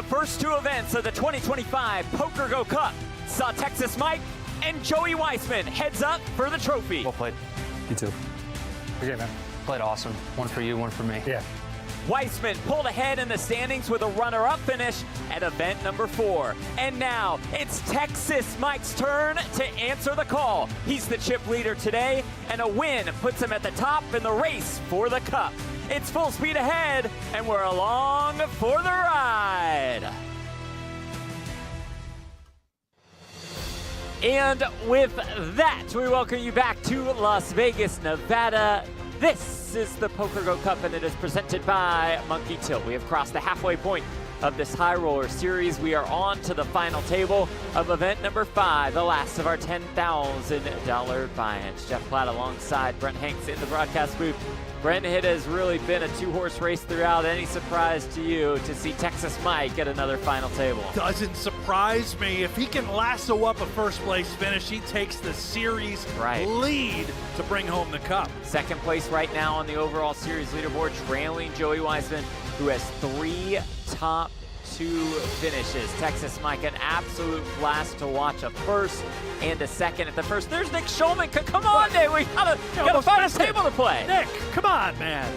first two events of the 2025 PokerGO Cup saw Texas Mike and Joey Weissman heads up for the trophy. Well played. You too. Okay, man. Played awesome. One for you, one for me. Yeah. Weissman pulled ahead in the standings with a runner-up finish at event number 4. And now it's Texas Mike's turn to answer the call. He's the chip leader today, and a win puts him at the top in the race for the cup. It's full speed ahead, and we're along for the ride. And with that, we welcome you back to Las Vegas, Nevada. This is the PokerGO Cup, and it is presented by Monkey Tilt. We have crossed the halfway point of this high roller series. We are on to the final table of event number 5, the last of our $10,000 buy-ins. Jeff Platt alongside Brent Hanks in the broadcast booth. Brent, it has really been a two-horse race throughout. Any surprise to you to see Texas Mike at another final table? Doesn't surprise me. If he can lasso up a first-place finish, he takes the series lead to bring home the cup. Second place right now on the overall series leaderboard, trailing Joey Weissman, who has 3 top 2 finishes. Texas Mike, an absolute blast to watch. A first and a second at the first. There's Nick Schulman. Come on, Nick. We gotta find a table to play. Nick, come on, man.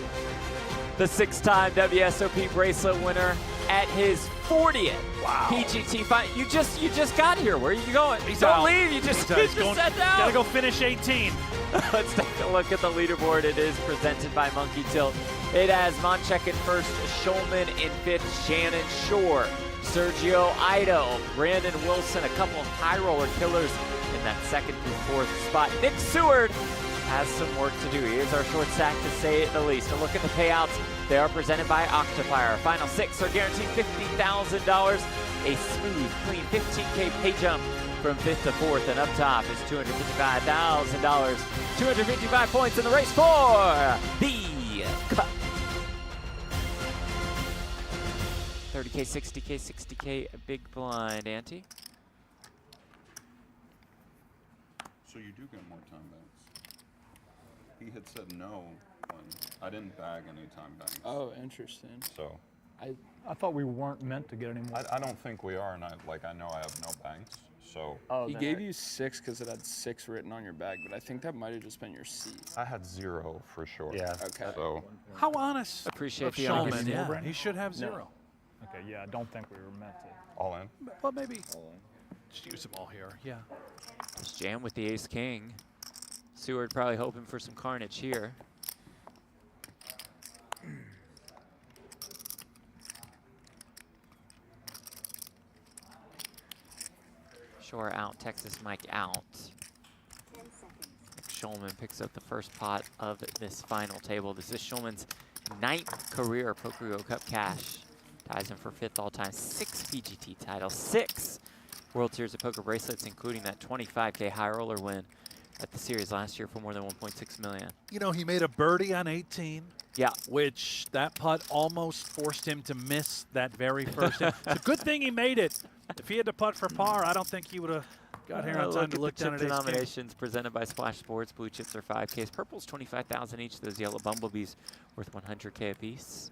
The 6-time WSOP bracelet winner at his 40th PGT fight. You just got here. Where are you going? Don't leave. You just sat down. Gotta go finish 18. Let's take a look at the leaderboard. It is presented by Monkey Tilt. It has Monchek in first, Schulman in 5th, Shannon Shorr, Sergio Aido, Brandon Wilson, a couple of high roller killers in that 2nd through 4th spot. Nick Seward has some work to do. Here's our short stack, to say the least. A look at the payouts. They are presented by Octafire. Final 6 are guaranteed $50,000. A smooth, clean 15K pay jump from 5th to 4th, and up top is $255,000. 255 points in the race for the cup. 30K, 60K, 60K, a big blind ante. So you do get more time banks. He had said no when I didn't bag any time banks. Oh, interesting. So I thought we weren't meant to get any more. I don't think we are, and I know I have no banks. So He gave you 6 because it had 6 written on your bag, but I think that might have just been your seat. I had 0 for sure. Yeah. Okay. So How honest Appreciate of the Schulman. honesty. Yeah, he should have 0. Okay, yeah, I don't think we were meant to. all in. Well, maybe just use them all here. Yeah. Just jam with the ace-king. Seward probably hoping for some carnage here. Shorr out, Texas Mike out. Schulman picks up the first pot of this final table. This is Schulman's 9th career PokerGO Cup cash. Ties him for 5th all-time. 6 PGT titles, 6 World Series of Poker bracelets, including that 25K high roller win at the series last year for more than 1.6 million. You know, he made a birdie on 18. Yeah. Which that putt almost forced him to miss that very first. It's a good thing he made it. If he had to putt for par, I don't think he would have got here on time to look down at his denominations presented by Splash Sports. Blue chips are 5Ks. Purple's 25,000 each. Those yellow bumblebees worth 100K apiece.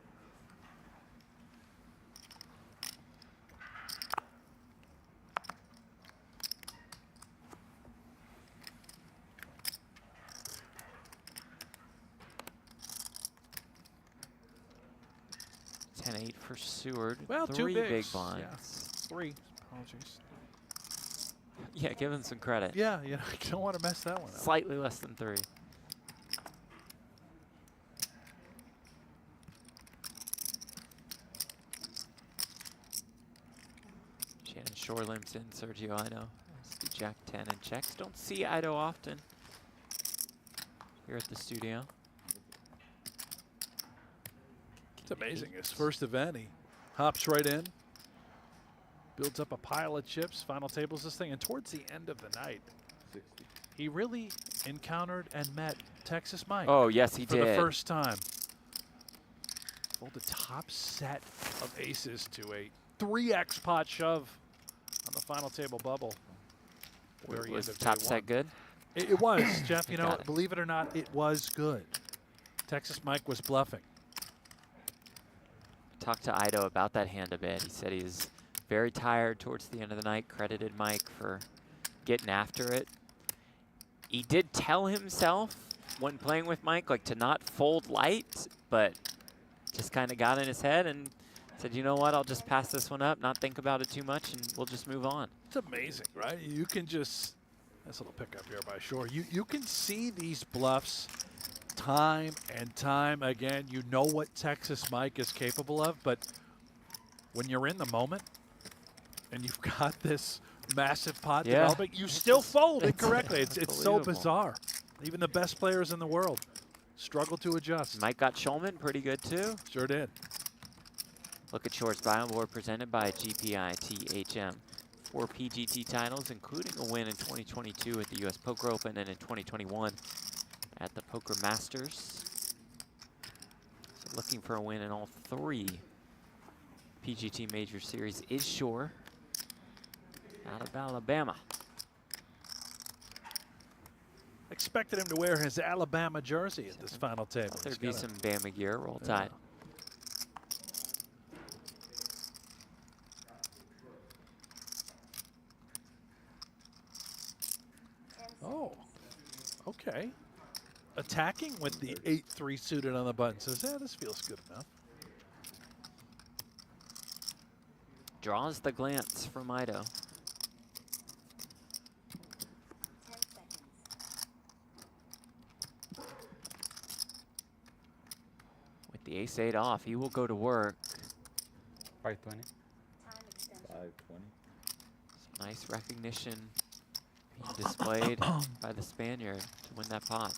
$10-8 for Seward. Well, 3 2 big bigs. blinds. Yeah. 3. Apologies. Yeah, give him some credit. Yeah, you know, you don't want to mess that one up. Slightly less than 3. Shannon Shorr limps in Sergio Aido. Jack 10 and checks. Don't see Aido often here at the studio. It's amazing. His first event, he hops right in, builds up a pile of chips, final tables this thing, and towards the end of the night, he really encountered and met Texas Mike. Oh, yes, he did. For the first time. Pulled the top set of aces to a 3x pot shove on the final table bubble. Was top set good? It was, Jeff. You know, Got it. believe it or not, it was good. Texas Mike was bluffing. talked to Aido about that hand a bit. He said he was very tired towards the end of the night, credited Mike for getting after it. He did tell himself when playing with Mike, like, to not fold light, but just kind of got in his head and said, you know what, I'll just pass this one up, not think about it too much, and we'll just move on. It's amazing, right? You can just, nice little pickup here by Shorr. You can see these bluffs time and time again. You know what Texas Mike is capable of, but when you're in the moment and you've got this massive pot developing, you still fold incorrectly. It's so bizarre. Even the best players in the world struggle to adjust. Mike got Schulman pretty good too. Sure did. Look at Shorr's bio board presented by GPI THM. 4 PGT titles, including a win in 2022 at the US Poker Open and in 2021 at the Poker Masters. So looking for a win in all 3 PGT Major Series is Shorr out of Alabama. Expected him to wear his Alabama jersey at this final table. There'd be some Bama gear, roll tide. Oh, okay. Attacking with the 8-3 suited on the button. Says, yeah, this feels good enough. Draws the glance from Aido. With the ace-8 off, he will go to work. 520. 520. Some nice recognition being displayed by the Spaniard to win that pot.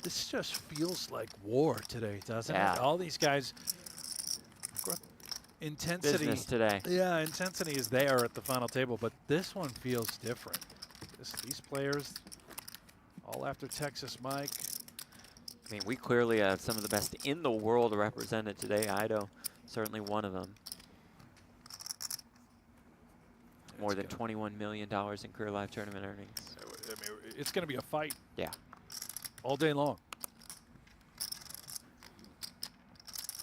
This just feels like war today, doesn't Yeah. it? All these guys, intensity. Business today. Yeah, intensity is there at the final table, but this one feels different. These players, all after Texas Mike. I mean, we clearly have some of the best in the world represented today. Aido, certainly one of them. More than $21 million in career live tournament earnings. I mean, it's going to be a fight. Yeah. All day long.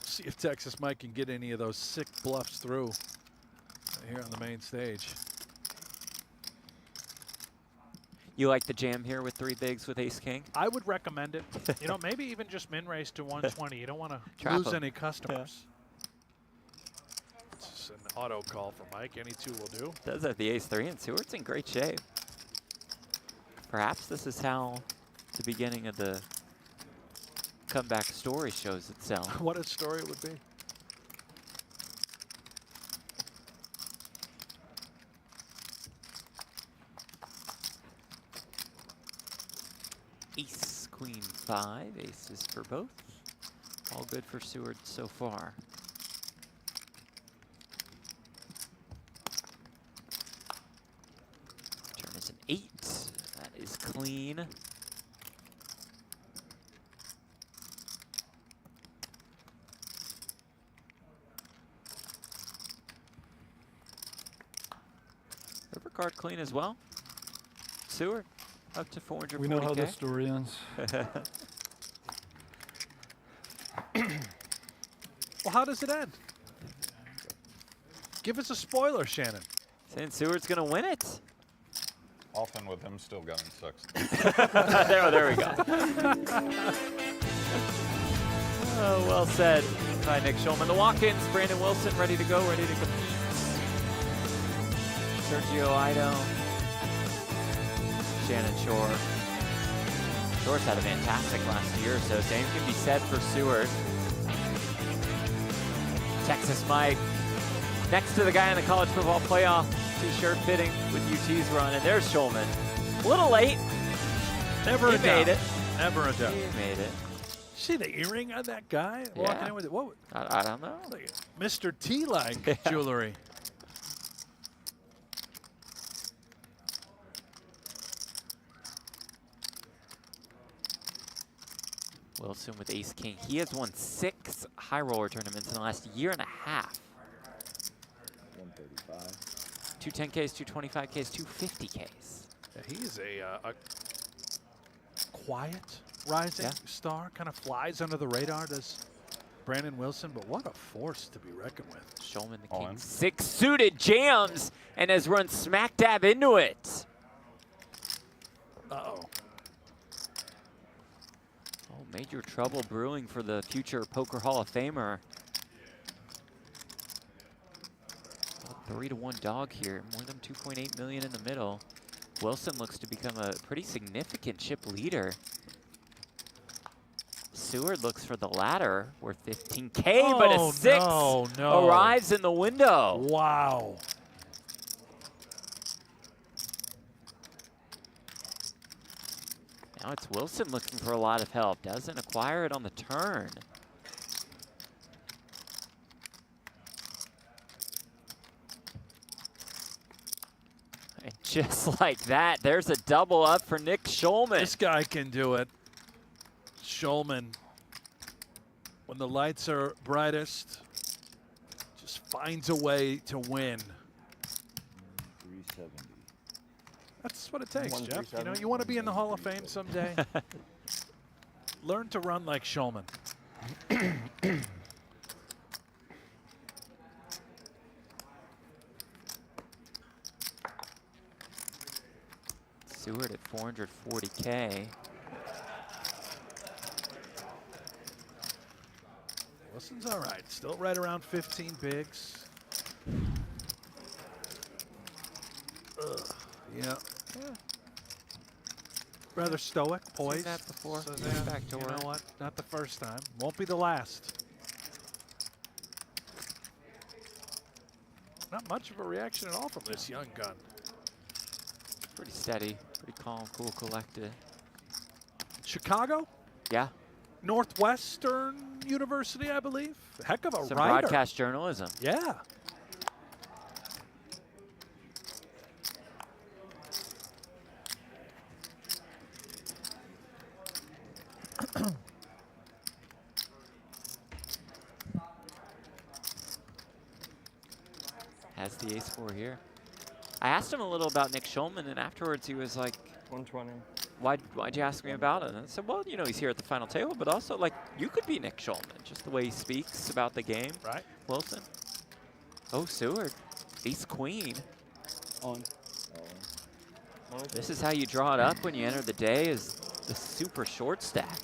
See if Texas Mike can get any of those sick bluffs through here on the main stage. You like the jam here with 3 bigs with ace-king? I would recommend it. You know, maybe even just min raise to 120. You don't want to lose any customers. It's an auto call for Mike. Any 2 will do. Does have the ace-3, and Stewart's in great shape. Perhaps this is how the beginning of the comeback story shows itself. What a story it would be. Ace, queen, 5, aces for both. All good for Seward so far. Turn is an 8. That is clean. River card clean as well. Seward up to 440K. We know how this story ends. Well, how does it end? Give us a spoiler, Shannon. Saying Seward's going to win it. Often with him still going 6. there we go. Oh, well said by Nick Schulman. The walk-ins, Brandon Wilson ready to go, ready to compete. Sergio Aido. Shannon Shorr. Shorr's had a fantastic last year or so. Same can be said for Seward. Texas Mike next to the guy in the college football playoff t-shirt fitting with UT's run. And there's Schulman. A little late. Never a doubt. He made it. Never a doubt. He made it. See the earring on that guy Yeah. walking in with it? What? I don't know. Like Mr. T-like jewelry. Wilson with ace-king. He has won 6 high roller tournaments in the last year and a half. 135. 2 10Ks, 2 25Ks, 2 50Ks. Yeah, he is a quiet, rising Yeah. star. Kind of flies under the radar, does Brandon Wilson, but what a force to be reckoned with. Schulman, the All king. in. 6 suited, jams, and has run smack dab into it. Uh-oh. Oh, major trouble brewing for the future Poker Hall of Famer. 3-1 dog here, more than 2.8 million in the middle. Wilson looks to become a pretty significant chip leader. Seward looks for the ladder, worth 15K, but a 6 no. arrives in the window. Wow. Now it's Wilson looking for a lot of help. Doesn't acquire it on the turn. And just like that, there's a double up for Nick Schulman. This guy can do it. Schulman, when the lights are brightest, just finds a way to win. 370. That's what it takes, One, Jeff. three, You know, seven, you want to be in the 1, Hall of 3, Fame someday. Learn to run like Schulman. Seward at 440K. Wilson's all right. Still right around 15 bigs. Ugh. Yeah. Rather stoic, poised. that before. So Goes back to you work. know what? Not the first time. Won't be the last. Not much of a reaction at all from this young gun. Pretty steady, pretty calm, cool, collected. Chicago, Yeah, Northwestern University, I believe. Heck of a some writer. broadcast journalism. Yeah. Has the ace-4 here. I asked him a little about Nick Schulman, and afterwards he was like, 120. why'd you ask me about it? And I said, well, you know, he's here at the final table, but also, like, you could be Nick Schulman, just the way he speaks about the game. Right. Wilson. Oh, Seward. Ace-queen. On. This is how you draw it up when you enter the day, is the super short stack.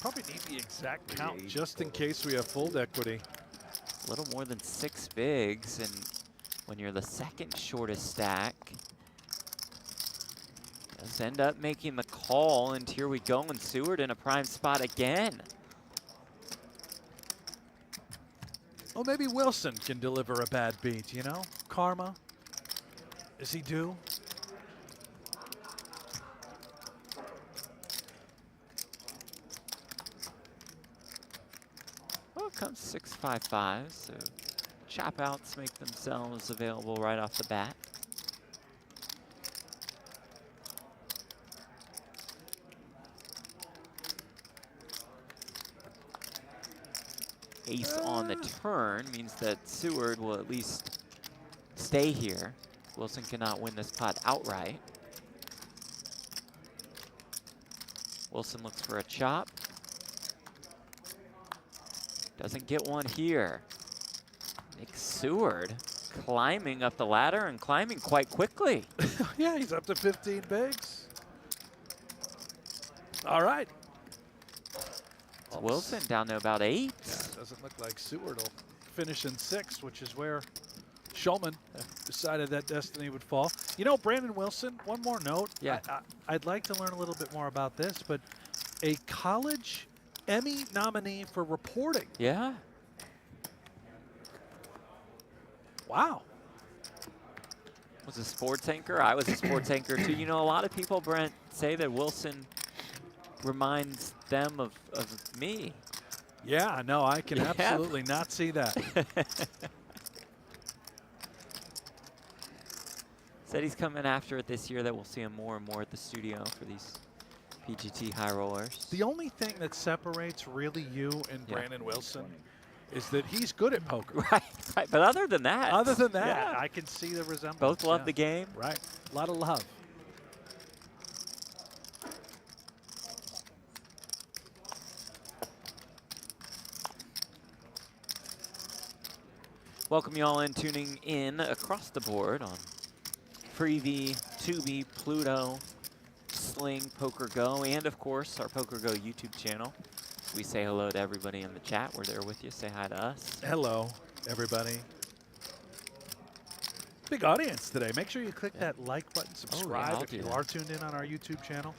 Probably need the exact count just in case we have fold equity. A little more than 6 bigs, and when you're the second shortest stack, does end up making the call, and here we go, and Seward in a prime spot again. Well, maybe Wilson can deliver a bad beat, you know? Karma. Is he due? Well, it comes 6-5-5, so chop outs make themselves available right off the bat. Ace on the turn means that Seward will at least stay here. Wilson cannot win this pot outright. Wilson looks for a chop. Doesn't get one here. Nick Seward climbing up the ladder and climbing quite quickly. Yeah, he's up to 15 bigs. All right. Wilson down to about 8. Yeah, doesn't look like Seward will finish in 6, which is where Schulman decided that destiny would fall. You know, Brandon Wilson, one more note. Yeah. I'd like to learn a little bit more about this, but a college Emmy nominee for reporting. Yeah. Wow. Was a sports anchor. I was a sports anchor too. You know, a lot of people, Brent, say that Wilson reminds them of me. Yeah, no, I can Yeah. absolutely not see that. Said he's coming after it this year, that we'll see him more and more at the studio for these PGT high rollers. The only thing that separates really you and Yeah. Brandon Wilson is that he's good at poker. Right, right. But other than that. Other than that, yeah. I can see the resemblance. Both love yeah. the game. Right. A lot of love. Welcome you all in, tuning in across the board on Freevee, Tubi, Pluto, Sling, PokerGO, and of course our PokerGO YouTube channel. We say hello to everybody in the chat. We're there with you. Say hi to us. Hello, everybody. Big audience today. Make sure you click that like button, subscribe I'll if do you that. are tuned in on our YouTube channel.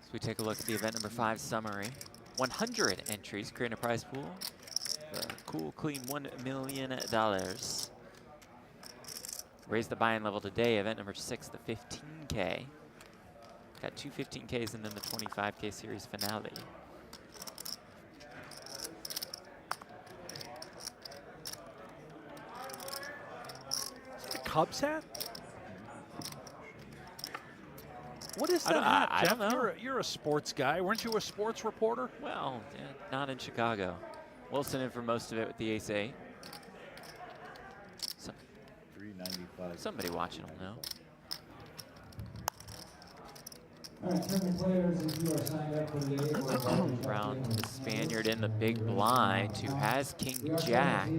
So we take a look at the event number 5 summary. 100 entries, creating a prize pool. A cool, clean $1 million. Raise the buy-in level today. Event number 6, the 15K. Got 2 15Ks and then the 25K series finale. Cubs hat? What is I that hat, I Jeff? don't know. You're a sports guy. Weren't you a sports reporter? Well, yeah, not in Chicago. Wilson in for most of it with the ace-8. $3.95. Somebody watching will know. All right, tournament players, if you are signed up for the Round the Spaniard in the big blind, who has King Jack. Is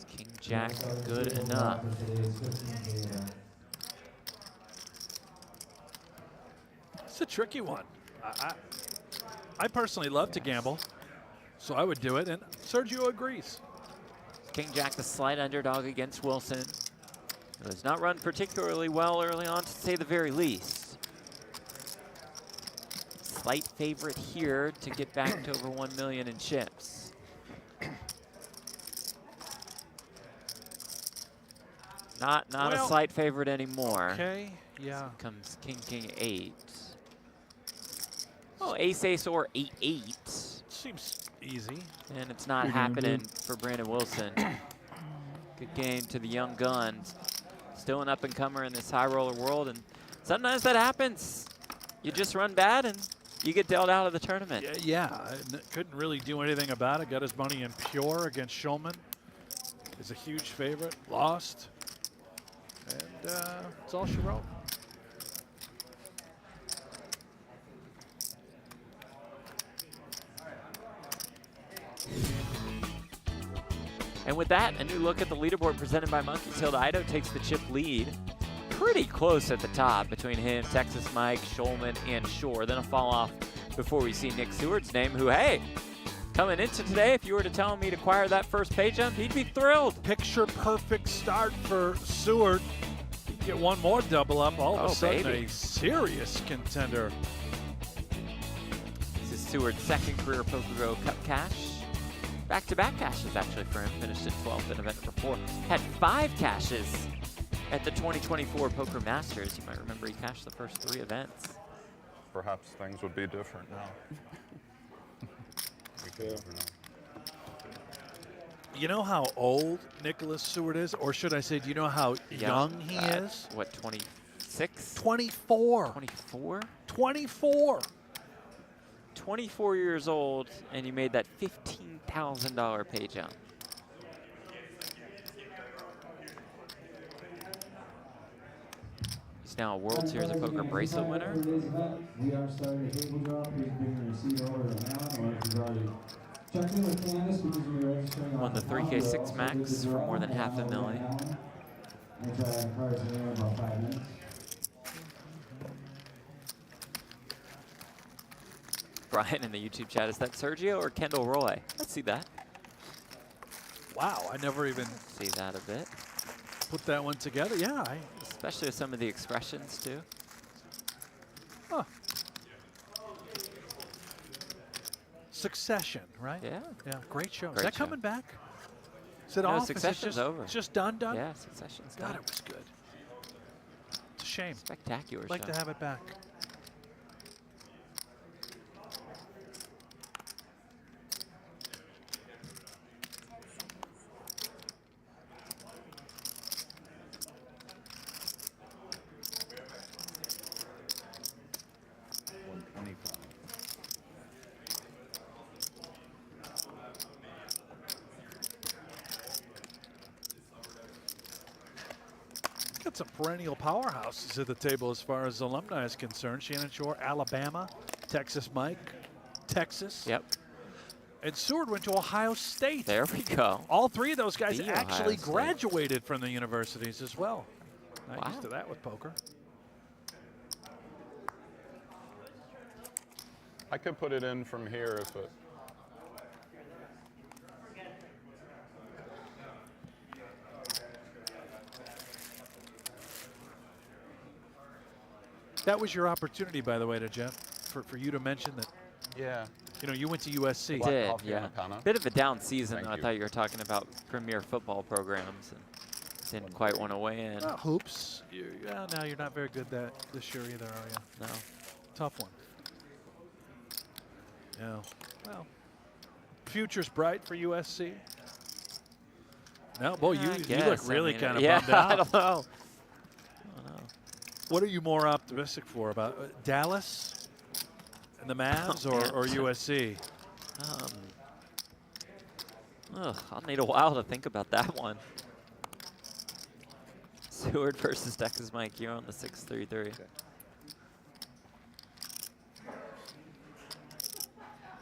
King Jack good enough? It's a tricky one. I personally love to gamble, so I would do it, and Sergio agrees. King Jack the slight underdog against Wilson. It was not run particularly well early on, to say the very least. Slight favorite here to get back to over 1 million in chips. Not a slight favorite anymore. Okay, yeah. Comes King 8. Oh, ace or 8-8. Seems easy. And it's not happening for Brandon Wilson. Good game to the young guns. Still an up-and-comer in this high roller world, and sometimes that happens. You just run bad and you get dealt out of the tournament. Yeah, couldn't really do anything about it. Got his money in pure against Schulman. Is a huge favorite. Lost. And it's all she wrote. And with that, a new look at the leaderboard presented by Monkey Tilt. Aido takes the chip lead. Pretty close at the top between him, Texas Mike, Schulman, and Shorr. Then a fall off before we see Nick Seward's name, who, hey, coming into today, if you were to tell him he'd acquire that first pay jump, he'd be thrilled. Picture perfect start for Seward. He'd get one more double up. All of a sudden, baby. a serious contender. This is Seward's second career PokerGO Cup cash. Back-to-back cashes, actually, for him. Finished in 12th in event number 4. Had 5 cashes at the 2024 Poker Masters. You might remember he cashed the first 3 events. Perhaps things would be different now. We could never know. You know how old Nicholas Seward is? Or should I say, do you know how young he is? What, 26? 24. 24? 24. 24 years old, and you made that $15,000 pay jump. He's now a World Series of Poker bracelet winner. We are starting a table draw. Please bring your receipt over to Alan, or if you've already checked in with Candace because you're registering Won the 3K6 max for more than $500,000. We'll try to cards in about 5 minutes. Brian in the YouTube chat, is that Sergio or Kendall Roy? Let's see that. Wow, I never even See that a bit. put that one together. Yeah, Especially with some of the expressions, too. huh. Succession, right? Yeah. Yeah, great show. Is Great that show. coming back? Is it No, off? Succession's Is it just, over. It's just done? Yeah, Succession's God, done. it was good. It's a shame. Spectacular I'd like show. to have it back. Got some perennial powerhouses at the table as far as alumni is concerned. Shannon Shorr, Alabama, Texas Mike, Texas. Yep. And Seward went to Ohio State. There we go. All three of those guys The actually Ohio State. graduated from the universities as well. Not used Wow. to that with poker. I could put it in from here if it. That was your opportunity, by the way, to Jeff, for you to mention that, Yeah. you know, you went to USC. Did, Black coffee yeah. and a panna. Bit of a down season. Thank I you. thought you were talking about premier football programs and didn't quite want to weigh in. Well, hoops. Well, no, you're not very good that this year either, are you? No. Tough one. Yeah. Well, future's bright for USC. No, boy, Yeah, I you look guess. I really mean, kind of yeah, bummed out. I don't know. What are you more optimistic for, about Dallas and the Mavs or USC? I'll need a while to think about that one. Seward versus Texas Mike. You're on the 633.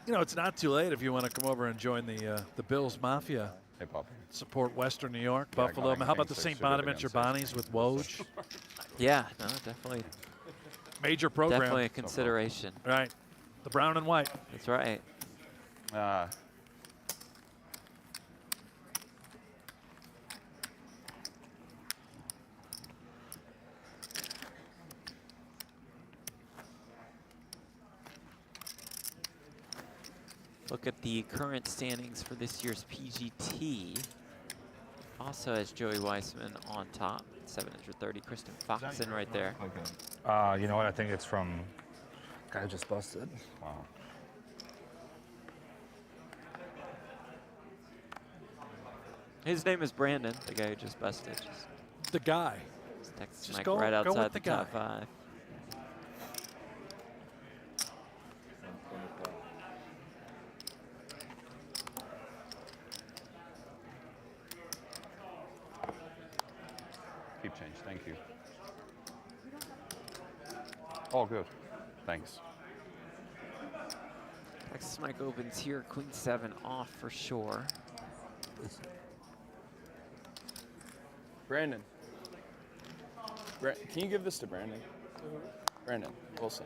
You know, it's not too late if you want to come over and join the Bills Mafia. Hey, Poppy. Support Western New York, Yeah, Buffalo. going How about the King St. 6 suited Bonaventure against Bonnies with Woj? Yeah, no, definitely, Major program. definitely a consideration. Right. The brown and white. That's right. Look at the current standings for this year's PGT. Also has Joey Weissman on top, 730. Kristen Foxen right there. You know what? I think it's from guy who just busted. Wow. His name is Brandon, the guy who just busted. The guy. Just Texas Just Mike go- right go with outside the the top guy. 5. Keep change. Thank you. All good. Thanks. Texas Mike opens here, Queen 7 off for Shorr. Brandon. Can you give this to Brandon? Brandon Wilson.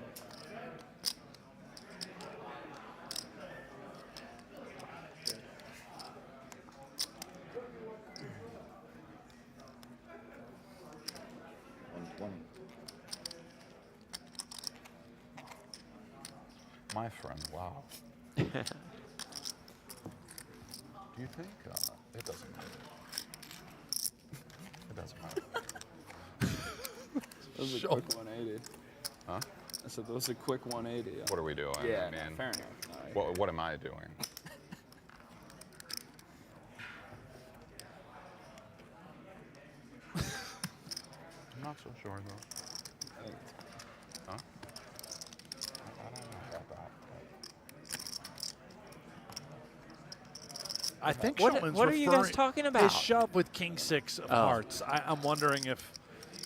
My friend, wow. Do you think? It doesn't matter. It doesn't matter. That was a quick 180. Huh? I said that was a quick 180. What are we doing? Yeah, I mean, fair enough. No, what am I doing? I'm not so sure though. Huh? I don't know about that. I think What- Schulman's what are you guys referring- talking about? His shove with King 6 of Oh. hearts. I'm wondering if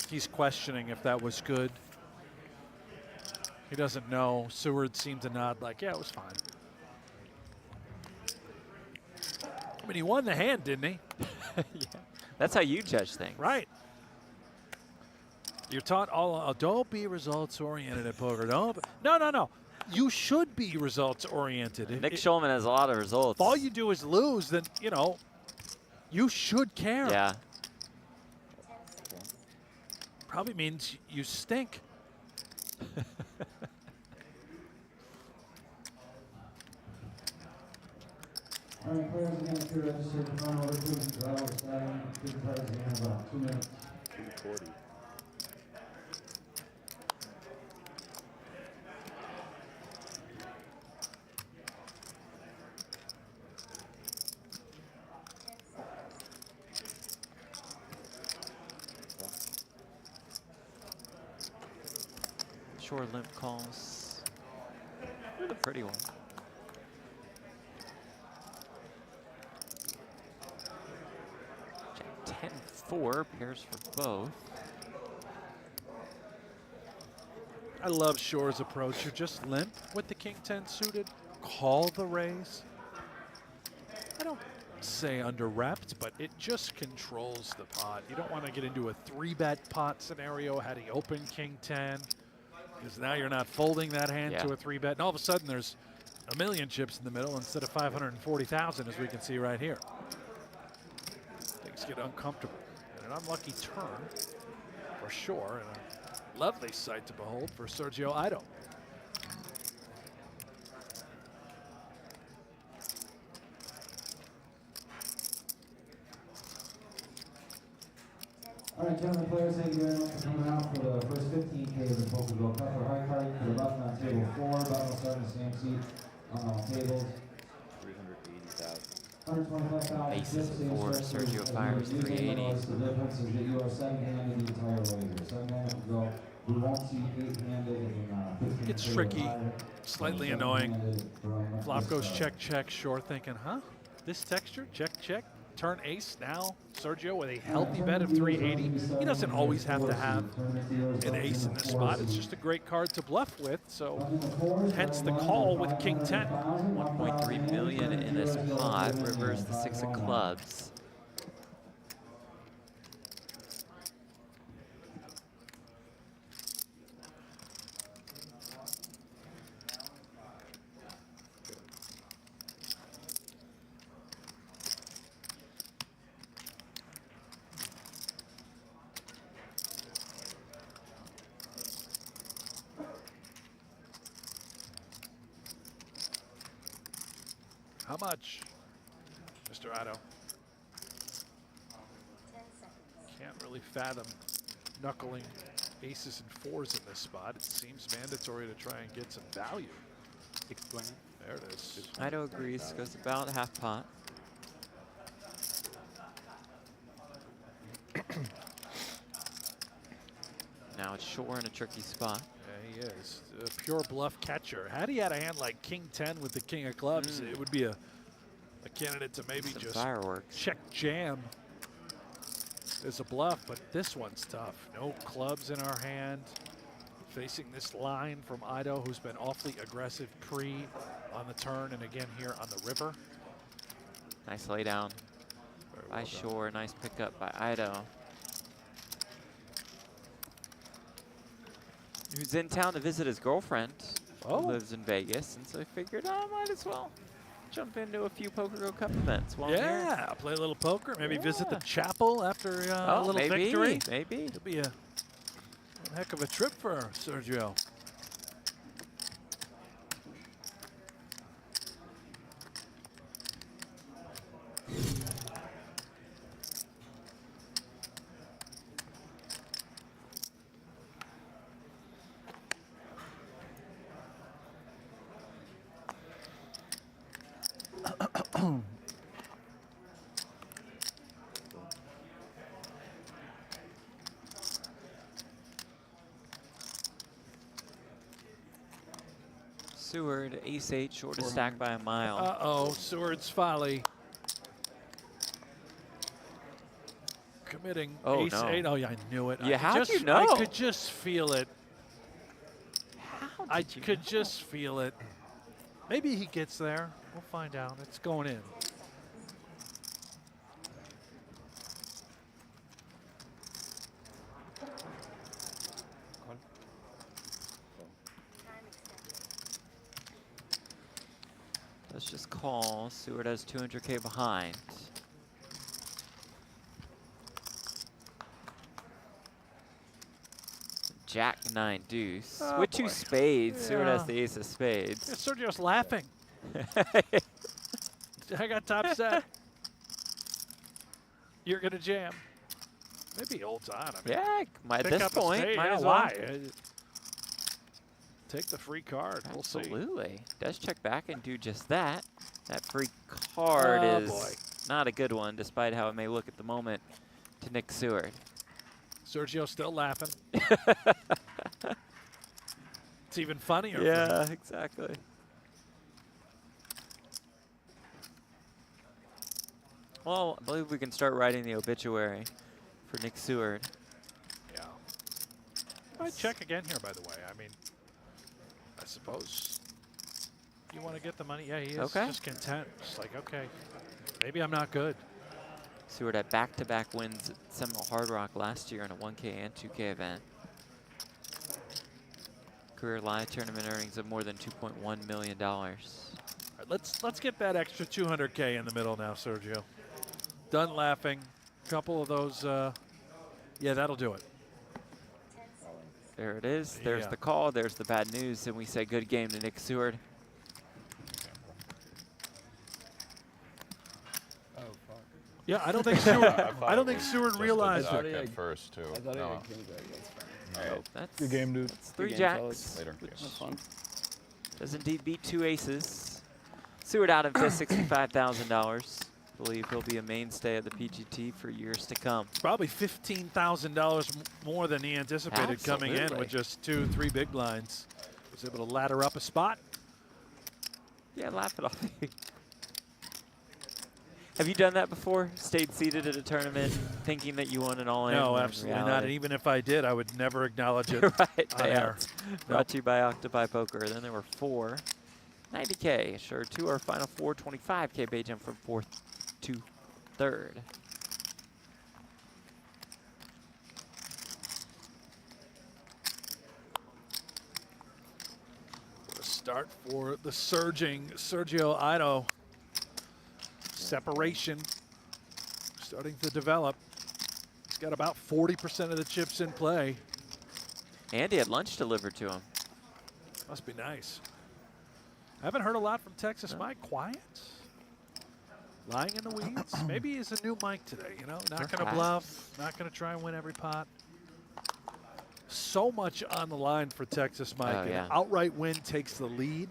he's questioning if that was good. He doesn't know. Seward seemed to nod like, yeah, it was fine. I mean, he won the hand, didn't he? That's how you judge things. Right. You're taught don't be results oriented at poker. No. You should be results oriented. Nick Schulman has a lot of results. If all you do is lose, then, you know, you should care. Yeah. Probably means you stink. All right, players again, if you're registered to run over to draw or starting, please players again about 2 minutes. 240. Shorr limp calls. A pretty one. Jack 10-4 pairs for both. I love Shor's approach. You're just limp with the King 10 suited. Call the raise. don't say under-repped, but it just controls the pot. You don't want to get into a 3-bet pot scenario had he opened king 10, because now you're not folding that hand to a 3-bet, and all of a sudden there's a million chips in the middle instead of 540,000, as we can see right here. Things get uncomfortable. And an unlucky turn for Shorr, and a lovely sight to behold for Sergio Aido. All right, gentlemen, players, thank you very much for coming out for the first 15K of the PokerGO Cup. For high card for the button on table 4, button will start in the same seat on all tables. 380,000. 125,000. Aces and fours, Sergio fires 380. The difference is that you are 7-handed the entire way here. 7-handed will go. We won't see 8-handed in 15K. It's tricky, slightly annoying. Flop goes check, check. Shorr thinking, huh? This texture? Check, check. Turn ace now. Sergio with a healthy bet of 380. He doesn't always have to have an ace in this spot. It's just a great card to bluff with, so hence the call with king 10. 1.3 million in this pot. Rivers the 6 of clubs. How much, Mr. Aido? 10 seconds. Can't really fathom knuckling aces and 4s in this spot. It seems mandatory to try and get some value. 620. There it is. Aido agrees, goes about half pot. Now it's Shorr in a tricky spot. Yeah, he is. A pure bluff catcher. Had he had a hand like king 10 with the king of clubs, it would be a candidate to maybe Some just fireworks. check jam as a bluff, but this one's tough. No clubs in our hand. Facing this line from Aido, who's been awfully aggressive pre on the turn and again here on the river. Nice lay down Very by well done. Shorr. Nice pickup by Aido, who's in town to visit his girlfriend, Oh. who lives in Vegas, and so I figured I might as well jump into a few PokerGO Cup events while I'm here. Yeah, play a little poker, maybe visit the Yeah. chapel after a little maybe, victory. maybe. It'll be a heck of a trip for Sergio. Seward, ace-8, Shorr to stack by a mile. Uh-oh, Seward's folly. Committing Oh, ace-8. no. Oh, yeah, I knew it. Yeah, I could how'd just, you know? I could just feel it. I did you could know? just feel it. Maybe he gets there. We'll find out. It's going in. Time extended. Let's just call. Seward has 200K behind. Jack 9 deuce. Oh, With boy. 2 spades. Seward has Yeah. the ace of spades. Yeah, Sergio's laughing. I got top set. You're going to jam. Maybe he holds on. I mean, Yeah, at pick this up a point, spade, might yeah, as well. why? Take the free card. We'll see. Absolutely. Does check back and do just that. That free card Oh, is boy. not a good one, despite how it may look at the moment to Nick Seward. Sergio still laughing. It's even funnier. Yeah, exactly. Well, I believe we can start writing the obituary for Nick Seward. Yeah. Might check again here, by the way. I mean, I suppose you want to get the money. Yeah, he is Okay. just content. Just like, okay, Maybe I'm not good. Seward had back-to-back wins at Seminole Hard Rock last year in a 1K and 2K event. Career live tournament earnings of more than $2.1 million. All right, let's get that extra 200K in the middle now, Sergio. Done laughing. Couple of those. Yeah, that'll do it. There it is. There's Yeah. the call. There's the bad news. And we say good game to Nick Seward. Oh, fuck. Yeah, I don't think Seward. I don't think Seward realized Jack it. at first too. I thought he No. had king jack. That's fine. All right. That's Good game, dude. That's 3 game, jacks. fellas. Later. That's fun. Does indeed beat 2 aces. Seward out in fifth, $65,000. Believe he'll be a mainstay of the PGT for years to come. probably $15,000 more than he anticipated coming in Absolutely. with just 2, 3 big blinds. Was able to ladder up a spot. Yeah, laugh it off. Have you done that before? Stayed seated at a tournament thinking that you won it all in? No, when in absolutely not. And reality- even if I did, I would never acknowledge it right, on air. payouts. Brought to you by Octopi Poker. Then there were 4 90K. Sure, 2 our final 4 25K bay jump from 4th to 3rd. What a start for the surging Sergio Aido. Separation starting to develop. He's got about 40% of the chips in play. And he had lunch delivered to him. Must be nice. I haven't heard a lot from Texas Mike. Quiet. Lying in the weeds. Maybe he's a new Mike today, you know? Not going to bluff. Not going to try and win every pot. So much on the line for Texas Mike. Oh, yeah. An outright win takes the lead.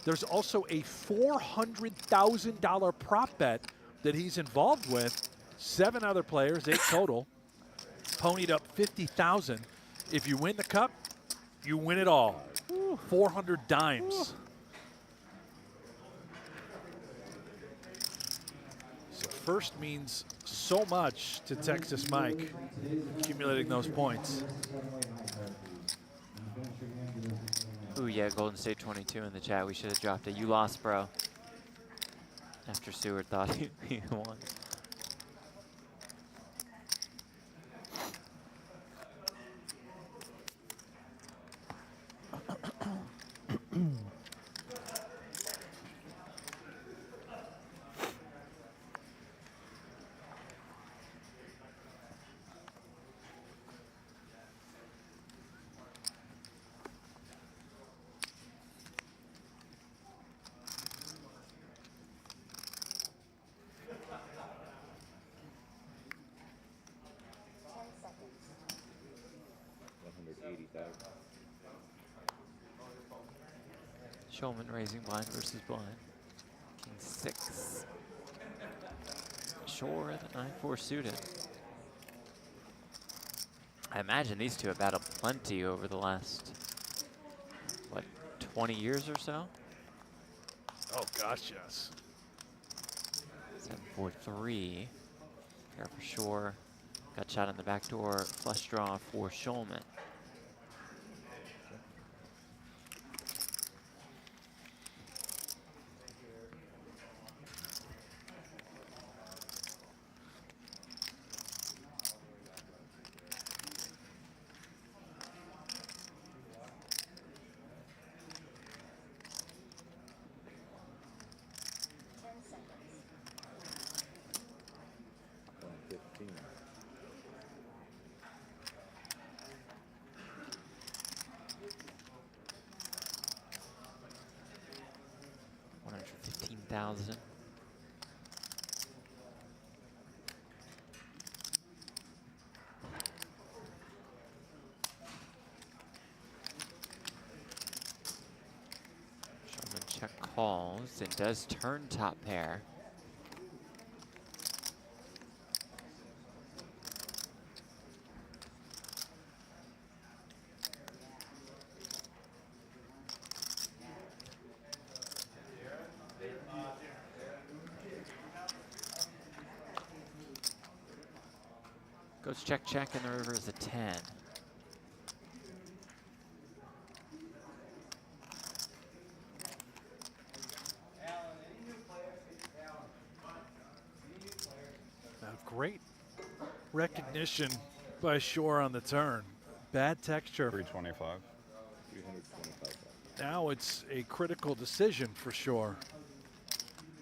There's also a $400,000 prop bet that he's involved with. 7 other players, 8 total. Ponied up $50,000. If you win the cup, you win it all. 400 dimes. So first means so much to Texas Mike, accumulating those points. Ooh, yeah, Golden State 22 in the chat. We should have dropped it. You lost, bro. After Seward thought he won. Schulman raising blind versus blind. King 6. Shorr at the 9-4 suited. I imagine these two have battled plenty over the last, what, 20 years or so? Oh, gosh, yes. 7-4-3. Care for Shorr. Got shot in the back door. Flush draw for Schulman. $115,000. Schulman check calls and does turn top pair. Goes check, check, and the river is a 10. great recognition by Shorr on the turn. Bad texture. 325. 325,000. Now it's a critical decision for Shorr.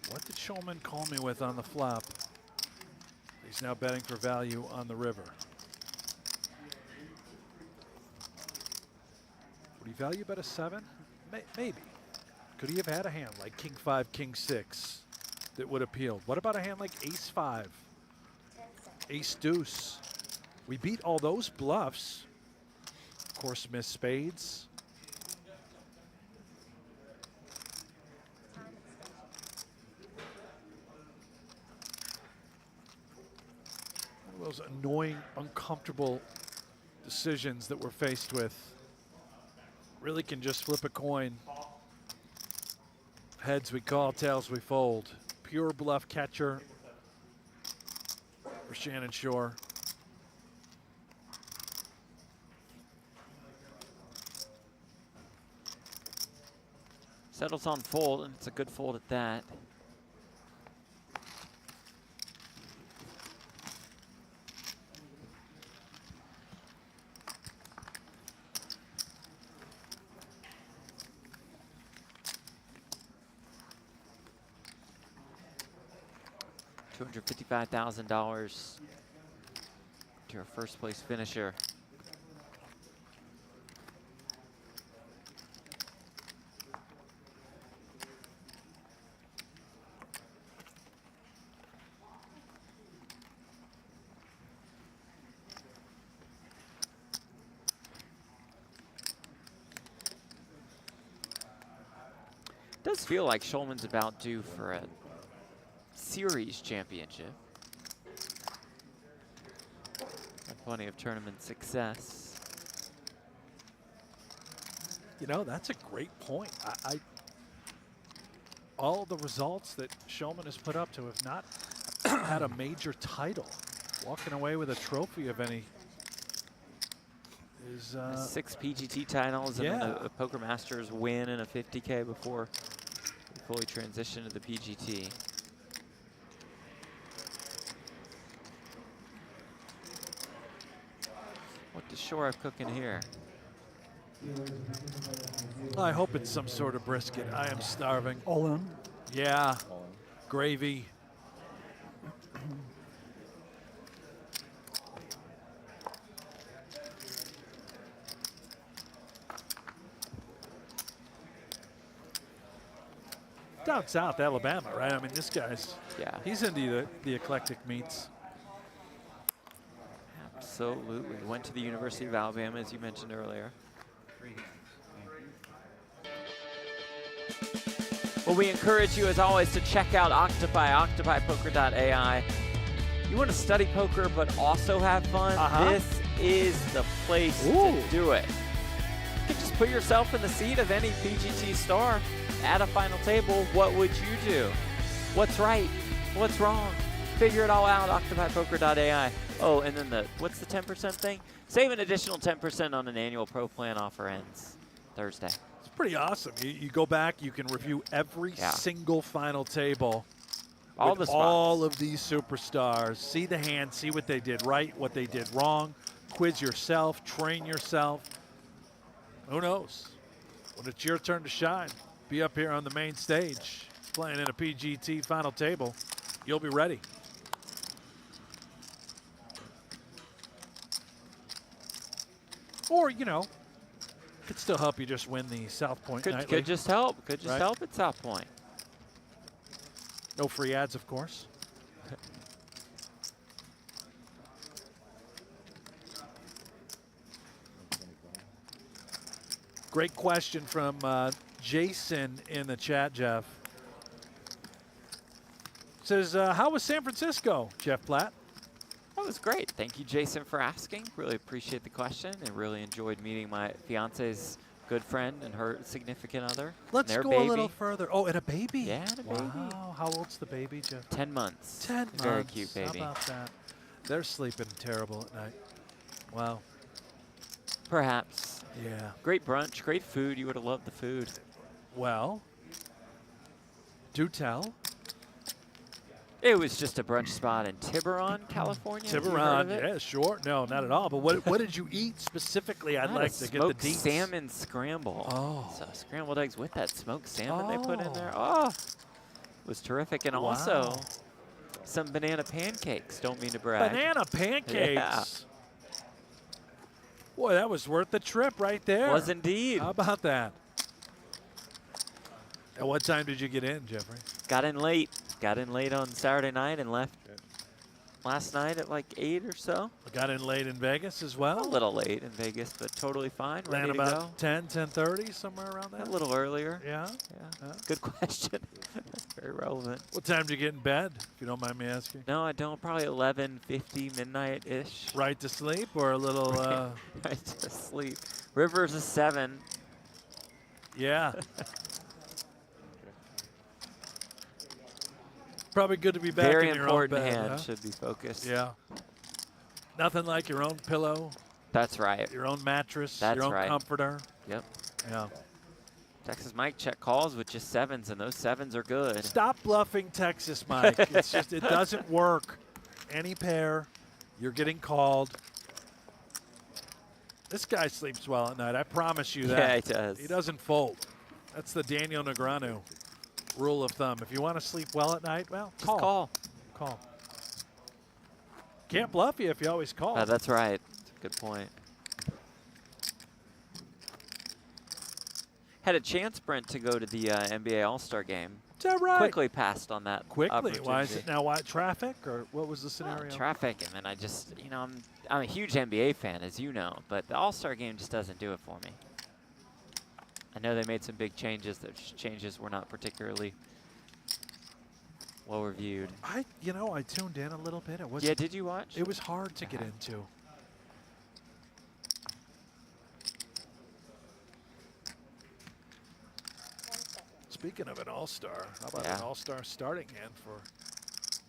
What did Schulman call me with on the flop? He's now betting for value on the river. Would he value bet a 7? Maybe. Could he have had a hand like King 5, King 6 that would appeal? What about a hand like Ace 5, Ace Deuce? We beat all those bluffs. Of course, miss spades. One of those annoying, uncomfortable decisions that we're faced with. Really can just flip a coin. Heads we call, tails we fold. Pure bluff catcher for Shannon Shorr. Settles on fold, and it's a good fold at that. $255,000 to our first place finisher. Does feel like Schulman's about due for a series championship. Had plenty of tournament success. You know, that's a great point. All the results that Schulman has put up to have not had a major title. Walking away with a trophy of any is 6 PGT titles and then a Poker Masters win and a 50K before we fully transition to the PGT. What does Shorr have cooking here? I hope it's some sort of brisket. I am starving. All in. Yeah, gravy. Down south, Alabama, right? I mean, this guy's, he's into the eclectic meats. Absolutely. Went to the University of Alabama, as you mentioned earlier. Well, we encourage you, as always, to check out Octopi, octopipoker.ai. You want to study poker but also have fun? This is the place to do it. You can just put yourself in the seat of any PGT star at a final table. What would you do? What's right? What's wrong? Figure it all out, octopipoker.ai. Oh, and then what's the 10% thing? Save an additional 10% on an annual pro plan offer ends Thursday. It's pretty awesome. You go back, you can review every single final table. All with the spots. all of these superstars. See the hand, see what they did right, what they did wrong. Quiz yourself, train yourself. Who knows? When it's your turn to shine, be up here on the main stage, playing in a PGT final table. You'll be ready. Or, you know, could still help you just win the South Point Nightly. Could just help. Could just help at South Point. No free ads, of course. Great question from Jason in the chat, Jeff. Says, how was San Francisco, Jeff Platt? That was great. Thank you, Jason, for asking. Really appreciate the question and really enjoyed meeting my fiance's good friend and her significant other. Let's go a little further. Oh, and a baby? Yeah, and a baby. Wow. How old's the baby, Jeff? 10 months. 10 months. Very cute baby. How about that? They're sleeping terrible at night. Wow. Perhaps. Yeah. Great brunch, great food. You would have loved the food. Well, do tell. It was just a brunch spot in Tiburon, California. Have you heard Tiburon, of it? yeah, sure. No, not at all. But what did you eat specifically? I'd I had like a to get the smoked deets. salmon scramble. Oh. So scrambled eggs with that smoked salmon they put in there. Oh, it was terrific. And also some banana pancakes. Don't mean to brag. Banana pancakes. Yeah. Boy, that was worth the trip right there. Was indeed. How about that? At what time did you get in, Jeffrey? Got in late. Got in late on Saturday night and left last night at like 8 or so. Got in late in Vegas as well? A little late in Vegas, but totally fine. Ready Ran to about go. 10, 10:30, somewhere around there? A little earlier. Yeah? Yeah. Good question. Very relevant. What time did you get in bed, if you don't mind me asking? No, I don't. Probably 11:50, midnight-ish. Right to sleep or a little... Right to sleep. Rivers is 7. Yeah. Probably good to be back Very in your own important bed. hand Huh? should be focused. Yeah. Nothing like your own pillow, That's right. your own mattress, That's your own right. comforter. Yep. Yeah. Texas Mike check calls with just 7s, and those 7s are good. Stop bluffing Texas Mike. It's just, it doesn't work. Any pair, you're getting called. This guy sleeps well at night. I promise you that. Yeah, he does. He doesn't fold. That's the Daniel Negreanu rule of thumb. If you want to sleep well at night, well, Just call. Call. Can't bluff you if you always call. That's right. Good point. Had a chance, Brent, to go to the NBA All-Star game. Is that right? Quickly passed on that. Quickly. Why is opportunity. it now? Why traffic or what was the scenario? Traffic, and then I just, you know, I'm a huge NBA fan, as you know, but the All-Star game just doesn't do it for me. I know they made some big changes. Those changes were not particularly well reviewed. I tuned in a little bit. It was. Yeah, did you watch? It was hard to get into. Speaking of an all-star, how about an all-star starting hand for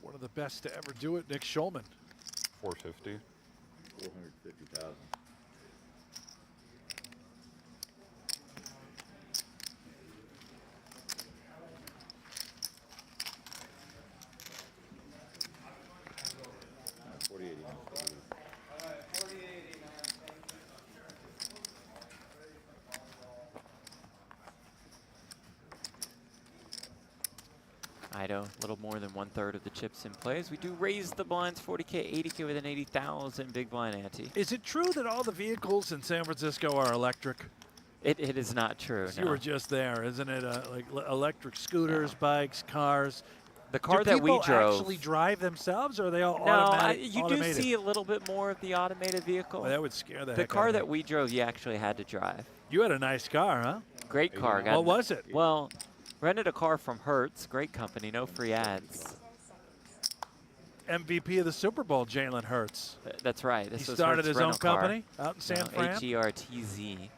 one of the best to ever do it, Nick Schulman? 450. 450,000. Aido, a little more than 1/3 of the chips in plays. We do raise the blinds, 40K, 80K with an 80,000 big blind ante. Is it true that all the vehicles in San Francisco are electric? It is not true. You were just there, isn't it? Like electric scooters, bikes, cars. The car that we Do people drove actually drive themselves, or are they all No, automatic? you automated? do see a little bit more of the automated vehicle. Well, that would scare the The heck car out of that me. we drove, you actually had to drive. You had a nice car, huh? Great car. What was it? Well, rented a car from Hertz. Great company, no free ads. MVP of the Super Bowl, Jalen Hurts. That's right. He This was started Hertz his own rental car. company out in San Fran. HERTZ.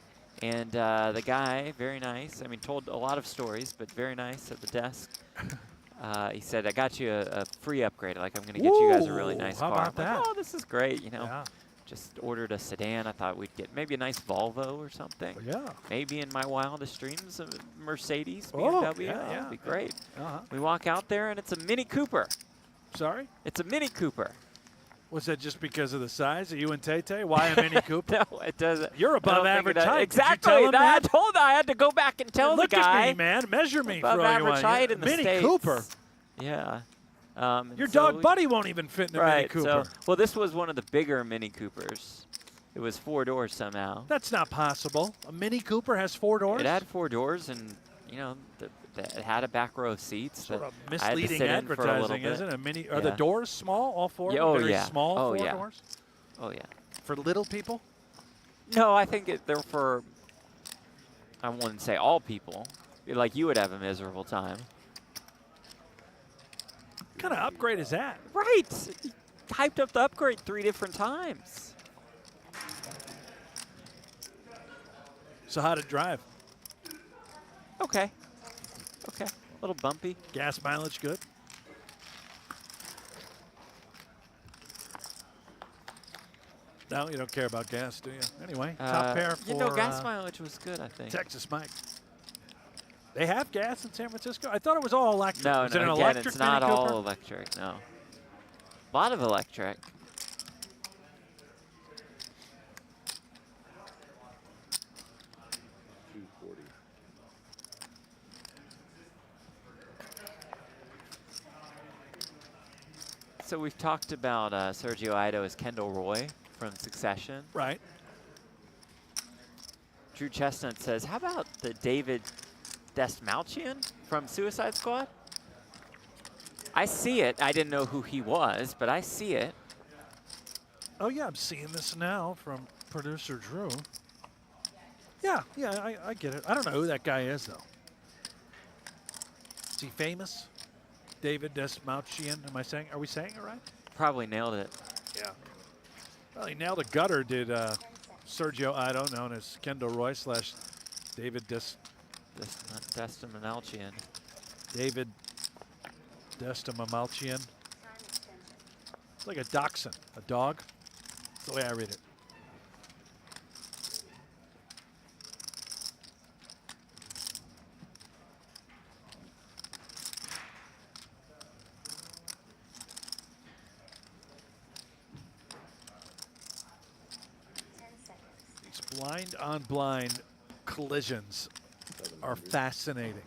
And the guy, very nice. I mean, told a lot of stories, but very nice at the desk. He said, I got you a free upgrade. Like, I'm going to get you guys a really nice how car. about I'm like, that? oh, this is great, you know. Yeah. Just ordered a sedan. I thought we'd get maybe a nice Volvo or something. Yeah. Maybe in my wildest dreams, a Mercedes, Oh, BMW. yeah, That'd yeah. be great. Uh-huh. We walk out there, and it's a Mini Cooper. Sorry? It's a Mini Cooper. Was that just because of the size of you and Tay-Tay? Why a Mini Cooper? No, it doesn't. You're I above don't think average it- height. Exactly. Did you tell him I that? told I had to go back and tell Look the guy. at me, man. Measure me Above for all you average want. height in the Mini States. Cooper. Yeah. Your so dog Buddy won't even fit in a Mini Right. Cooper. So, well, this was one of the bigger Mini Coopers. It was 4 doors somehow. That's not possible. A Mini Cooper has 4 doors? It had 4 doors, and you know, it had a back row of seats. Sort that of I had to misleading sit in for a little advertising, bit. isn't it? A mini, are the Yeah. doors small, all 4? Yeah, oh, Very yeah. small Oh, 4 yeah. doors? Oh yeah. For little people? No, I think they're for. I wouldn't say all people. Like you would have a miserable time. What kind of upgrade is that? Right. Hyped up the upgrade 3 different times. So how'd it drive? Okay. Okay. A little bumpy. Gas mileage good? No, you don't care about gas, do you? Anyway, top pair for You know, gas mileage was good, I think. Texas Mike. They have gas in San Francisco? I thought it was all electric. No, Is it an no, again, electric it's not Mini all Cooper? electric, no. A lot of electric. $240. So we've talked about Sergio Aido as Kendall Roy from Succession. Right. Drew Chestnut says, how about the David Desmalchian from Suicide Squad? I see it. I didn't know who he was, but I see it. Oh, yeah, I'm seeing this now from producer Drew. Yeah, I get it. I don't know who that guy is, though. Is he famous? David Desmalchian, are we saying it right? Probably nailed it. Yeah. Well, he nailed a gutter, did Sergio Aido, known as Kendall Roy / David Desmalchian. David Desmalchian. It's like a dachshund, a dog. That's the way I read it. These blind on blind collisions are fascinating.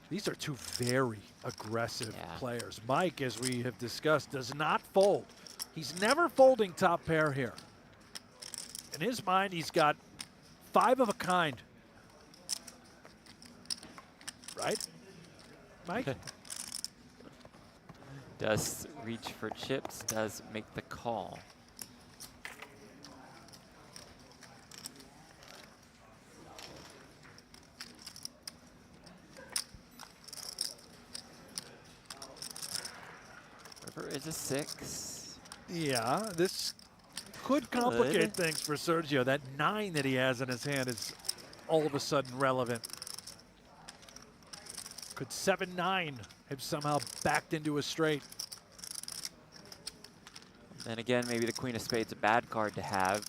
These are two very aggressive players. Mike, as we have discussed, does not fold. He's never folding top pair here. In his mind, he's got 5 of a kind. Right, Mike? Does reach for chips, does make the call. River is a 6. Yeah, this could complicate things for Sergio. That 9 that he has in his hand is all of a sudden relevant. Could 7-9 have somehow backed into a straight? Then again, maybe the Queen of Spades a bad card to have.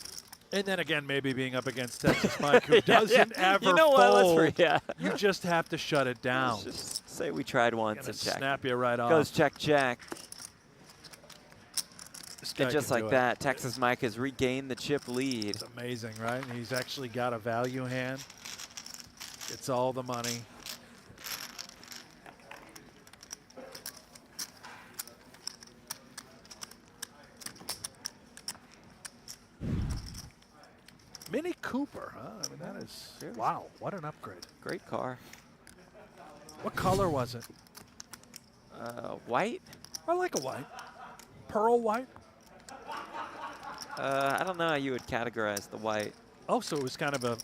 And then again, maybe being up against Texas Mike, who doesn't ever you know fold. What? You just have to shut it down. Let's just say we tried once and check. Snap you right off. Goes check, check. And just like that, Texas Mike has regained the chip lead. It's amazing, right? He's actually got a value hand. It's all the money. Mini Cooper, huh? I mean, that is, wow, what an upgrade. Great car. What color was it? White? I like a white. Pearl white? I don't know how you would categorize the white. Oh, so it was kind of a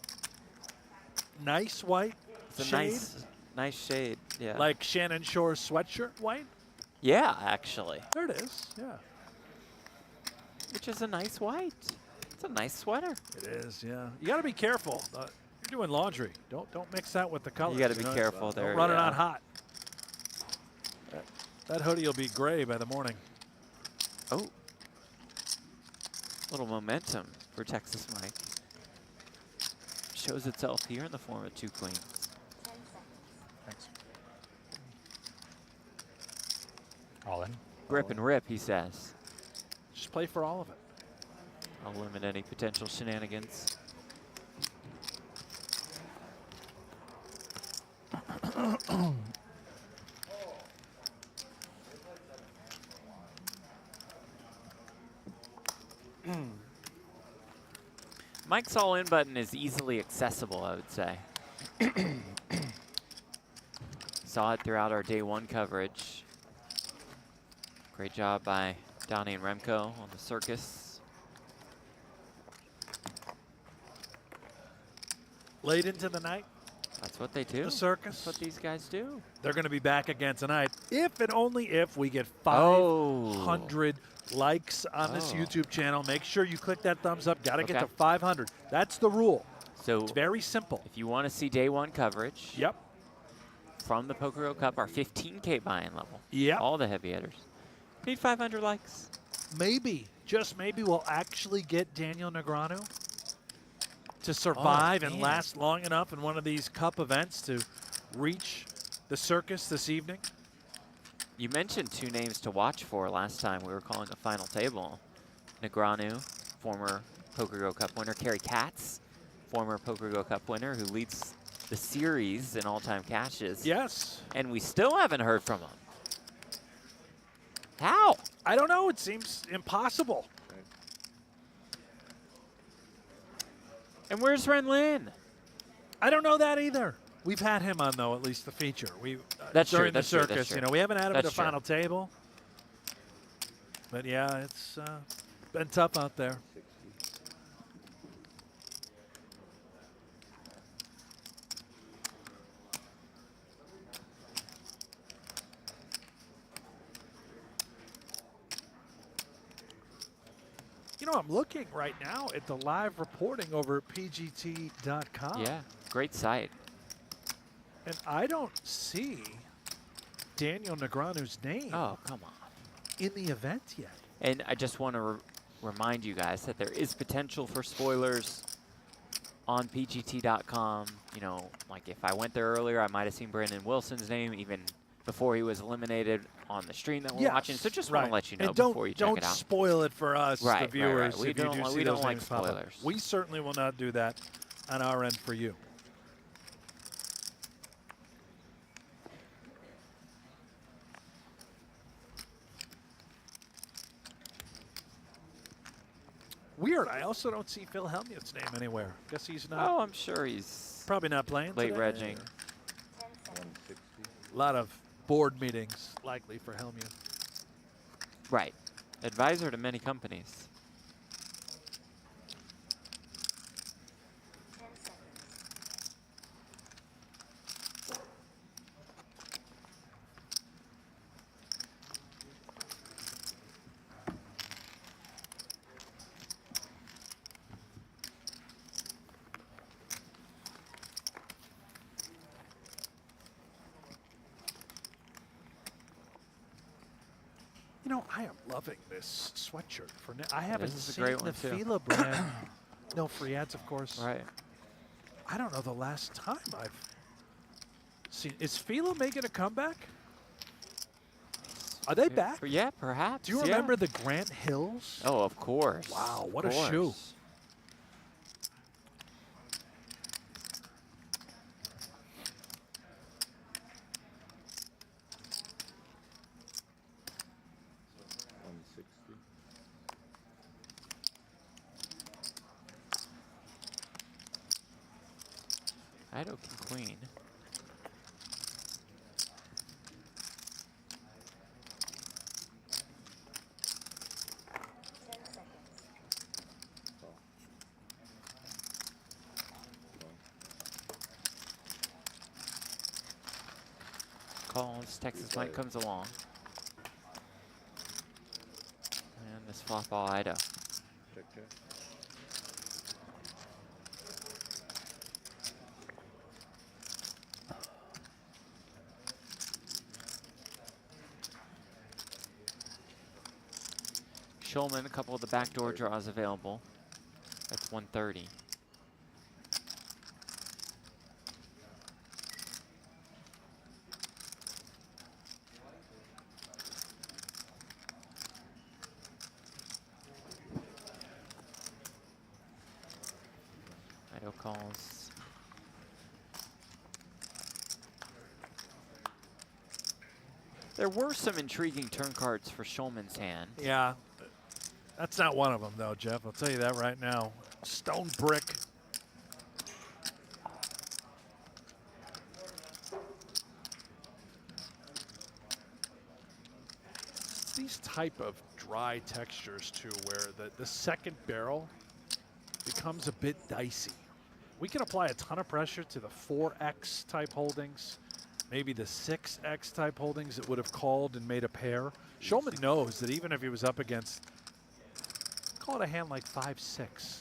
nice white It's a shade? nice shade, yeah. Like Shannon Shorr's sweatshirt white? Yeah, actually. There it is, yeah. Which is a nice white. It's a nice sweater. It is, yeah. You got to be careful. You're doing laundry. Don't mix that with the colors. You got to be careful there. Don't run it on hot. That hoodie will be gray by the morning. Oh. Little momentum for Texas Mike. Shows itself here in the form of 2 queens. Thanks. All in. Grip and rip, he says. Just play for all of it. I'll limit any potential shenanigans. Mike's all-in button is easily accessible, I would say. Saw it throughout our day 1 coverage. Great job by Donnie and Remco on the circus. Late into the night, That's what they do. the circus. That's what these guys do. They're going to be back again tonight, if and only if we get 500 likes on this YouTube channel. Make sure you click that thumbs up. Got to get to 500. That's the rule. So It's very simple. if you want to see day 1 coverage Yep. from the PokerGO Cup, our 15K buy-in level, Yep. all the heavy hitters, need 500 likes. Maybe, just maybe, we'll actually get Daniel Negreanu to survive and man. last long enough in one of these cup events to reach the circus this evening? You mentioned 2 names to watch for last time we were calling a final table. Negreanu, former PokerGO Cup winner. Kerry Katz, former PokerGO Cup winner, who leads the series in all-time cashes. Yes. And we still haven't heard from him. How? I don't know. It seems impossible. And where's Ren Lin? I don't know that either. We've had him on, though, at least the feature. That's during true, the that's true, circus, that's true. you know, we haven't had him at That's the true. final table. But yeah, it's been tough out there. You know, I'm looking right now at the live reporting over at PGT.com. Yeah, great site. And I don't see Daniel Negreanu's name Oh, come on. in the event yet. And I just want to remind you guys that there is potential for spoilers on PGT.com. You know, like if I went there earlier, I might have seen Brandon Wilson's name even before he was eliminated on the stream that we're Yes, watching. So just right. want to let you know And don't, before you check it out. Don't spoil it for us, Right, the right, right. viewers, We if you don't do li- see we those don't like names pop up. spoilers. We certainly will not do that on our end for you. Weird. I also don't see Phil Hellmuth's name anywhere. Guess he's not. Oh, I'm sure he's Probably not playing late today. regging. 160. A lot of board meetings likely for Hellmuth. Right. Advisor to many companies. You know, I am loving this sweatshirt. I haven't This is a seen great the one, too. Fila brand. No free ads, of course. Right. I don't know the last time I've seen. Is Fila making a comeback? Are they back? Yeah, perhaps. Do you yeah. remember the Grant Hills? Oh, of course. Wow, what Of a shoe. course. Aido King Queen. Calls, Texas Mike comes along. And this flop ball Aido. Check, check. Schulman, a couple of the backdoor draws available. That's 130. Aido calls. There were some intriguing turn cards for Schulman's hand. Yeah. That's not one of them, though, Jeff. I'll tell you that right now. Stone brick. It's these type of dry textures, too, where the second barrel becomes a bit dicey. We can apply a ton of pressure to the 4X type holdings, maybe the 6X type holdings that would have called and made a pair. Schulman knows that even if he was up against, call it a hand like 5-6,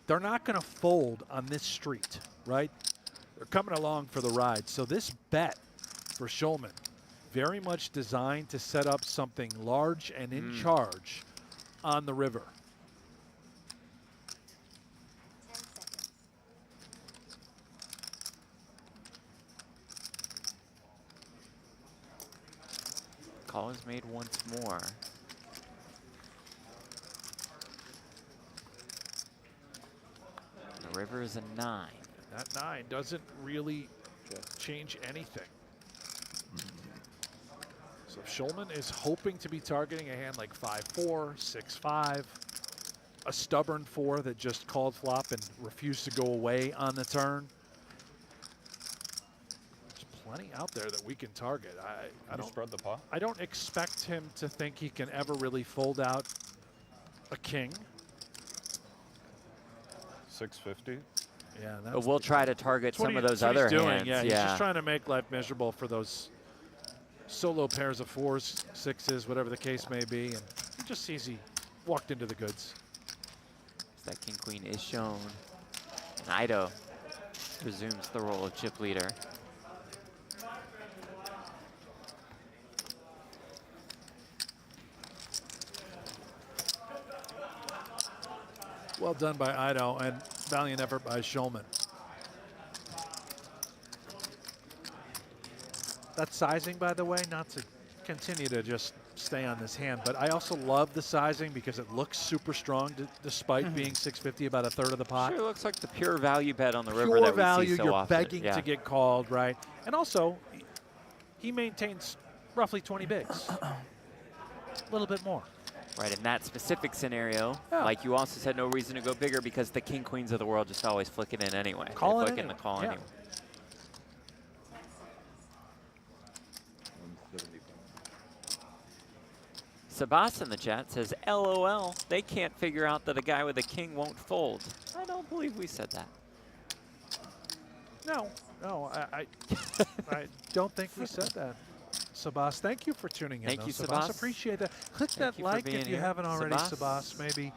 they're not going to fold on this street, right? They're coming along for the ride. So this bet for Schulman, very much designed to set up something large and in charge on the river. Call is made once more. The river is a 9. That 9 doesn't really change anything. So Schulman is hoping to be targeting a hand like 5-4, 6-5, a stubborn 4 that just called flop and refused to go away on the turn. There's plenty out there that we can target. I don't spread the pot. I don't expect him to think he can ever really fold out a king. 650. Yeah, But we'll try to target that's what some of he- those that's what other he's doing. hands. Yeah, he's just trying to make life miserable for those solo pairs of 4s, 6s, whatever the case may be, and he just sees he walked into the goods. That king queen is shown. And Aido resumes the role of chip leader. Well done by Aido, and valiant effort by Schulman. That sizing, by the way, not to continue to just stay on this hand, but I also love the sizing because it looks super strong despite being 650, about a third of the pot. Sure looks like the pure value bet on the river Pure that we value, see so you're often. begging to get called, right? And also, he maintains roughly 20 bigs. A little bit more. Right, in that specific scenario, Yeah. like you also said, no reason to go bigger because the king queens of the world just always flick it in anyway. Call They it flick in anyway, the call yeah. anyway. 175. Sabas in the chat says, LOL, they can't figure out that a guy with a king won't fold. I don't believe we said that. No, I don't think we said that. Sabas, thank you for tuning in. Thank you, Sabas. Sabas. Appreciate that. Click Thank that you for like being if you here, haven't already, Sabas. Sabas.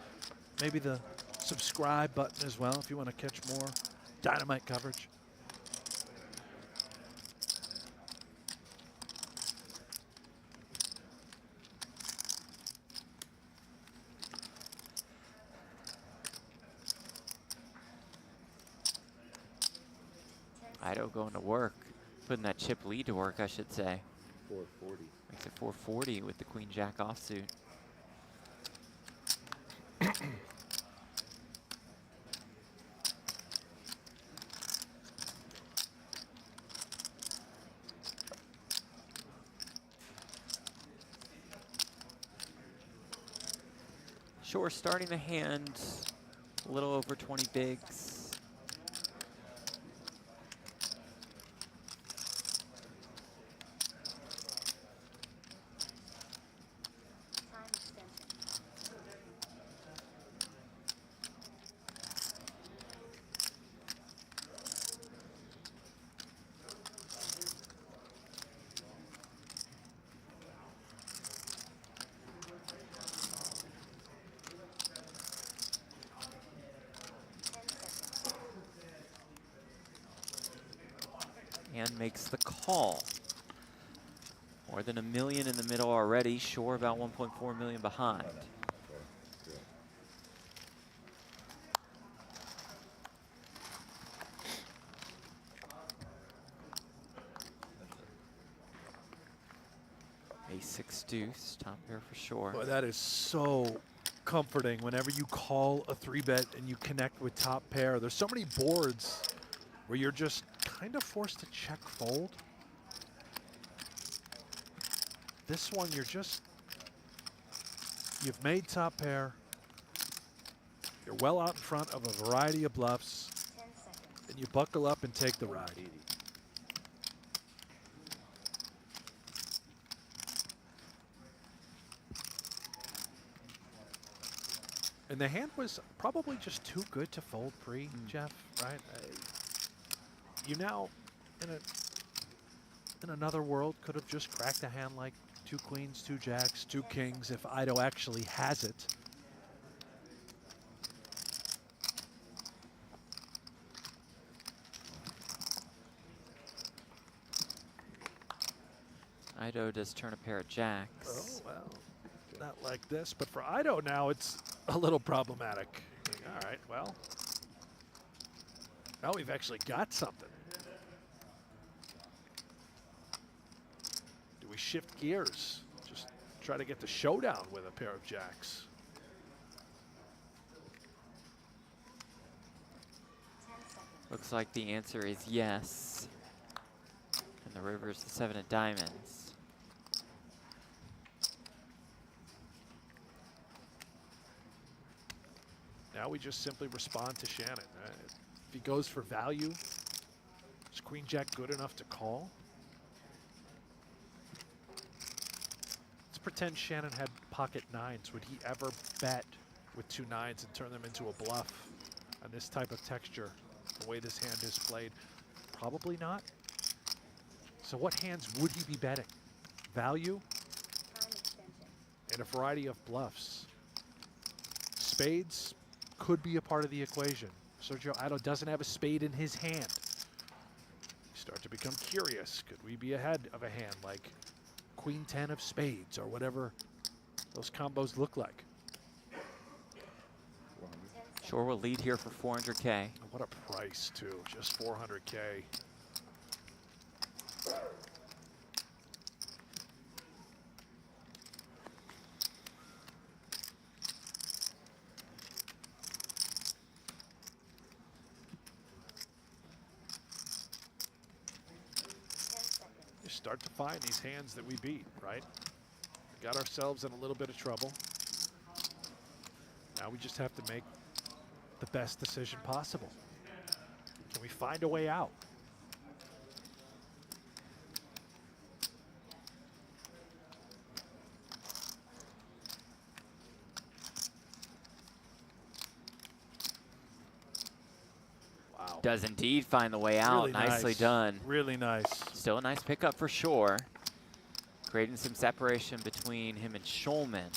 Maybe the subscribe button as well if you want to catch more dynamite coverage. Aido going to work, putting that chip lead to work, I should say. 440. Makes it 440 with the queen jack offsuit. Shorr starting the hand a little over 20 bigs. And makes the call. More than $1 million in the middle already. Shorr about 1.4 million behind. Ace-6 deuce, top pair for Shorr. Boy, that is so comforting whenever you call a 3-bet and you connect with top pair. There's so many boards where you're just kind of forced to check fold. This one, you've made top pair. You're well out in front of a variety of bluffs. And you buckle up and take the ride. And the hand was probably just too good to fold pre, Jeff, right? You now, in another world, could have just cracked a hand like 2 queens, 2 jacks, 2 kings if Aido actually has it. Aido does turn a pair of jacks. Oh, well, not like this. But for Aido now, it's a little problematic. All right, well, now we've actually got something. Do we shift gears? try to get the showdown with a pair of jacks. Looks like the answer is yes. And the river is the 7 of diamonds. Now we just simply respond to Shannon. If he goes for value, is queen jack good enough to call? Let's pretend Shannon had pocket nines. Would he ever bet with 2 nines and turn them into a bluff on this type of texture, the way this hand is played? Probably not. So what hands would he be betting? Value and a variety of bluffs. Spades could be a part of the equation. Sergio Aido doesn't have a spade in his hand. You start to become curious. Could we be ahead of a hand like queen 10 of spades or whatever those combos look like? Shorr will lead here for 400K. What a price too, just 400K. You start to find these hands that we beat, right? We got ourselves in a little bit of trouble. Now we just have to make the best decision possible. Can we find a way out? Wow. Does indeed find the way out. Really Nicely nice. done. Really nice. Still a nice pickup for Shorr. Creating some separation between him and Schulman.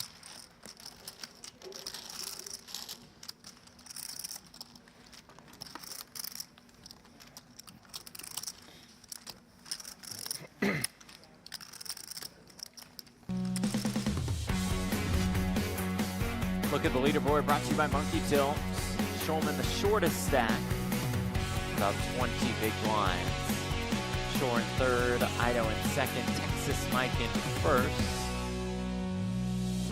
Look at the leaderboard brought to you by Monkey Till. Schulman the shortest stack, about 20 big blinds. Shorr in third, Aido in second, Texas Mike in first.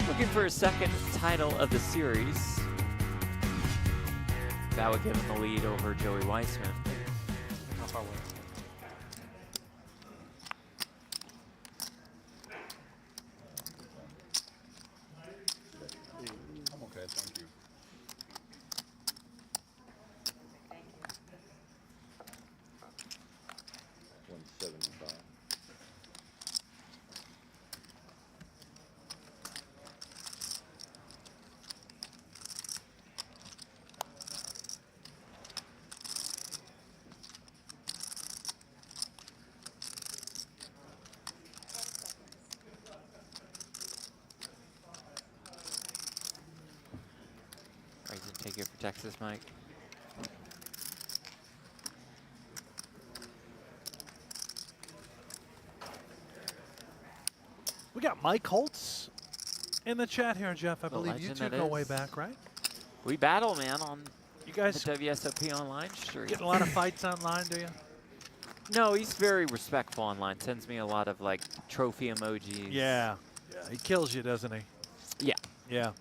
Looking for his second title of the series. That would give him the lead over Joey Weissman. I'm okay, thank you. Take it for Texas Mike. We got Mike Holtz in the chat here, Jeff. I believe you two go way back, right? We battle, man, on you guys the WSOP online stream. Getting a lot of fights online, do you? No, he's very respectful online. Sends me a lot of like trophy emojis. Yeah. Yeah, he kills you, doesn't he? Yeah. Yeah.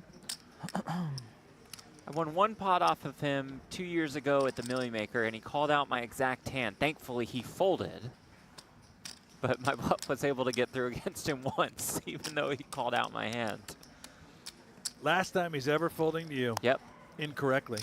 I won 1 pot off of him 2 years ago at the Millie Maker, and he called out my exact hand. Thankfully, he folded, but my bluff was able to get through against him once, even though he called out my hand. Last time he's ever folding to you. Yep. Incorrectly.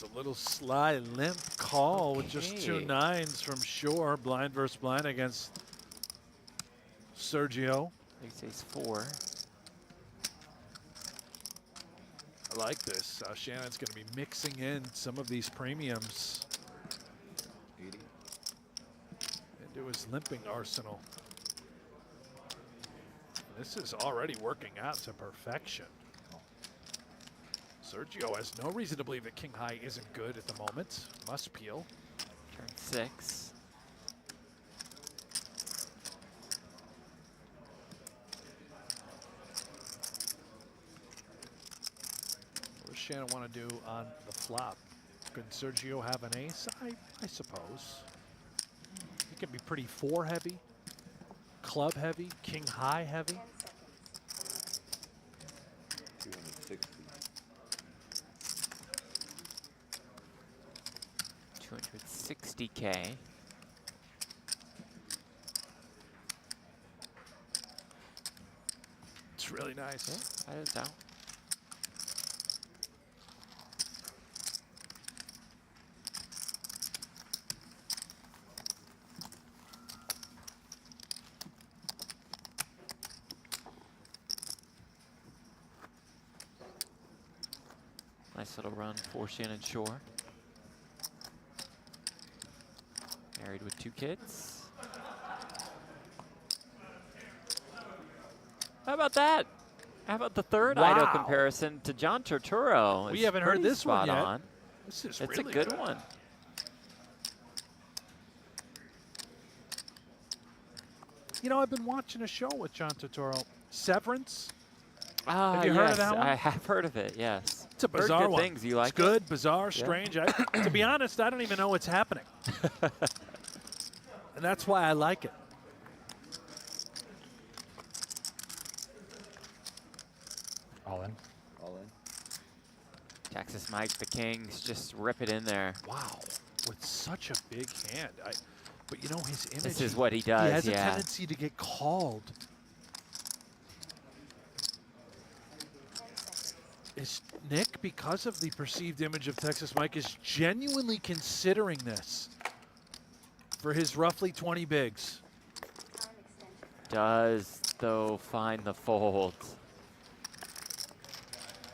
A little sly limp call with just 2 nines from Shorr, blind versus blind against Sergio. Ace 4. I like this. Shannon's going to be mixing in some of these premiums 80. into his limping arsenal. This is already working out to perfection. Sergio has no reason to believe that King High isn't good at the moment. Must peel. Turn 6. Shannon want to do on the flop? Could Sergio have an ace? I suppose. He can be pretty four heavy, club heavy, king high heavy. 260. 260K. It's really nice. Yeah, that is out. Nice little run for Shannon Shorr. Married with 2 kids. How about that? How about the third Aido comparison to John Turturro? We It's haven't heard pretty this one spot yet. on. This is It's really a good one. You know, I've been watching a show with John Turturro, Severance. Ah, Have you heard of yes, that one? I have heard of it, yes. It's a Heard bizarre good one. things. You like it's good, bizarre, strange. To be honest, I don't even know what's happening. And that's why I like it. All in. All in. Texas Mike, the Kings, just rip it in there. Wow, with such a big hand. But you know, his image. This is what he does, He has a yeah. tendency to get called. Is Nick, because of the perceived image of Texas Mike, is genuinely considering this for his roughly 20 bigs? Does, though, find the fold.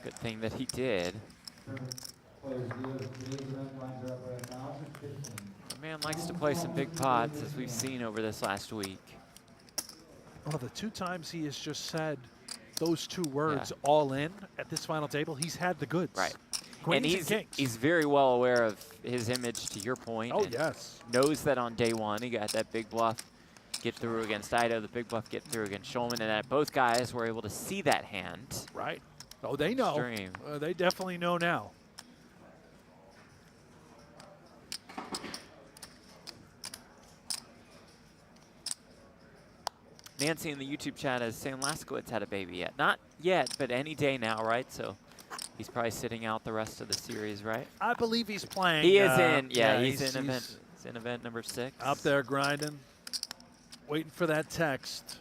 Good thing that he did. The man likes to play some big pots, as we've seen over this last week. Well, the 2 times he has just said those 2 words, all in, at this final table, he's had the goods. Right. Queens and kings. he's very well aware of his image, to your point. Oh, and yes. Knows that on day 1, he got that big bluff get through against Aido, the big bluff get through against Schulman, and that both guys were able to see that hand. Right. Oh, they know. Extreme. They definitely know now. Nancy in the YouTube chat is saying Laskowitz had a baby yet. Not yet, but any day now, right? So he's probably sitting out the rest of the series, right? I believe he's playing. He is in, he's in event number 6. Up there grinding, waiting for that text.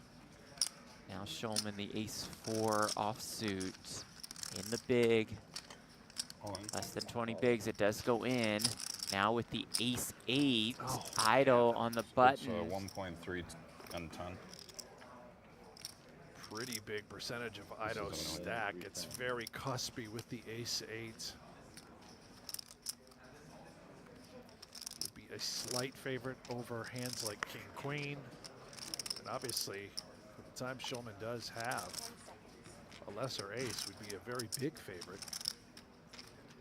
Now Schulman, the ace-4 offsuit in the big. Less than 20 bigs, it does go in. Now with the ace-8, Aido on the button. So 1.3 and 10. Pretty big percentage of Aido's stack. It's very cuspy with the ace-8. Would be a slight favorite over hands like king-queen. And obviously, for the time Schulman does have, a lesser ace would be a very big favorite.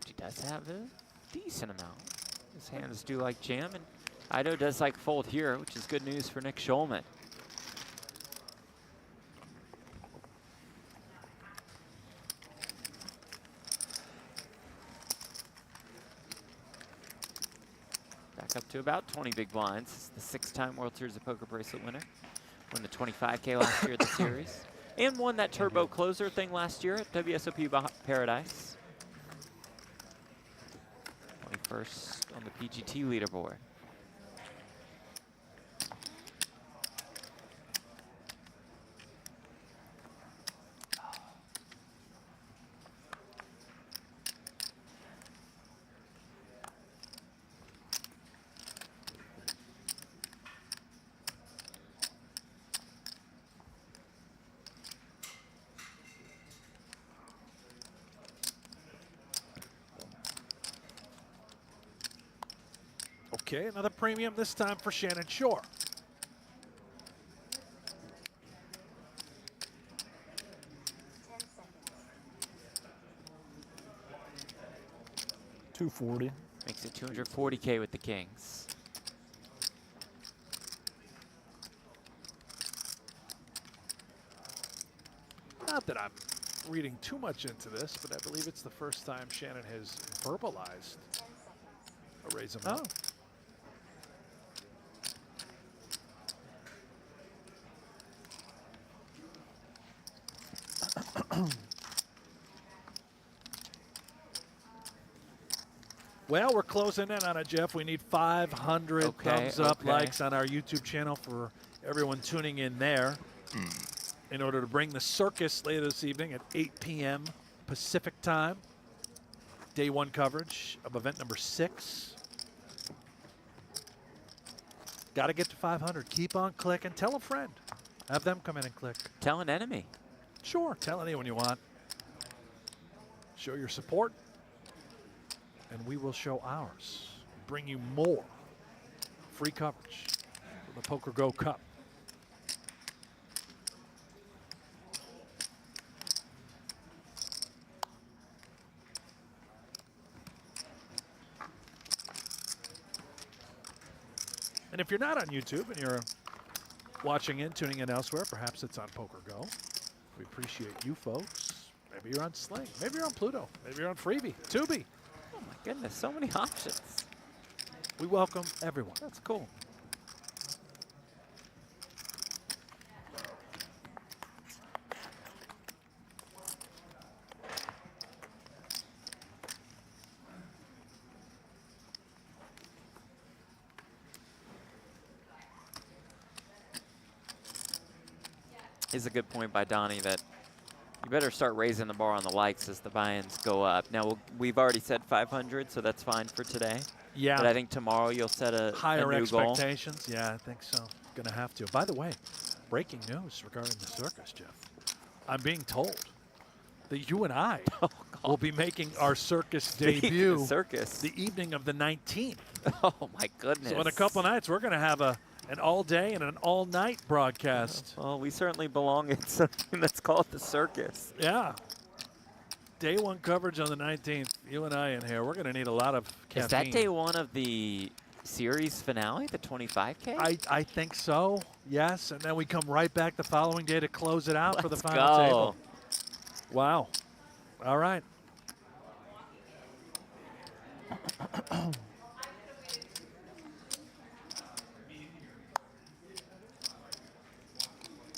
He does have a decent amount. His hands do like jam, and Aido does like fold here, which is good news for Nick Schulman. Back up to about 20 big blinds. This is the 6-time World Series of Poker bracelet winner. Won the 25K last year at the series. And won that turbo closer thing last year at WSOP Paradise. 21st on the PGT leaderboard. Okay, another premium this time for Shannon Shorr. $240. Makes it 240K with the Kings. Not that I'm reading too much into this, but I believe it's the first time Shannon has verbalized a raise amount. Well, we're closing in on it, Jeff. We need 500 thumbs up likes on our YouTube channel for everyone tuning in there in order to bring the circus later this evening at 8 p.m. Pacific time. Day 1 coverage of event number 6. Got to get to 500. Keep on clicking. Tell a friend. Have them come in and click. Tell an enemy. Sure, tell anyone you want. Show your support, and we will show ours. Bring you more free coverage for the PokerGO Cup. And if you're not on YouTube and you're watching in, tuning in elsewhere, perhaps it's on PokerGO. We appreciate you folks. Maybe you're on Sling. Maybe you're on Pluto. Maybe you're on Freebie. Tubi. Oh my goodness, so many options. We welcome everyone. That's cool. Is a good point by Donnie that you better start raising the bar on the likes as the buy-ins go up. Now, we've already said 500, so that's fine for today. Yeah. But I think tomorrow you'll set a higher new expectations. Goal. Yeah, I think so. Gonna have to. By the way, breaking news regarding the circus, Jeff. I'm being told that you and I will be making our circus debut the evening of the 19th. Oh my goodness. So in a couple nights, we're gonna have an all-day and an all-night broadcast. Well, we certainly belong in something that's called the circus. Yeah. Day 1 coverage on the 19th. You and I in here. We're going to need a lot of caffeine. Is that day 1 of the series finale, the 25K? I think so, yes. And then we come right back the following day to close it out for the final go. table. Wow. All right.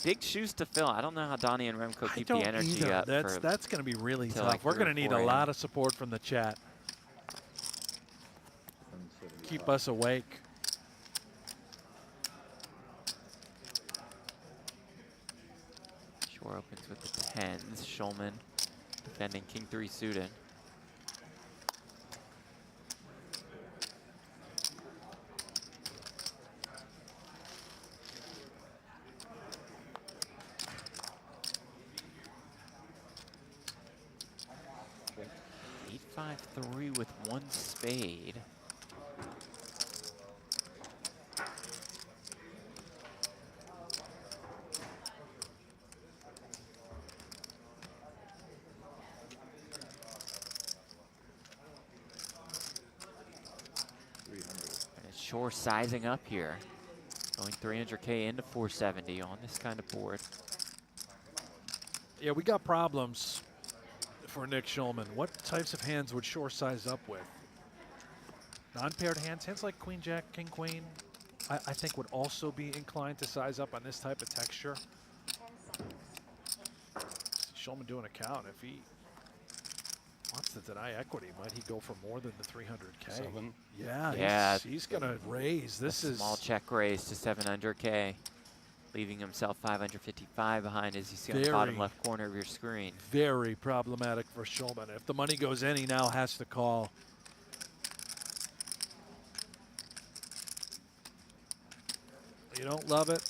Big shoes to fill. I don't know how Donnie and Remco keep the energy up. That's going to be really tough. Like We're going to need a lot of support from the chat. Keep us awake. Shorr opens with the 10s. Schulman defending King 3 suited. Three with 1 spade. And Shorr sizing up here. Going 300K into 470 on this kind of board. Yeah, we got problems for Nick Schulman. What types of hands would Shorr size up with? Non-paired hands, hands like Queen Jack, King Queen, I think would also be inclined to size up on this type of texture. Schulman doing a count. If he wants to deny equity, might he go for more than the 300K? 7. Yeah, he's gonna raise. This is small check raise to 700K. Leaving himself 555 behind, as you see on the bottom left corner of your screen. Very problematic for Schulman. If the money goes in, he now has to call. You don't love it.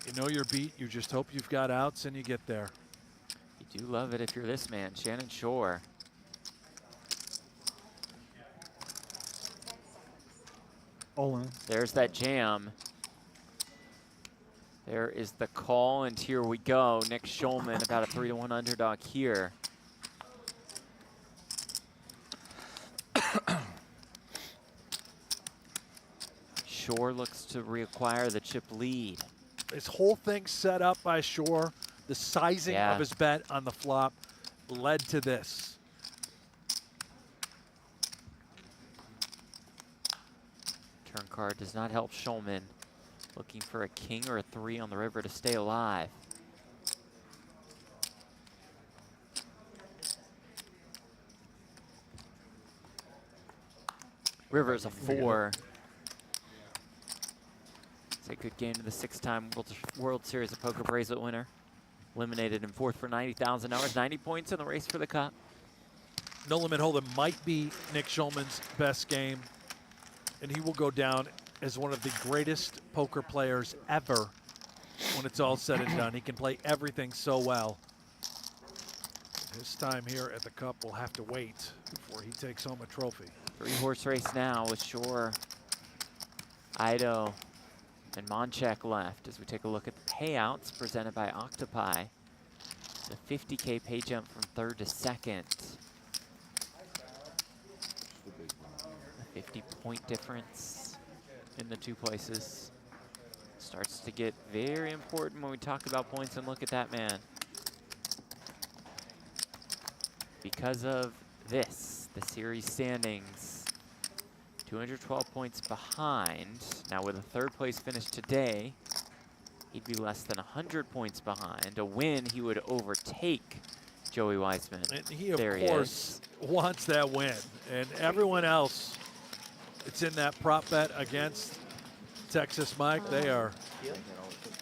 You know your beat. You just hope you've got outs and you get there. You do love it if you're this man, Shannon Shorr. All in. There's that jam. There is the call, and here we go. Nick Schulman, about a 3-1 underdog here. Shorr looks to reacquire the chip lead. This whole thing set up by Shorr the sizing of his bet on the flop led to this. Turn card does not help Schulman. Looking for a king or a 3 on the river to stay alive. River is a 4. It's a good game to the 6-time World Series of Poker bracelet winner. Eliminated in 4th for $90,000, 90 points in the race for the cup. No Limit Hold'em might be Nick Schulman's best game, and he will go down as one of the greatest poker players ever when it's all said and done. He can play everything so well. His time here at the cup will have to wait before he takes home a trophy. 3-horse race now with Shorr, Aido, and Monchek left as we take a look at the payouts presented by Octopi. The 50K pay jump from 3rd to 2nd. A 50-point difference in the 2 places. Starts to get very important when we talk about points, and look at that, man. Because of this, the series standings, 212 points behind. Now with a 3rd place finish today, he'd be less than 100 points behind. A win, he would overtake Joey Weissman. And he, of course, wants that win. And everyone else, it's in that prop bet against Texas Mike. They are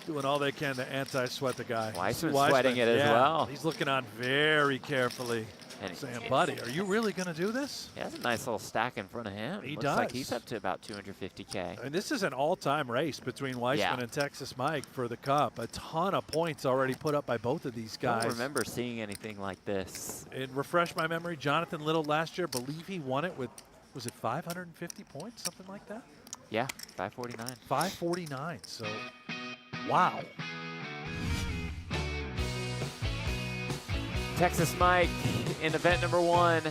doing all they can to anti-sweat the guy. Weissman's sweating it as well. He's looking on very carefully. And saying, buddy, are you really going to do this? He has a nice little stack in front of him. He Looks does. like he's up to about 250K. And this is an all-time race between Weissman and Texas Mike for the cup. A ton of points already put up by both of these guys. I don't remember seeing anything like this. And refresh my memory, Jonathan Little last year, believe he won it with, was it 550 points, something like that? Yeah, 549. 549, so wow. Texas Mike in event number 1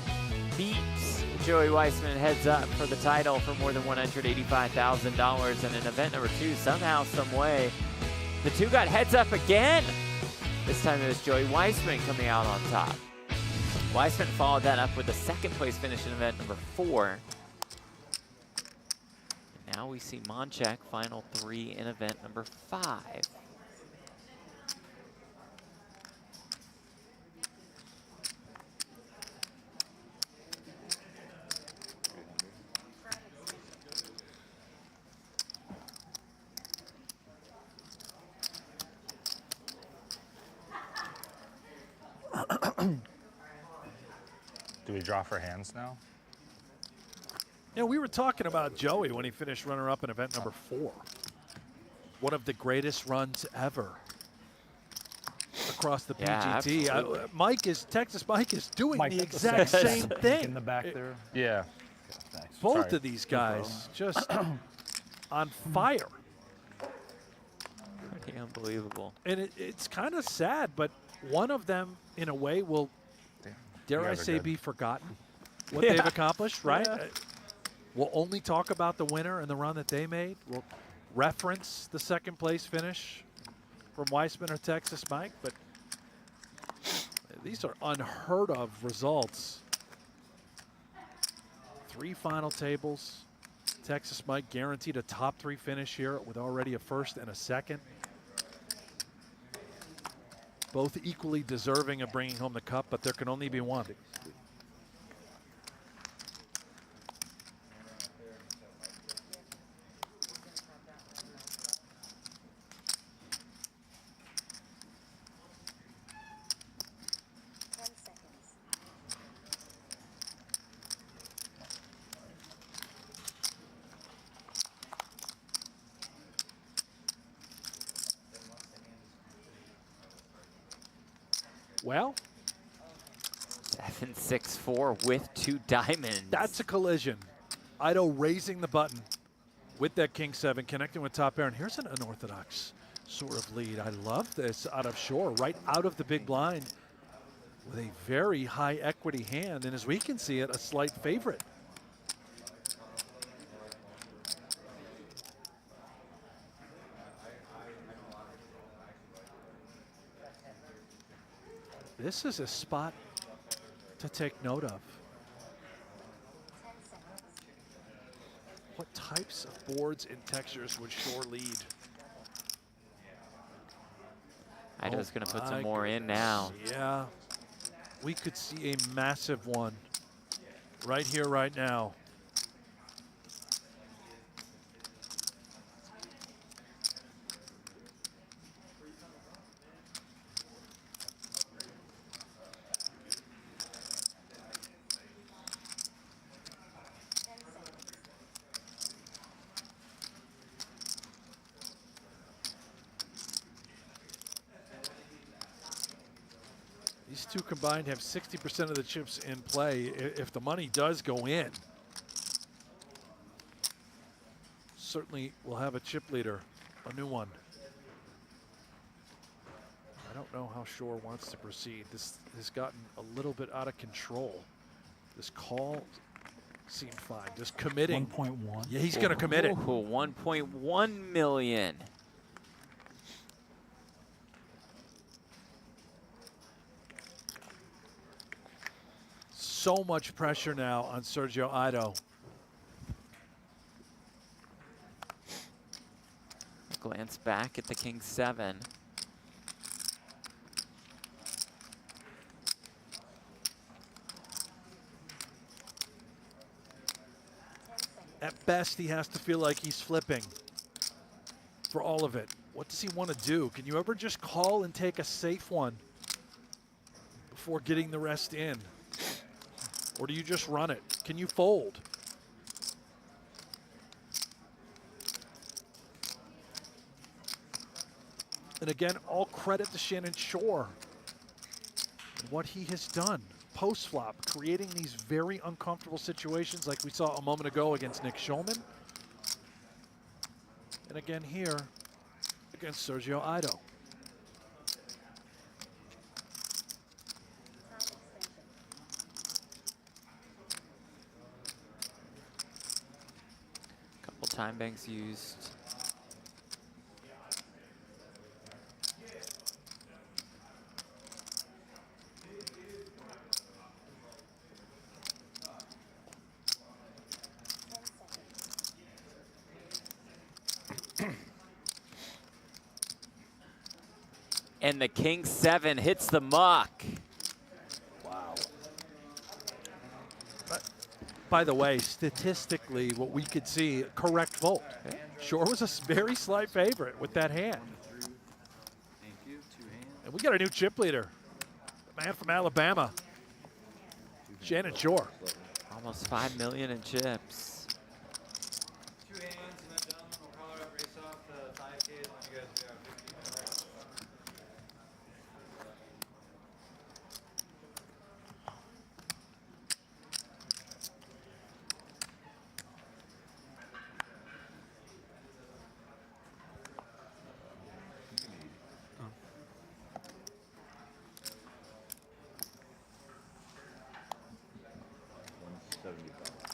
beats Joey Weissman, heads up for the title for more than $185,000. And in event number 2, somehow, some way, the 2 got heads up again. This time it was Joey Weissman coming out on top. Weissman followed that up with a 2nd place finish in event number 4. And now we see Monchek final 3 in event number 5. Do we draw for hands now? You know, we were talking about Joey when he finished runner-up in event number 4. One of the greatest runs ever across the PGT. Texas Mike is doing the exact same thing. In the back there. Yeah. Both of these guys just on fire. Pretty unbelievable. And it's kind of sad, but one of them, in a way, will, dare I say, be forgotten. What they've accomplished, right? We'll only talk about the winner and the run that they made. We'll reference the 2nd place finish from Weissman or Texas Mike, but these are unheard of results. 3 final tables. Texas Mike guaranteed a top 3 finish here with already a 1st and a 2nd. Both equally deserving of bringing home the cup, but there can only be one. Well, 7-6-4 with 2 diamonds. That's a collision. Aido raising the button with that king 7, connecting with top pair. And here's an unorthodox sort of lead. I love this out of Shorr, right out of the big blind with a very high equity hand. And as we can see it, a slight favorite. This is a spot to take note of. What types of boards and textures would Shorr lead? Aido's going to put my some more in now. Yeah, we could see a massive one right here, right now. These two combined have 60% of the chips in play. If the money does go in, certainly we'll have a chip leader, a new one. I don't know how Shorr wants to proceed. This has gotten a little bit out of control. This call seemed fine. Just committing. 1.1. Yeah, he's going to commit it. 1.1 million. So much pressure now on Sergio Aido. Glance back at the King 7. At best, he has to feel like he's flipping for all of it. What does he want to do? Can you ever just call and take a safe one before getting the rest in? Or do you just run it? Can you fold? And again, all credit to Shannon Shorr and what he has done post-flop, creating these very uncomfortable situations like we saw a moment ago against Nick Schulman. And again here against Sergio Aido. Couple time banks used. And the King 7 hits the muck. Wow. By the way, statistically, what we could see, correct vote. Shorr was a very slight favorite with that hand. Thank you. 2 hands. And we got a new chip leader, the man from Alabama, Shannon Shorr. Almost 5 million in chips. 2 hands, and then gentlemen, we'll call it up, race off the 5K and let you guys do our 15 minutes.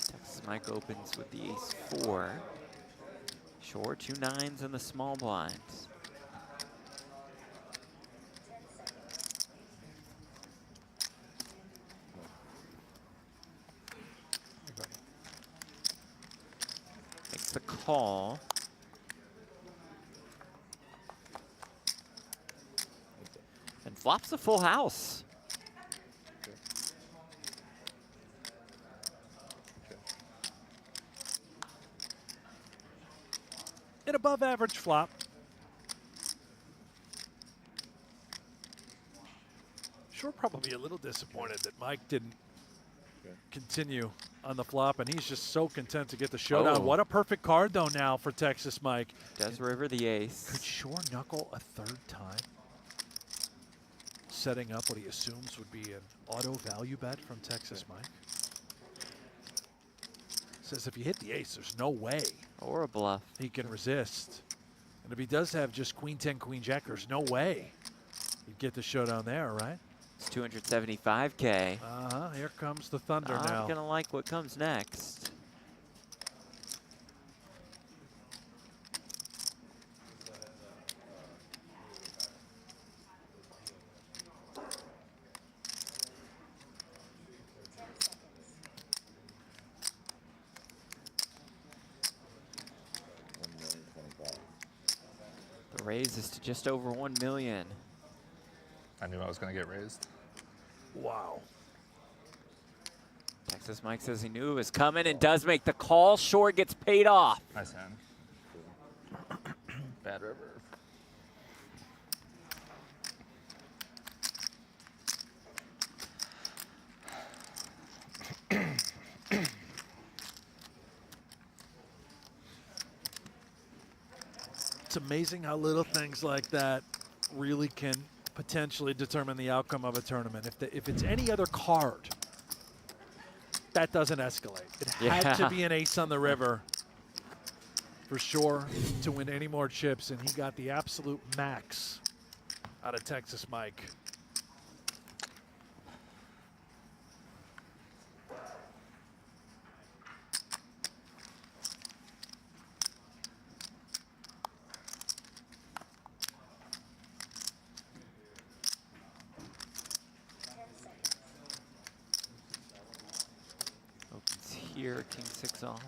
Texas Mike opens with the ace-4. Shorr 2 9s in the small blinds. Makes the call. And flops a full house. An above average flop. Shorr probably a little disappointed that Mike didn't continue on the flop, and he's just so content to get the showdown. Oh. What a perfect card, though, now for Texas Mike. Does river the ace. Could Shorr knuckle a third time? Setting up what he assumes would be an auto value bet from Texas Mike. Says if you hit the ace, there's no way Or a bluff. he can resist. And if he does have just queen 10, queen jack, there's no way he'd get the showdown there, right? It's 275K. Here comes the thunder now. I'm gonna like what comes next. rises to just over 1 million. I knew I was going to get raised. Wow. Texas Mike says he knew it was coming and does make the call. Shorr gets paid off. Nice hand. Bad river. It's amazing how little things like that really can potentially determine the outcome of a tournament. If it's any other card, that doesn't escalate. It had to be an ace on the river for Shorr to win any more chips, and he got the absolute max out of Texas Mike. Opens here, king 6 off.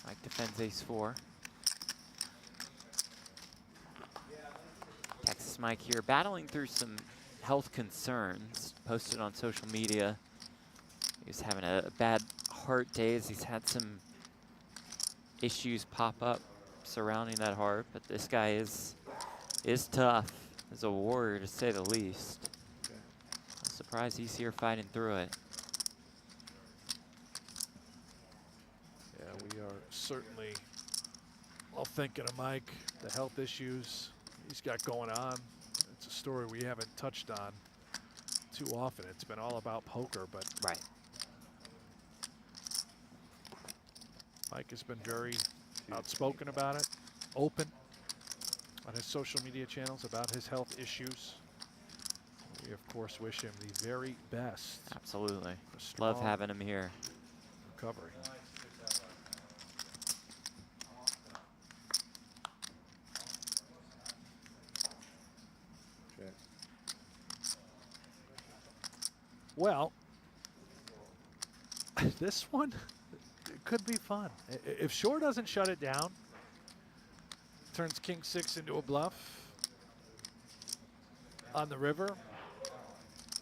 Mike defends ace 4. Texas Mike here battling through some health concerns. Posted on social media. He's having a bad heart day as he's had some issues pop up surrounding that heart, but this guy is tough. Is a warrior to say the least. I'm surprised he's here fighting through it. Yeah, we are certainly all thinking of Mike, the health issues he's got going on. It's a story we haven't touched on too often. It's been all about poker, but right. Mike has been very outspoken about it, open on his social media channels about his health issues. We, of course, wish him the very best. Absolutely. A Love strong having him here. recovery. Well, this one could be fun. If Shorr doesn't shut it down, turns king 6 into a bluff on the river,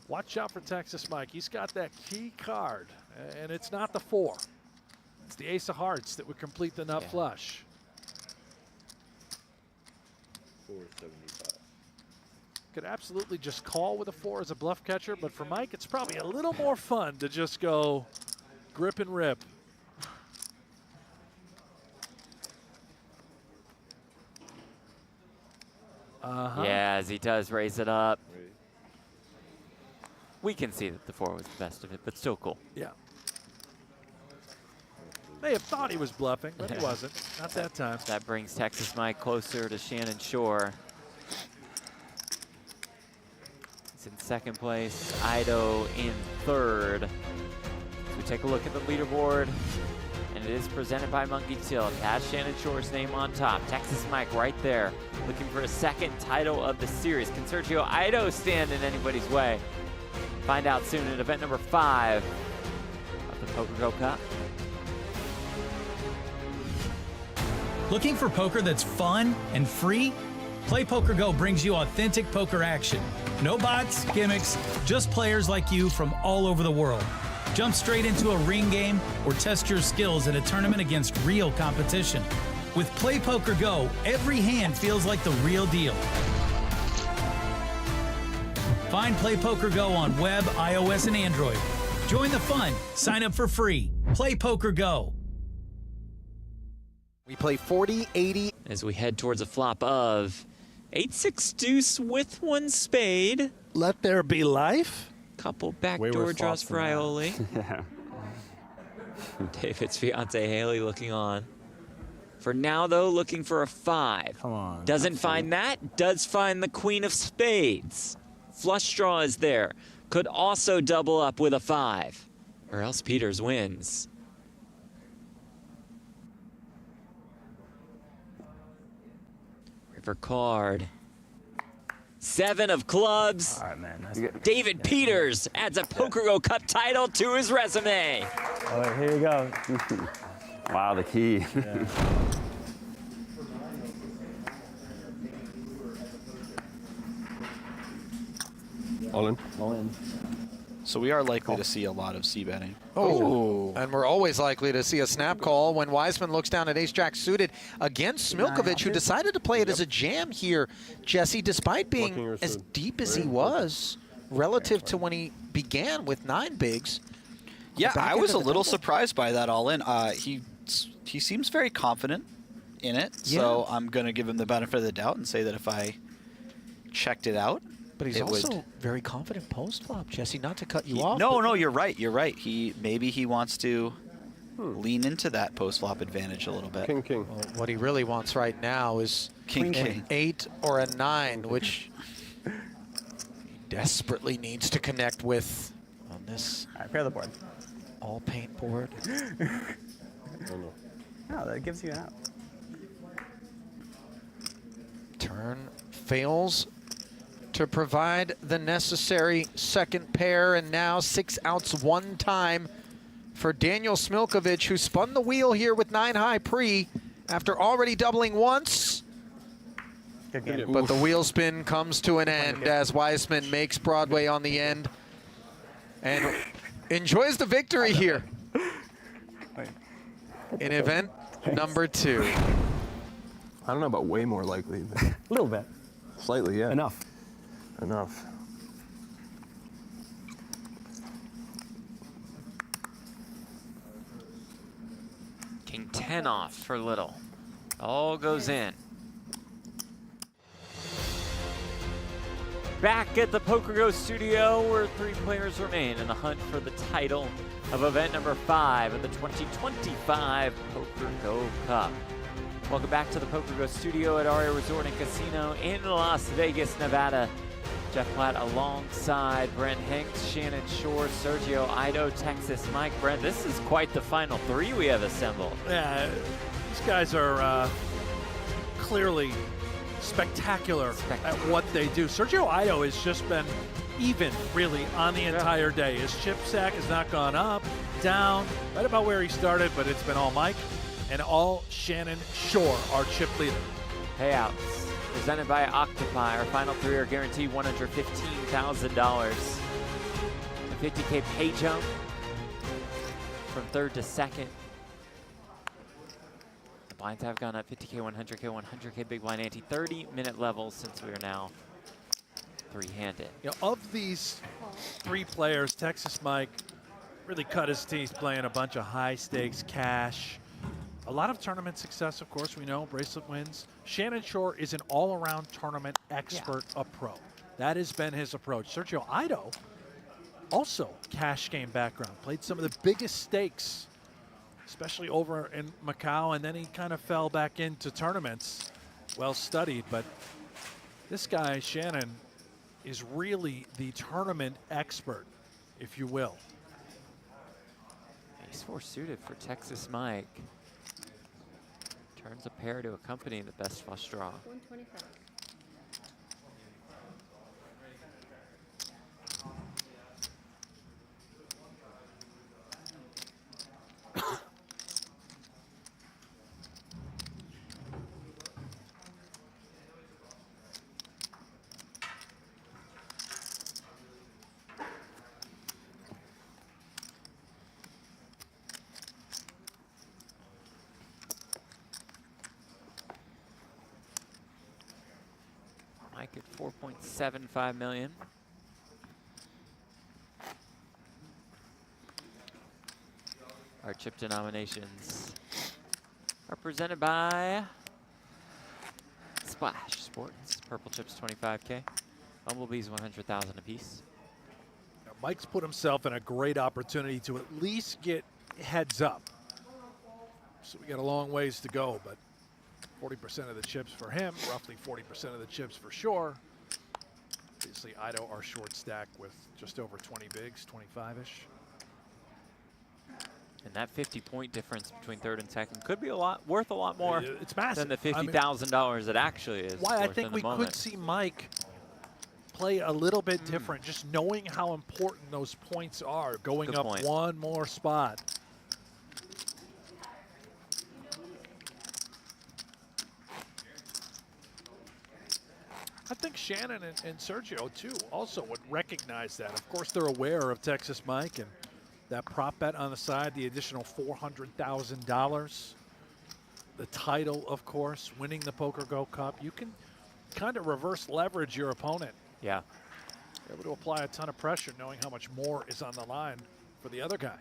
watch out for Texas Mike. He's got that key card, and it's not the 4. It's the ace of hearts that would complete the nut flush. 475. Could absolutely just call with a 4 as a bluff catcher, but for Mike, it's probably a little more fun to just go grip and rip. Yeah, as he does raise it up. We can see that the 4 was the best of it, but still cool. Yeah. May have thought he was bluffing, but he wasn't. Not that time. That brings Texas Mike closer to Shannon Shorr. He's in second place. Aido in third. So we take a look at the leaderboard, and it is presented by Monkey Tilt. It has Shannon Shorr's name on top. Texas Mike right there, looking for a second title of the series. Can Sergio Aido stand in anybody's way? Find out soon at event number 5 of the PokerGO Cup. Looking for poker that's fun and free? Play PokerGO brings you authentic poker action. No bots, gimmicks, just players like you from all over the world. Jump straight into a ring game or test your skills in a tournament against real competition. With Play PokerGO, every hand feels like the real deal. Find Play PokerGO on web, iOS, and Android. Join the fun. Sign up for free. Play PokerGO. We play 40, 80. As we head towards a flop of 8-6 deuce with 1 spade. Let there be life. Couple backdoor draws for Ioli. Yeah. David's fiance Haley looking on. For now, though, looking for a 5. Come on. Doesn't find that. Does find the queen of spades. Flush draw is there. Could also double up with a 5. Or else Peters wins. River card. 7 of clubs. All right, man. David Peters adds a PokerGO Cup title to his resume. All right, here you go. Wow, the key. All in. All in. So we are likely to see a lot of c-betting. Oh, and we're always likely to see a snap call when Wiseman looks down at ace-jack suited against Smilkovic, who decided to play it as a jam here, Jesse, despite being as deep as he was relative to when he began with 9 bigs. Yeah, I was a little surprised by that all in. He seems very confident in it, so I'm going to give him the benefit of the doubt and say that if I checked it out, but he's also very confident post-flop, Jesse, not to cut you off. No, you're right. You're right. Maybe he wants to lean into that post-flop advantage a little bit. King. Well, what he really wants right now is King. 8 or a 9, which he desperately needs to connect with on this. All right, pair the board. All paint board. No, that gives you an out. Turn fails to provide the necessary second pair, and now 6 outs 1 time for Daniel Smilkovic, who spun the wheel here with 9 high pre after already doubling once. Good game. But the wheel spin comes to an end as Wiseman makes Broadway on the end and enjoys the victory here in event number 2. I don't know about way more likely, but A little bit. slightly, yeah. Enough. Enough. King 10 off for Little. All goes in. Back at the PokerGO studio, where 3 players remain in the hunt for the title of event number 5 of the 2025 PokerGO Cup. Welcome back to the PokerGO studio at Aria Resort and Casino in Las Vegas, Nevada. Jeff Platt alongside Brent Hanks, Shannon Shorr, Sergio Aido, Texas Mike. Brent, this is quite the final 3 we have assembled. Yeah, these guys are clearly spectacular at what they do. Sergio Aido has just been even, really, on the entire day. His chip stack has not gone up, down, right about where he started, but it's been all Mike and all Shannon Shorr, our chip leader. Payouts presented by Octopi. Our final 3 are guaranteed $115,000. A 50K pay jump from 3rd to 2nd. The blinds have gone up 50K, 100K, 100K big blind ante. 30-minute levels since we are now 3-handed. You know, of these 3 players, Texas Mike really cut his teeth playing a bunch of high-stakes cash. A lot of tournament success, of course, we know, bracelet wins. Shannon Shorr is an all-around tournament expert, a pro. That has been his approach. Sergio Aido, also cash game background, played some of the biggest stakes, especially over in Macau, and then he kind of fell back into tournaments. Well studied, but this guy, Shannon, is really the tournament expert, if you will. Ace-4 suited for Texas Mike. Turns a pair to accompany the best flush draw. 125. Mike at 4.75 million. Our chip denominations are presented by Splash Sports. Purple chips 25K. Bumblebees 100,000 apiece. Now, Mike's put himself in a great opportunity to at least get heads up. So we got a long ways to go, but 40% of the chips for him, roughly 40% of the chips for Shorr. Obviously, Aido are short stack with just over 20 bigs, 25-ish. And that 50-point difference between 3rd and 2nd could be worth a lot more it's massive. than the $50,000 it actually is. Why I think we could see Mike play a little bit different, just knowing how important those points are, going Good up point. one more spot. I think Shannon and Sergio, too, also would recognize that. Of course, they're aware of Texas Mike and that prop bet on the side, the additional $400,000. The title, of course, winning the PokerGO Cup. You can kind of reverse leverage your opponent. Yeah. Able to apply a ton of pressure knowing how much more is on the line for the other guy.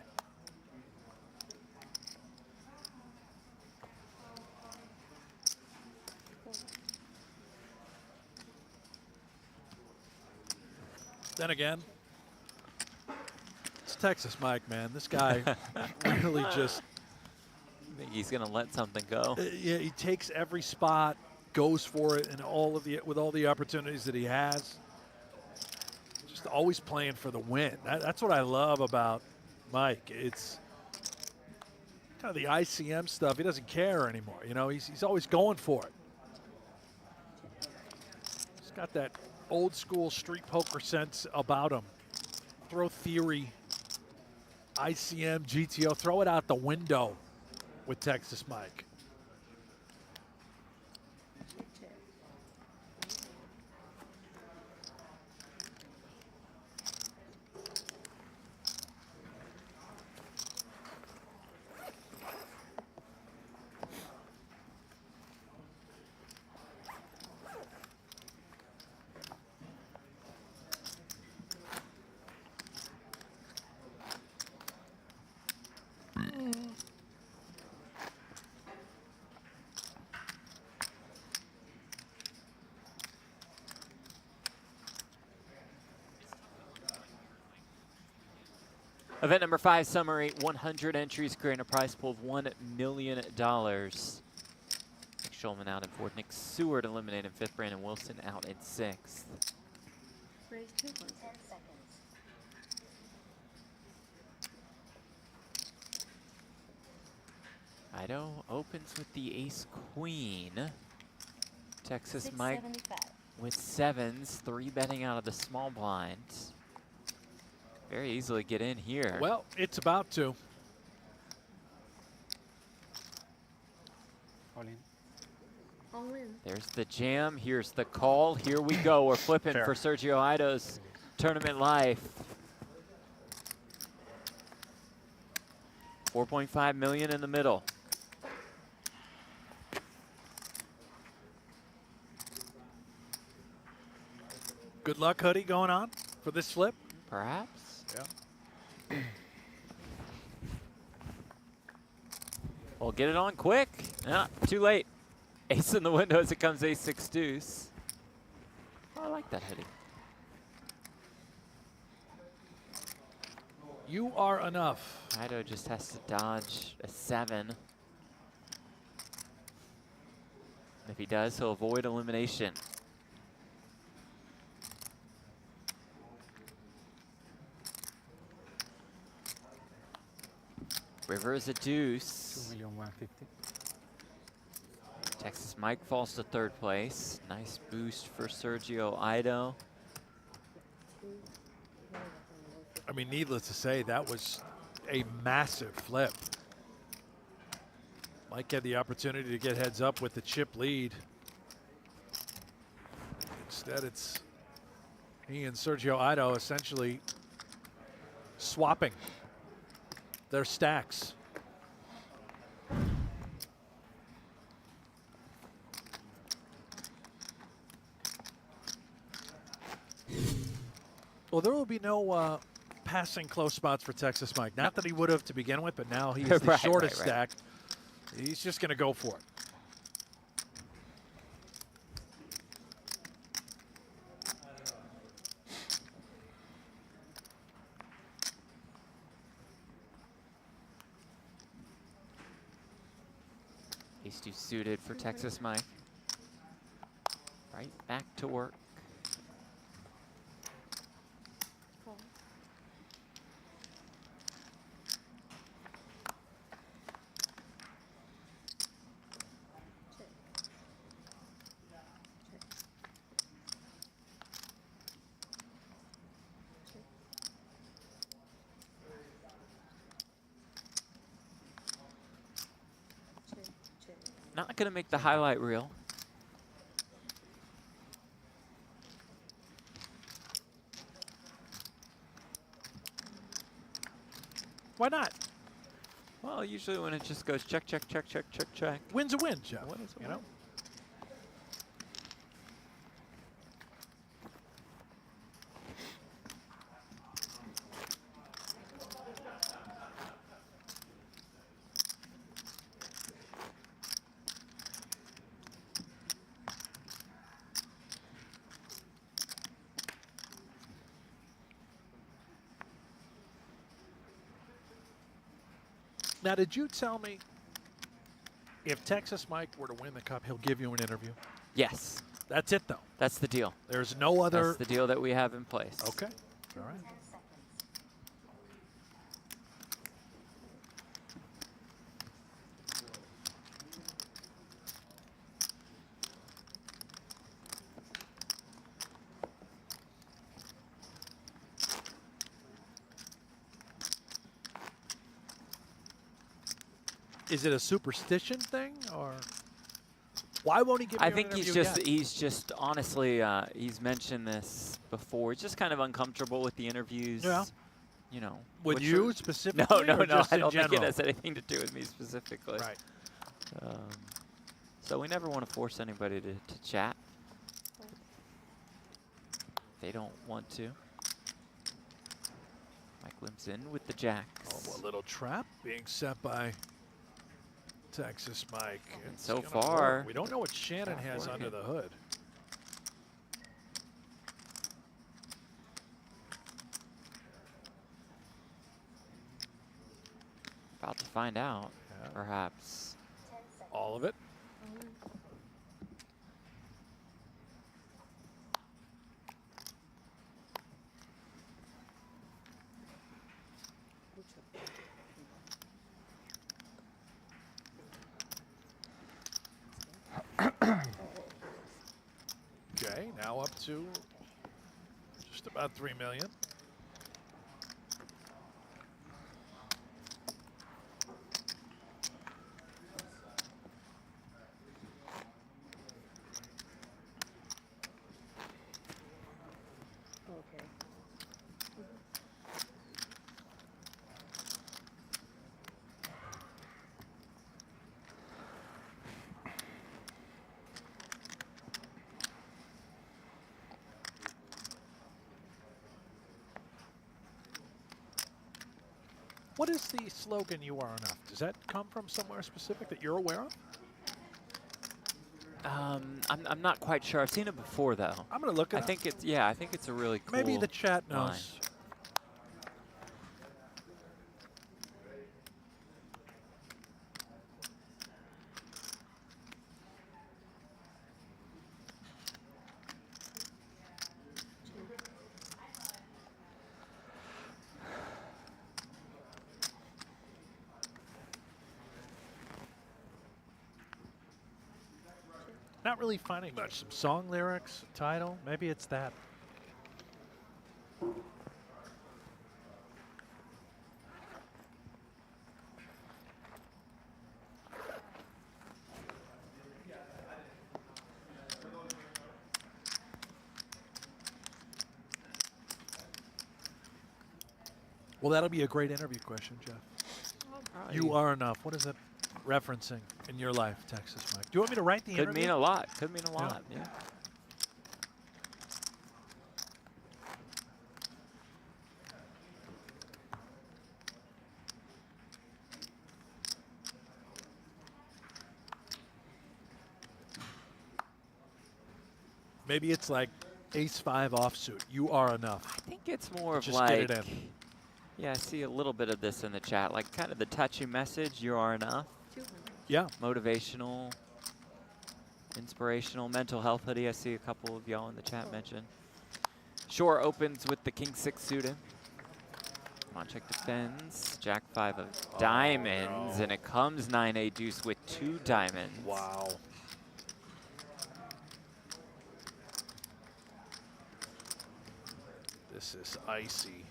Then again, it's Texas Mike, man. This guy really just... I think he's going to let something go. Yeah, he takes every spot, goes for it, and with all the opportunities that he has. Just always playing for the win. That's what I love about Mike. It's kind of the ICM stuff. He doesn't care anymore. You know, he's always going for it. He's got that old school street poker sense about him. Throw theory, ICM, GTO, throw it out the window with Texas Mike. Event number 5, summary, 100 entries, creating a prize pool of $1 million. Nick Schulman out in 4th. Nick Seward eliminated in 5th. Brandon Wilson out in 6th. Raise 2 points. 10 seconds. Aido opens with the ace-queen. Texas Mike with 7s, 3 betting out of the small blind. Very easily get in here. Well, it's about to. All in. All in. There's the jam. Here's the call. Here we go. We're flipping Fair. for Sergio Aido's tournament life. $4.5 million in the middle. Good luck, Hoodie, going on for this flip? Perhaps. Yeah. Well, get it on quick. Ah, too late. Ace in the window as it comes ace-6 deuce. Oh, I like that Hoodie. You are enough. Aido just has to dodge a 7. If he does, he'll avoid elimination. River is a deuce. 2,150,000. Texas Mike falls to 3rd place. Nice boost for Sergio Aido. I mean, needless to say, that was a massive flip. Mike had the opportunity to get heads up with the chip lead. Instead, it's he and Sergio Aido essentially swapping their stacks. Well, there will be no passing close spots for Texas Mike. Not that he would have to begin with, but now he's the Right, shortest right. stack. He's just going to go for it. Ace-2 suited for Texas Mike. Right back to work. Call. Check. Check. Check. Not going to make the highlight reel. Why not? Well, usually when it just goes check, check, check, check, check, check. Win's a win, Jeff. Win is a you win. know. Now, did you tell me if Texas Mike were to win the Cup, he'll give you an interview? Yes. That's it, though. That's the deal. There's no other. That's the deal that we have in place. Okay. All right. Is it a superstition thing, or why won't he give you I an think interview he's just honestly, he's mentioned this before. He's just kind of uncomfortable with the interviews. Yeah. You know. With which you are- specifically? No, or just I in don't think it general? has anything to do with me specifically. Right. So we never want to force anybody to chat. They don't want to. Mike limps in with the jacks. Oh, a little trap being set by Texas Mike. It's so gonna far, work. We don't know what Shannon has under the hood. About to find out, perhaps. All of it. Okay, now up to just about 3 million. Okay. What is the slogan, "You Are Enough"? Does that come from somewhere specific that you're aware of? I'm not quite sure. I've seen it before though. I'm gonna look it I up. think it's I think it's a really cool. Maybe the chat knows. line. Not really finding much. Some song lyrics, title. Maybe it's that. Well, that'll be a great interview question, Jeff. You are enough. What is it referencing in your life, Texas Mike? Do you want me to write the interview? Could mean a lot. Could mean a lot. Yeah. Maybe it's like ace-5 offsuit. You are enough. I think it's more of Just like. get it in. Yeah, I see a little bit of this in the chat, like kind of the touchy message. You are enough. Yeah. Motivational, inspirational, mental health hoodie. I see a couple of y'all in the chat mention. Shorr opens with the king-6 suited. Moncheck defends. Jack-5 of diamonds, and it comes 9-8 deuce with 2 diamonds. Wow. This is icy.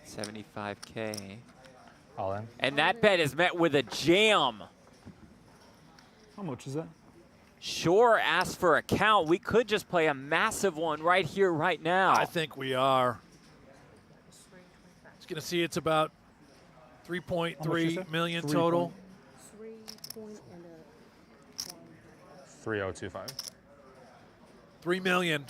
$75K. All in. And that bet is met with a jam. How much is that? Shorr asked for a count. We could just play a massive one right here, right now. I think we are. It's going to see it's about 3.3 million total. 3025. 3 million.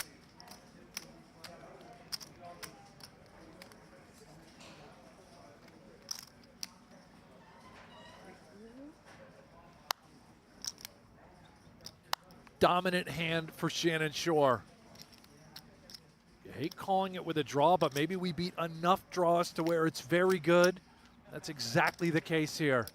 Dominant hand for Shannon Shorr. You hate calling it with a draw, but maybe we beat enough draws to where it's very good. That's exactly the case here.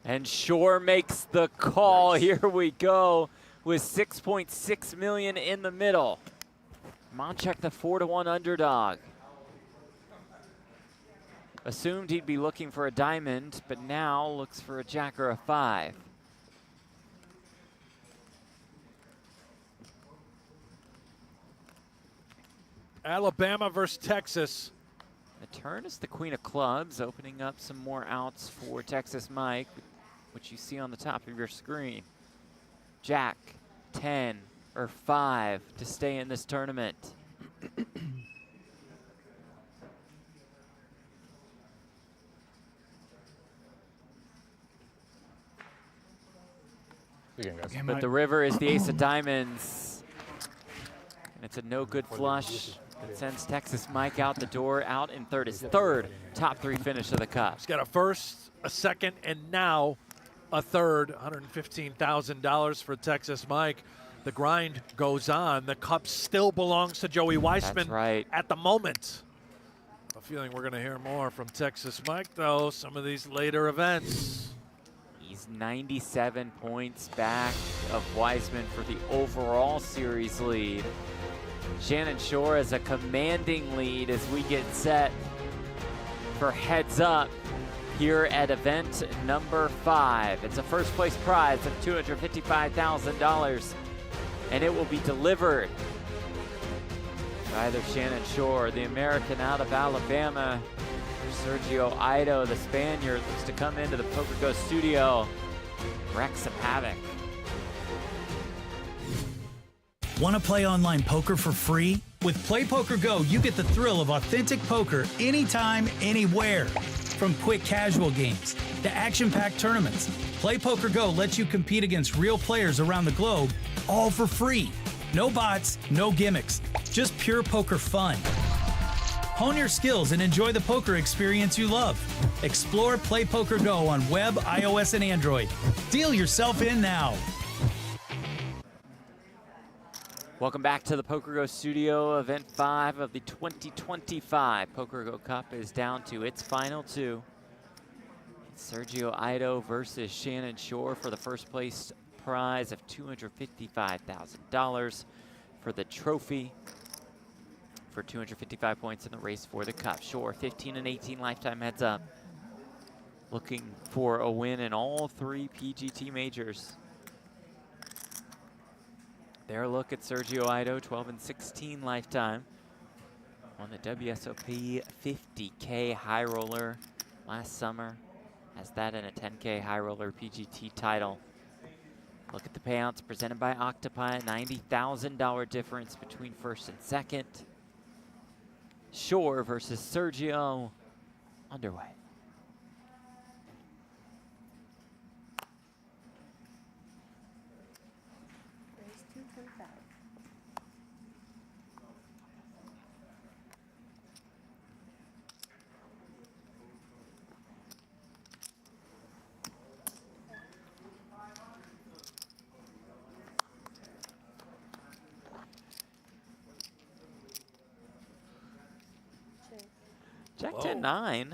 And Shorr makes the call. Here we go with 6.6 million in the middle. Monchek the 4-1 underdog. Assumed he'd be looking for a diamond, but now looks for a jack or a 5. Alabama versus Texas. The turn is the queen of clubs, opening up some more outs for Texas Mike, which you see on the top of your screen. Jack, 10, or 5 to stay in this tournament. But the river is the ace of diamonds. And it's a no good flush that sends Texas Mike out the door, out in third. His third top 3 finish of the cup. He's got a first, a second, and now a third. $115,000 for Texas Mike. The grind goes on. The cup still belongs to Joey Weissman. That's right. At the moment. I have a feeling we're going to hear more from Texas Mike, though, some of these later events. He's 97 points back of Weissman for the overall series lead. Shannon Shorr has a commanding lead as we get set for heads up here at event number 5. It's a first place prize of $255,000, and it will be delivered by either Shannon Shorr, the American out of Alabama, Sergio Aido, the Spaniard, looks to come into the PokerGO studio, wreak some havoc. Want to play online poker for free? With Play Poker Go, you get the thrill of authentic poker anytime, anywhere. From quick casual games to action-packed tournaments, Play Poker Go lets you compete against real players around the globe, all for free. No bots, no gimmicks, just pure poker fun. Hone your skills and enjoy the poker experience you love. Explore Play Poker Go on web, iOS, and Android. Deal yourself in now. Welcome back to the PokerGO studio. Event 5 of the 2025 PokerGO Cup is down to its final 2. It's Sergio Aido versus Shannon Shorr for the first place prize of $255,000 for the trophy for 255 points in the race for the cup. Shorr, 15 and 18 lifetime heads up. Looking for a win in all 3 PGT majors. Their look at Sergio Aido, 12 and 16 lifetime. Won the WSOP 50K high roller last summer. Has that in a 10K high roller PGT title. Look at the payouts presented by Octopi, $90,000 difference between first and second. Shorr versus Sergio, underway. Raise 225. Jack 10-9.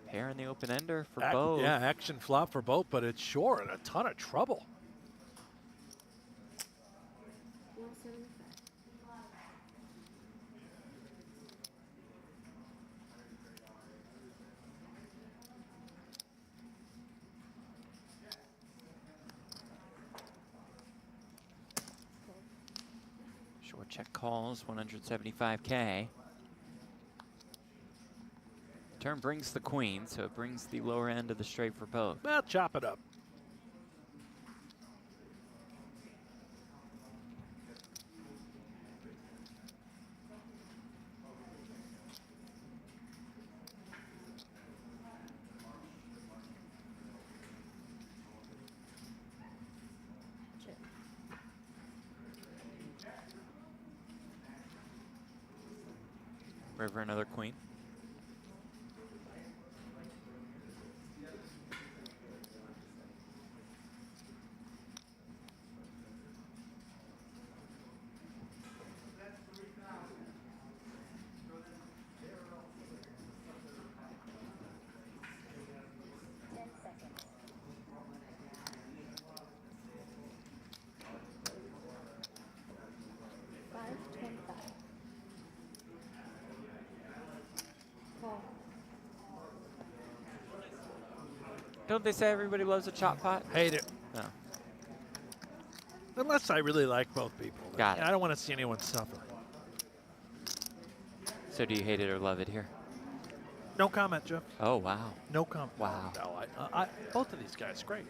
Pair in the open ender for both. Yeah, action flop for both, but it's Shorr in a ton of trouble. 175. Shorr Check calls, 175K. Turn brings the queen, so it brings the lower end of the straight for both. Well, chop it up. River another queen. Don't they say everybody loves a chop pot? Hate it. No. Unless I really like both people. Got it. I don't want to see anyone suffer. So do you hate it or love it here? No comment, Jeff. Oh, wow. No comment. Wow. No, both of these guys, great.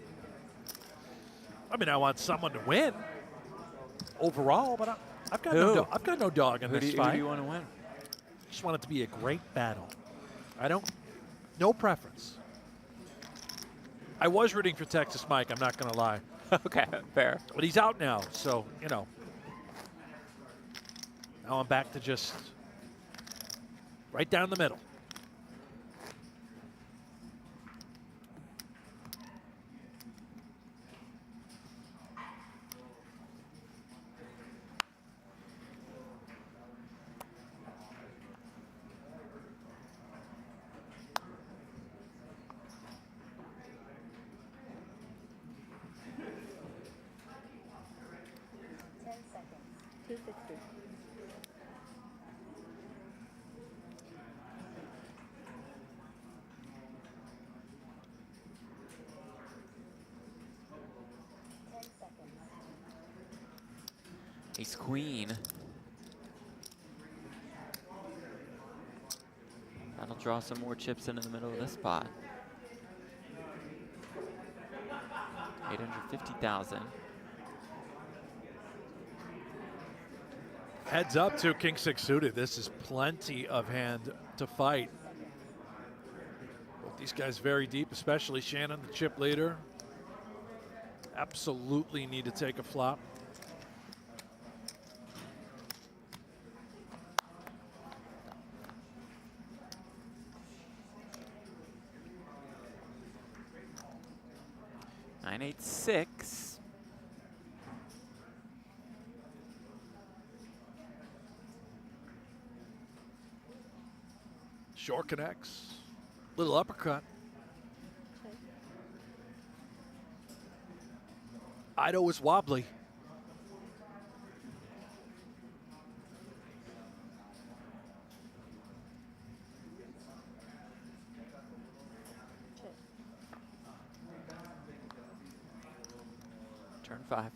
I mean, I want someone to win overall, but I've got no dog in this fight. Who do you want to win? Just want it to be a great battle. No preference. I was rooting for Texas Mike, I'm not going to lie. Okay, fair. But he's out now, so, you know. Now I'm back to just right down the middle. Ace queen. That'll draw some more chips into the middle of this spot. 850,000. Heads up to King 6 suited. This is plenty of hand to fight. Both these guys very deep, especially Shannon, the chip leader. Absolutely need to take a flop. Nine, 8, 6. Shorr connects. Little uppercut. Aido was wobbly. Turn 5.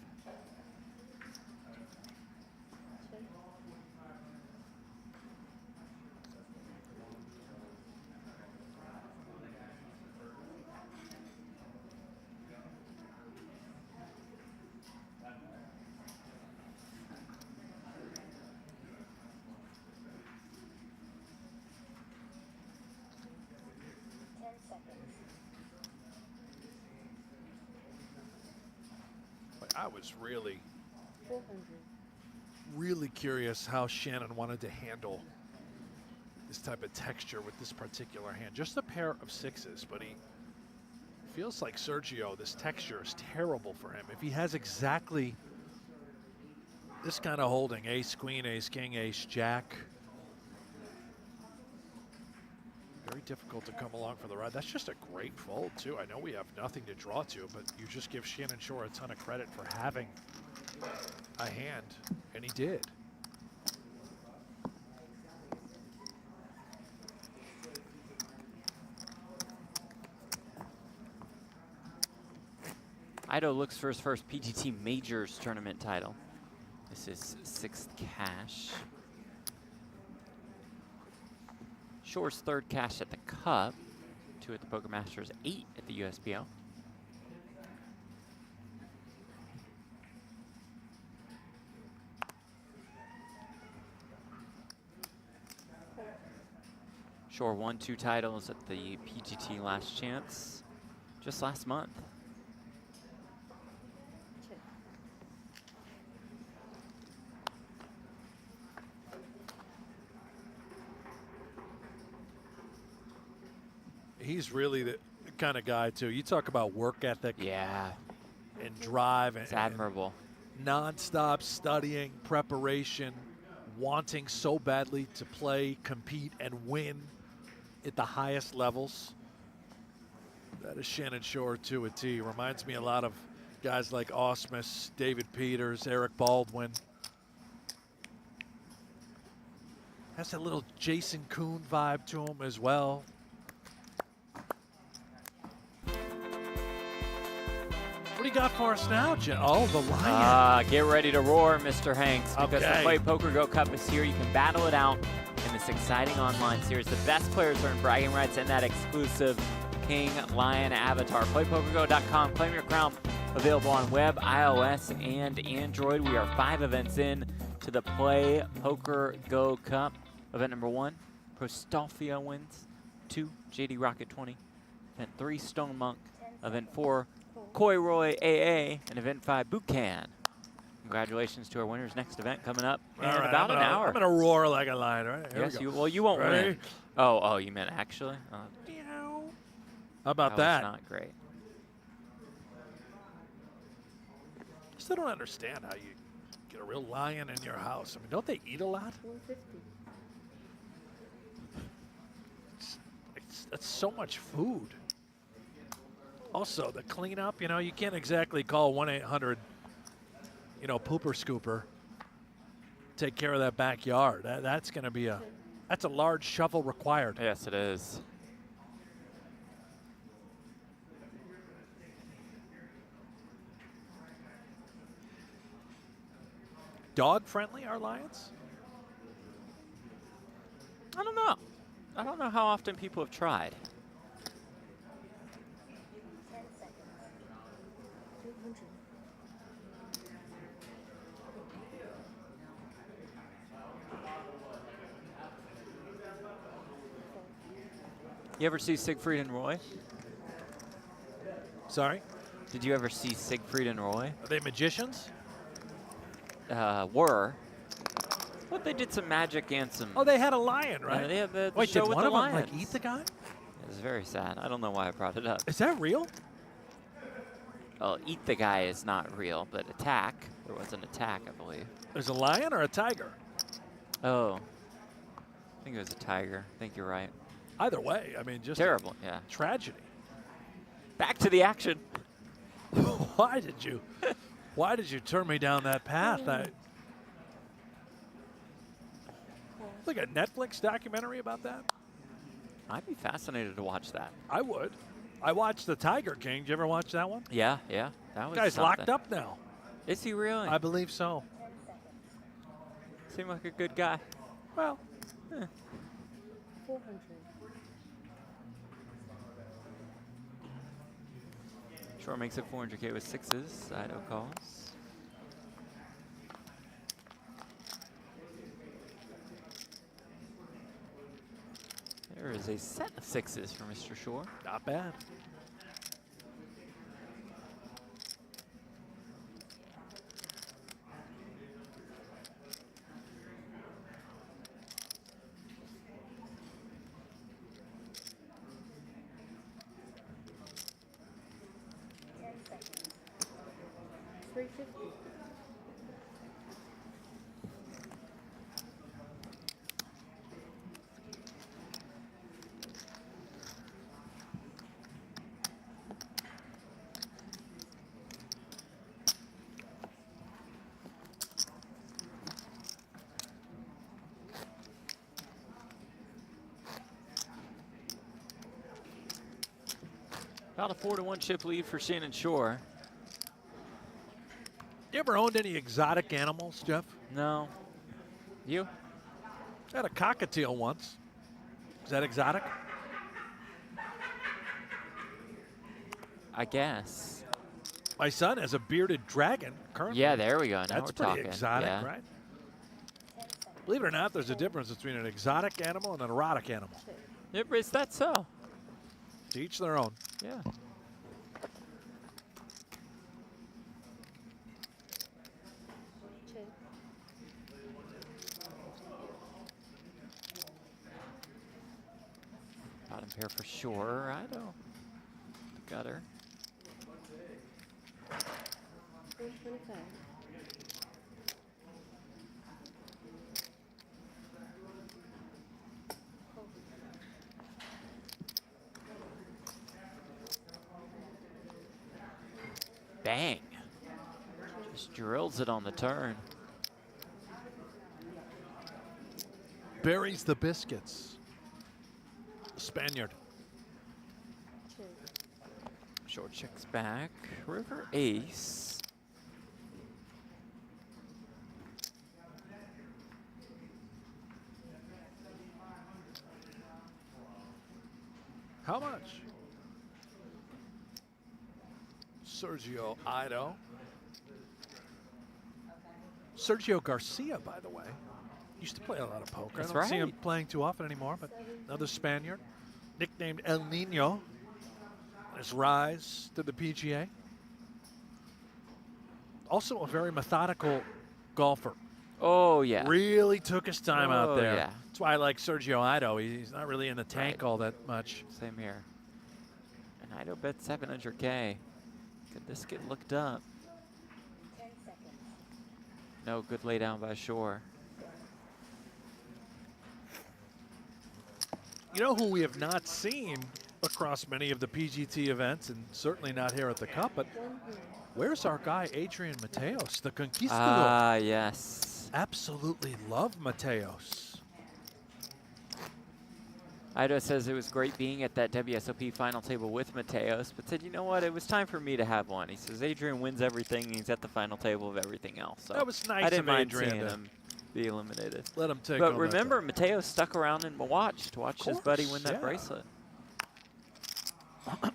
I was really 400. really curious how Shannon wanted to handle this type of texture with this particular hand. Just a pair of sixes, but he feels like Sergio, this texture is terrible for him. If he has exactly this kind of holding, ace, queen, ace, king, ace, jack, very difficult to come along for the ride. That's just a great fold, too. I know we have nothing to draw to, but you just give Shannon Shorr a ton of credit for having a hand, and he did. Aido looks for his first PGT Majors tournament title. This is 6th cash. Shorr's 3rd cash at the Cup, 2 at the Poker Masters, 8 at the USPL. Shorr won 2 titles at the PGT Last Chance just last month. He's really the kind of guy, too. You talk about work ethic. Yeah. And drive. It's admirable. Non-stop studying, preparation, wanting so badly to play, compete, and win at the highest levels. That is Shannon Shorr to a T. Reminds me a lot of guys like Osmus, David Peters, Eric Baldwin. Has that little Jason Kuhn vibe to him as well. What do you got for us now, Jen? Oh, the Lion. Get ready to roar, Mr. Hanks, because Okay. the Play PokerGO Cup is here. You can battle it out in this exciting online series. The best players earn bragging rights and that exclusive King Lion avatar. PlayPokerGo.com. Claim your crown. Available on web, iOS, and Android. We are 5 events in to the Play PokerGO Cup. Event number 1, Prostolfia wins. 2, JD Rocket 20. Event 3, Stone Monk. Event 4, Koi Roy AA, and Event 5, Buchan. Congratulations to our winners. Next event coming up in All right, about an hour. I'm going to roar like a lion, right? Here Yes, we go. you won't Ready? win. Oh, you meant actually? How about that? that? Was not great. I still don't understand how you get a real lion in your house. I mean, don't they eat a lot? 150. That's so much food. Also, the cleanup, you can't exactly call 1-800, pooper scooper. Take care of that backyard. That's going to be that's a large shovel required. Yes, it is. Dog friendly, our lions? I don't know. I don't know how often people have tried. 10 seconds. 200. You ever see Siegfried and Roy? Sorry? Did you ever see Siegfried and Roy? Are they magicians? Were. But they did some magic and some... Oh, they had a lion, right? Yeah, they had the Wait, show did with one the of them lions. eat the guy? It was very sad. I don't know why I brought it up. Is that real? Well, eat the guy is not real, but attack. There was an attack, I believe. There's a lion or a tiger? Oh. I think it was a tiger. I think you're right. Either way, I mean, just terrible, yeah. Tragedy. Back to the action. Why did you turn me down that path? Like a Netflix documentary about that? I'd be fascinated to watch that. I would. I watched The Tiger King. Did you ever watch that one? Yeah. That was Guy's something. locked up now. Is he really? I believe so. Seemed like a good guy. Well, 400. Shorr makes it 400K with 6s. Aido calls. There is a set of 6s for Mr. Shorr. Not bad. About a 4-1 chip lead for Shannon Shorr. You ever owned any exotic animals, Jeff? No. You? I had a cockatiel once. Is that exotic? I guess. My son has a bearded dragon currently. Yeah, there we go. Now That's we're pretty talking. exotic, Yeah. right? Believe it or not, there's a difference between an exotic animal and an erotic animal. Yep, is that so? To each their own. Yeah. Bottom pair for Shorr. Aido. Gutter. 325. Bang. Just drills it on the turn. Buries the biscuits. Spaniard. Short checks back. River ace. How much? Sergio Aido. Sergio Garcia, by the way, used to play a lot of poker. That's I don't see him right. playing too often anymore, but another Spaniard, nicknamed El Nino, on his rise to the PGA. Also a very methodical golfer. Oh, yeah. Really took his time out Oh, there. yeah. That's why I like Sergio Aido. He's not really in the tank all that much. Same here. And Aido bet 700K. Could this get looked up? 10 seconds. No, good lay down by Shorr. You know who we have not seen across many of the PGT events, and certainly not here at the Cup, but where's our guy Adrian Mateos, the Conquistador? Ah, yes. Absolutely love Mateos. Aido says it was great being at that WSOP final table with Mateos, but said, you know what, it was time for me to have one. He says Adrian wins everything, and he's at the final table of everything else. So That was nice I didn't of mind Adrian seeing to him be eliminated. let him take But home that remember, Mateos stuck around and watched to watch his buddy win that yeah. bracelet. A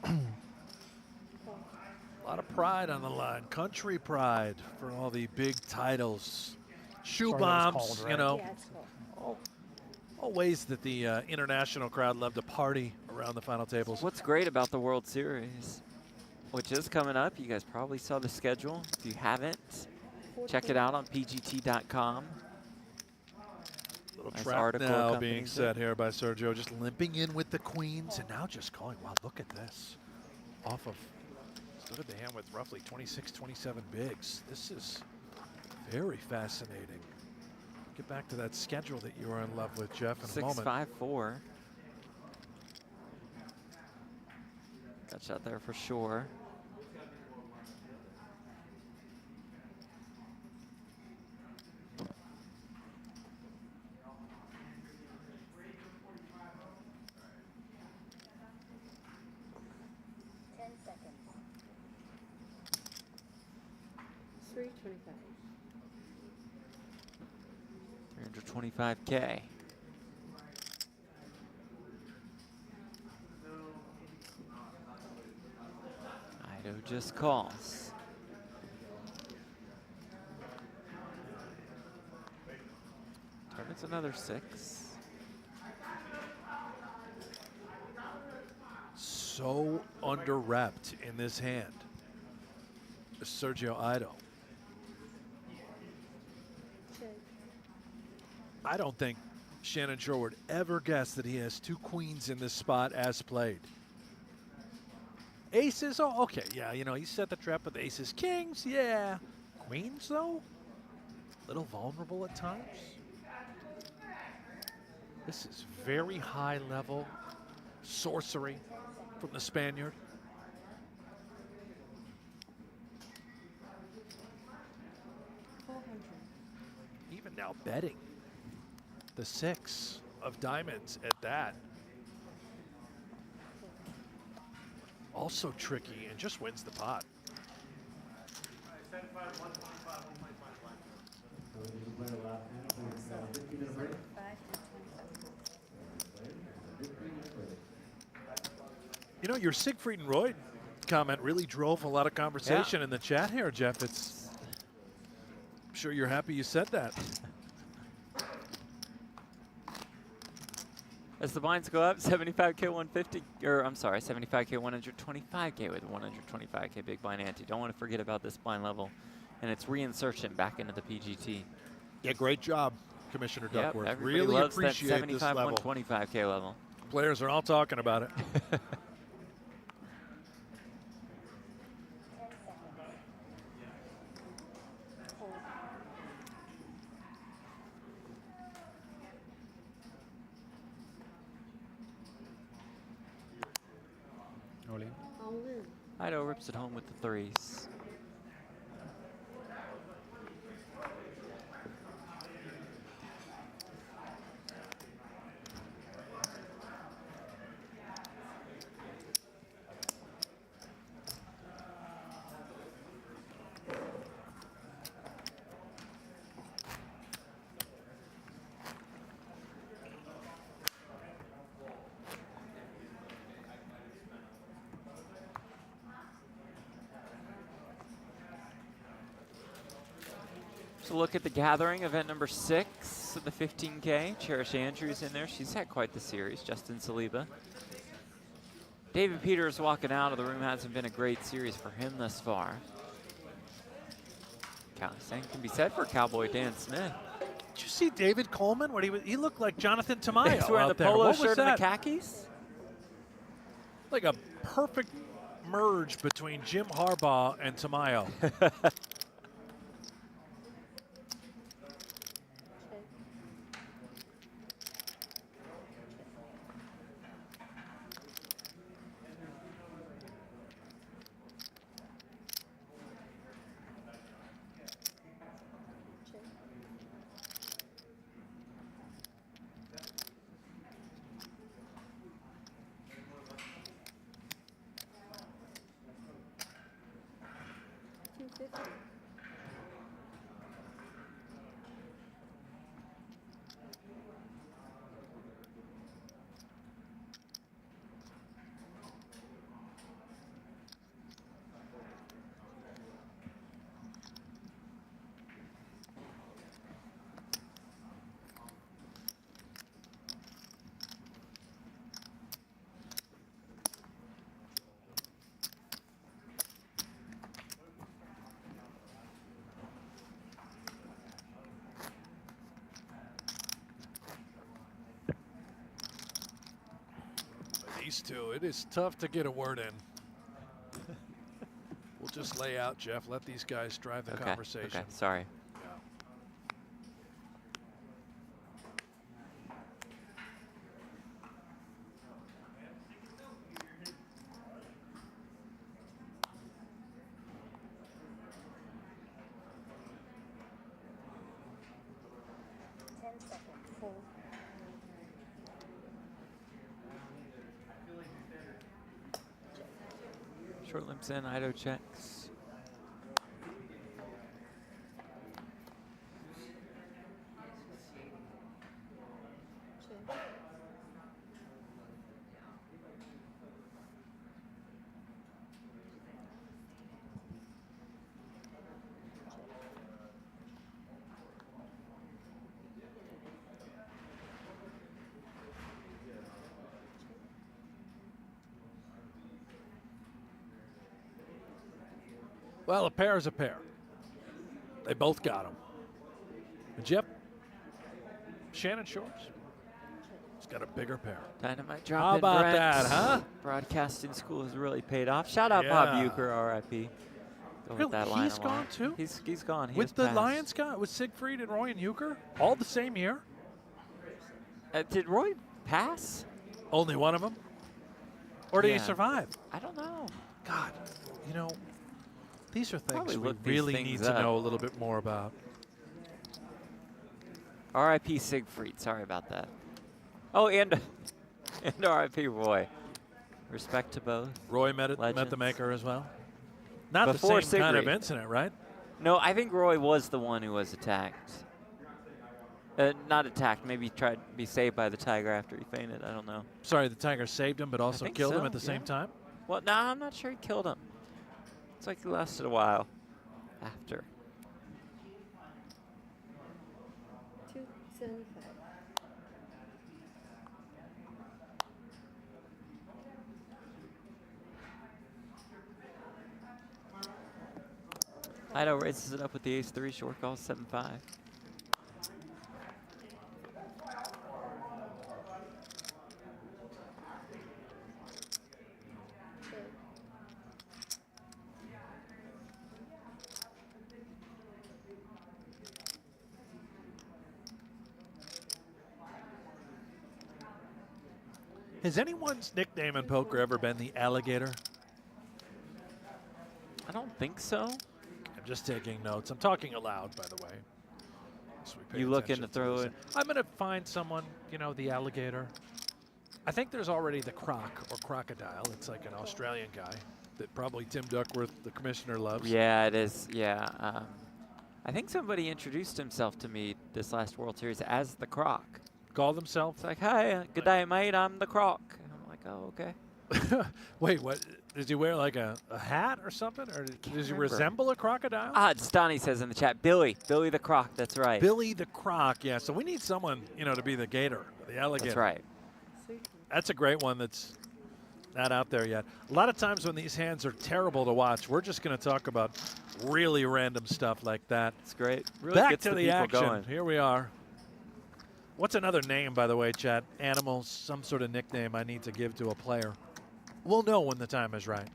lot of pride on the line, country pride for all the big titles. Shoe Sorry, that was bombs, called, you right? know, Yeah, it's cool. all ways that the international crowd love to party around the final tables. What's great about the World Series, which is coming up, you guys probably saw the schedule. If you haven't, check it out on pgt.com. Little Nice trap article now accompanies being it. set here by Sergio, just limping in with the queens, and now just calling. Wow, look at this. Off of, stood at the hand with roughly 26, 27 bigs. This is very fascinating. Get back to that schedule that you were in love with, Jeff, in a moment. 6-5-4. Got shot there for sure. Seconds. 325. 325K. Aido just calls. Targets another 6. So under-repped in this hand. Sergio Aido. I don't think Shannon Shorr would ever guess that he has 2 queens in this spot as played. Aces, oh, okay, yeah, you know, he set the trap with aces. Kings, yeah. Queens, though? A little vulnerable at times. This is very high level sorcery from the Spaniard. Even now betting the 6 of diamonds at that. Also tricky and just wins the pot. You know, your Siegfried and Roy comment really drove a lot of conversation in the chat here, Jeff. I'm sure you're happy you said that. As the blinds go up, 75K 150, or I'm sorry, 75K 125K with 125K big blind ante. Don't want to forget about this blind level and its reinsertion back into the PGT. Yeah, great job, Commissioner Duckworth. Everybody really loves appreciate that 75 this level. 125K level. Players are all talking about it. Aido rips it home with the threes. So look at the gathering, event number 6 of the 15K. Cherish Andrews in there. She's had quite the series. Justin Saliba. David Peters walking out of the room. Hasn't been a great series for him thus far. Same can be said for Cowboy Dan Smith. Did you see David Coleman? What he looked like Jonathan Tamayo. He's wearing the there. polo What shirt was and the that? khakis. Like a perfect merge between Jim Harbaugh and Tamayo. These two, it is tough to get a word in. We'll just lay out, Jeff. Let these guys drive the conversation. Okay, sorry. Short limps in, Aido checks. Well, a pair is a pair. They both got them. And Jeff, Shannon Shorr, he's got a bigger pair. Dynamite drop How in about Brent. that, huh? Broadcasting school has really paid off. Shout out Bob Euchre, R.I.P. Go with that line He's along. gone too? He's gone. He With has the passed. Lions guy, with Siegfried and Roy and Euchre, all the same year? Did Roy pass? Only one of them? Or did he Yeah. survive? I don't know. God, you know, these are Probably things we look these really things need to up. know a little bit more about. R.I.P. Siegfried. Sorry about that. Oh, and R.I.P. Roy. Respect to both. Roy met the Legends. maker as well. Not Before the same kind of Siegfried. incident, right? No, I think Roy was the one who was attacked. Not attacked, maybe tried to be saved by the tiger after he fainted. I don't know. Sorry, the tiger saved him, but also think killed him so, at the same yeah. time? Well, no, I'm not sure he killed him. It's like he lasted a while after. 275. Aido raises it up with the ace-3, short calls 7-5. Has anyone's nickname in poker ever been the alligator? I don't think so. I'm just taking notes. I'm talking aloud, by the way. So we pay You looking to attention throw this. it? I'm going to find someone, you know, the alligator. I think there's already the croc or crocodile. It's like an Australian guy that probably Tim Duckworth, the commissioner, loves. Yeah, it is. Yeah. I think somebody introduced himself to me this last World Series as the Croc. Called himself? It's like, hi, good day, mate. I'm the Croc. I'm like, oh, okay. Wait, what? Did he wear like a hat or something? Or does he remember. resemble a crocodile? Ah, it's Donnie says in the chat, Billy the Croc. That's right. Billy the Croc, yeah. So we need someone, you know, to be the gator, the alligator. That's right. That's a great one that's not out there yet. A lot of times when these hands are terrible to watch, we're just going to talk about really random stuff like that. It's great. Really Back gets to the the people action. going. Here we are. What's another name, by the way, Chad? Animals, some sort of nickname I need to give to a player. We'll know when the time is right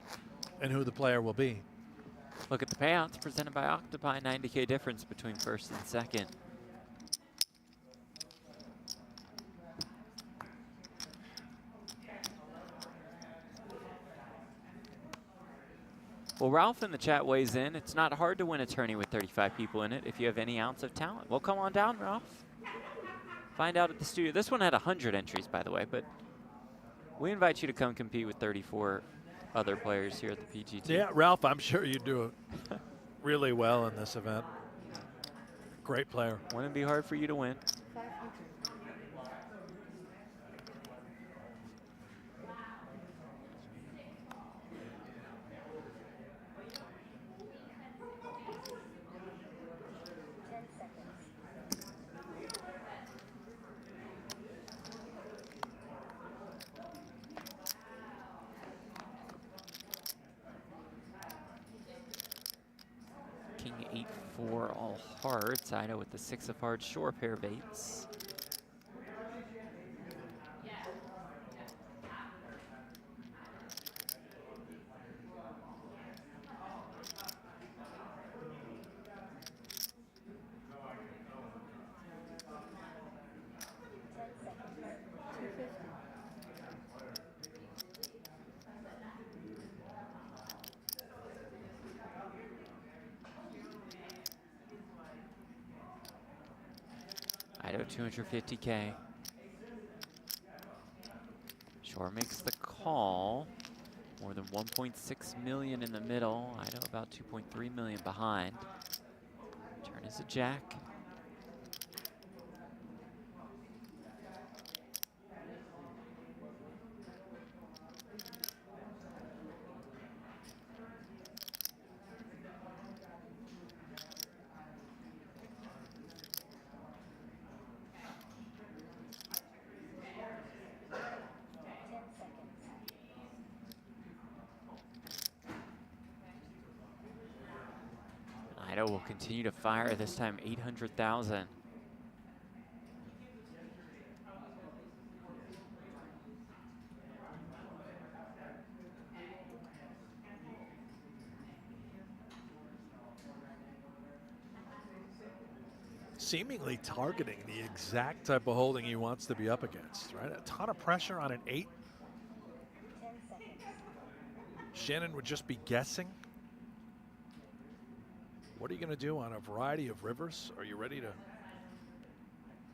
and who the player will be. Look at the payouts presented by Octopi. 90K difference between first and second. Well, Ralph in the chat weighs in. It's not hard to win a tourney with 35 people in it if you have any ounce of talent. Well, come on down, Ralph. Find out at the studio. This one had 100 entries, by the way, but we invite you to come compete with 34 other players here at the PGT. Yeah, Ralph, I'm sure you do it really well in this event. Great player. Wouldn't be hard for you to win. 500. King 8-4 all hearts. Aido with the 6 of hearts. Shorr pair baits. Aido 250K. Shorr makes the call. More than 1.6 million in the middle. Aido about 2.3 million behind. Turn is a jack. Aido will continue to fire, this time 800,000. Seemingly targeting the exact type of holding he wants to be up against, right? A ton of pressure on an 8. Shannon would just be guessing. What are you going to do on a variety of rivers? Are you ready to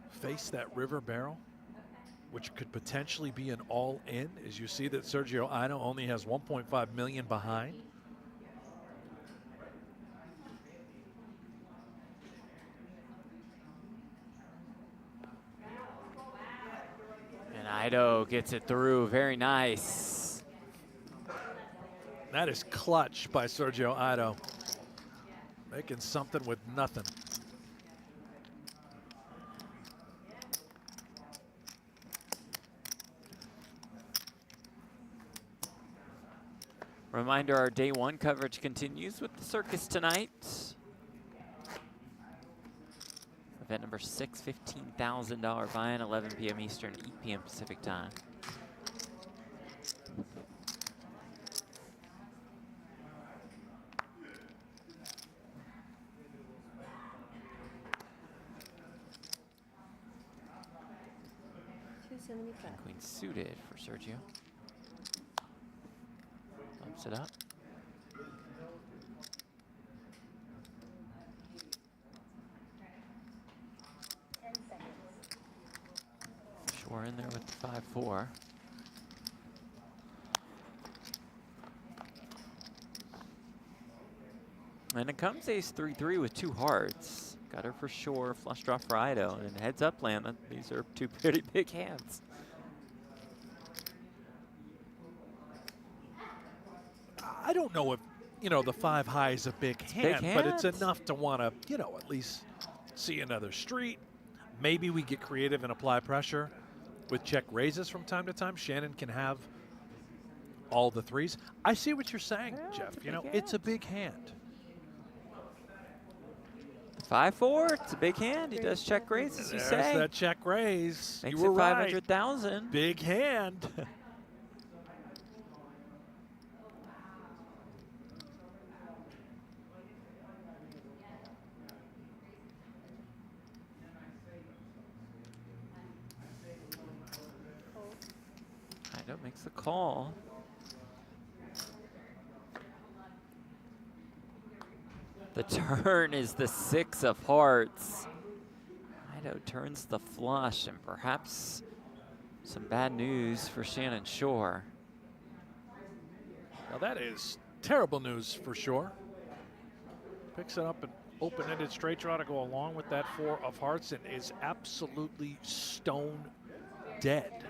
face that river barrel, which could potentially be an all-in, as you see that Sergio Aido only has 1.5 million behind? Aido gets it through. Very nice. That is clutch by Sergio Aido. Making something with nothing. Reminder, our day one coverage continues with the circus tonight. Event number 6, $15,000 buy-in, 11 p.m. Eastern, 8 p.m. Pacific time. Queen suited for Sergio. Bumps it up. Shorr in there with the 5-4. And it comes ace 3-3 with 2 hearts. Gutter for Shorr, flush draw for Aido, and heads up land. These are 2 pretty big hands. I don't know if, you know, the 5 high is a big hand, but it's enough to want to, you know, at least see another street. Maybe we get creative and apply pressure with check raises from time to time. Shannon can have all the 3s. I see what you're saying, Jeff. You know, it's a big hand. 5-4, it's a big hand. He does check raise, as you say. There's that check raise. Makes you were it 500,000. Right. Big hand. Aido makes the call. The turn is the 6 of hearts. Aido turns the flush, and perhaps some bad news for Shannon Shorr. Now that is terrible news for Shorr. Picks it up an open-ended straight draw to go along with that 4 of hearts and is absolutely stone dead.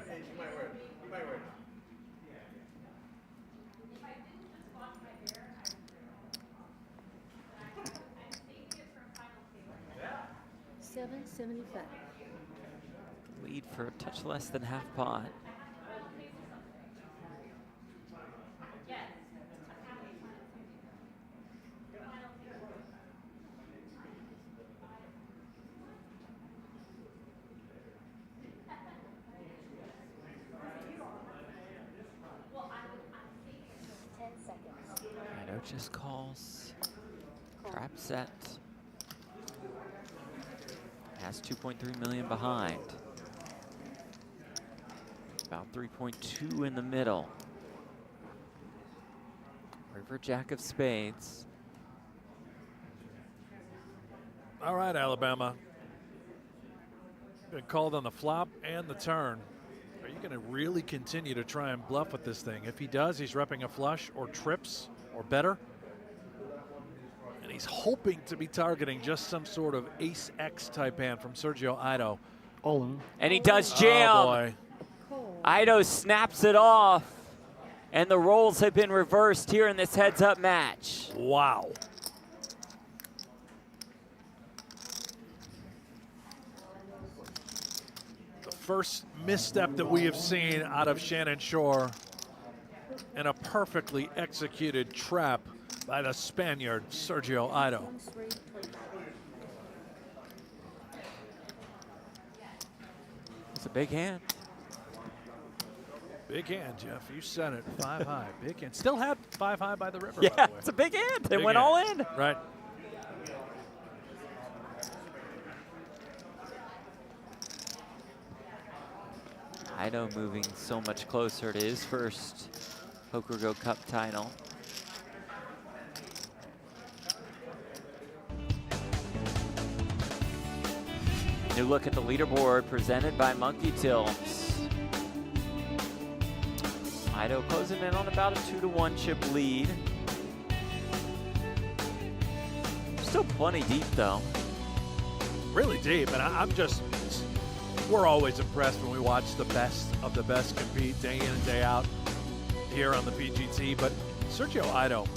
$7.75. Lead for a touch less than half pot. Aido just calls. Trap set. Has 2.3 million behind. About 3.2 in the middle. River Jack of spades. All right, Alabama. Been called on the flop and the turn. Are you going to really continue to try and bluff with this thing? If he does, he's repping a flush or trips or better. And he's hoping to be targeting just some sort of ace-X type hand from Sergio Aido. And he does jam. Oh, boy. Aido snaps it off. And the roles have been reversed here in this heads-up match. Wow. The first misstep that we have seen out of Shannon Shorr, and a perfectly executed trap by the Spaniard, Sergio Aido. It's a big hand. Big hand, Jeff. You said it. 5 high. Big hand. Still had 5 high by the river. Yeah, by the way. it's a big hand. They Big went hand. all in. Right. Aido moving so much closer to his first PokerGO Cup title. New look at the leaderboard presented by Monkey Tilt. Aido closing in on about a 2-to-1 chip lead. Still plenty deep though. Really deep, and I'm just We're always impressed when we watch the best of the best compete day in and day out here on the PGT. But Sergio Aido,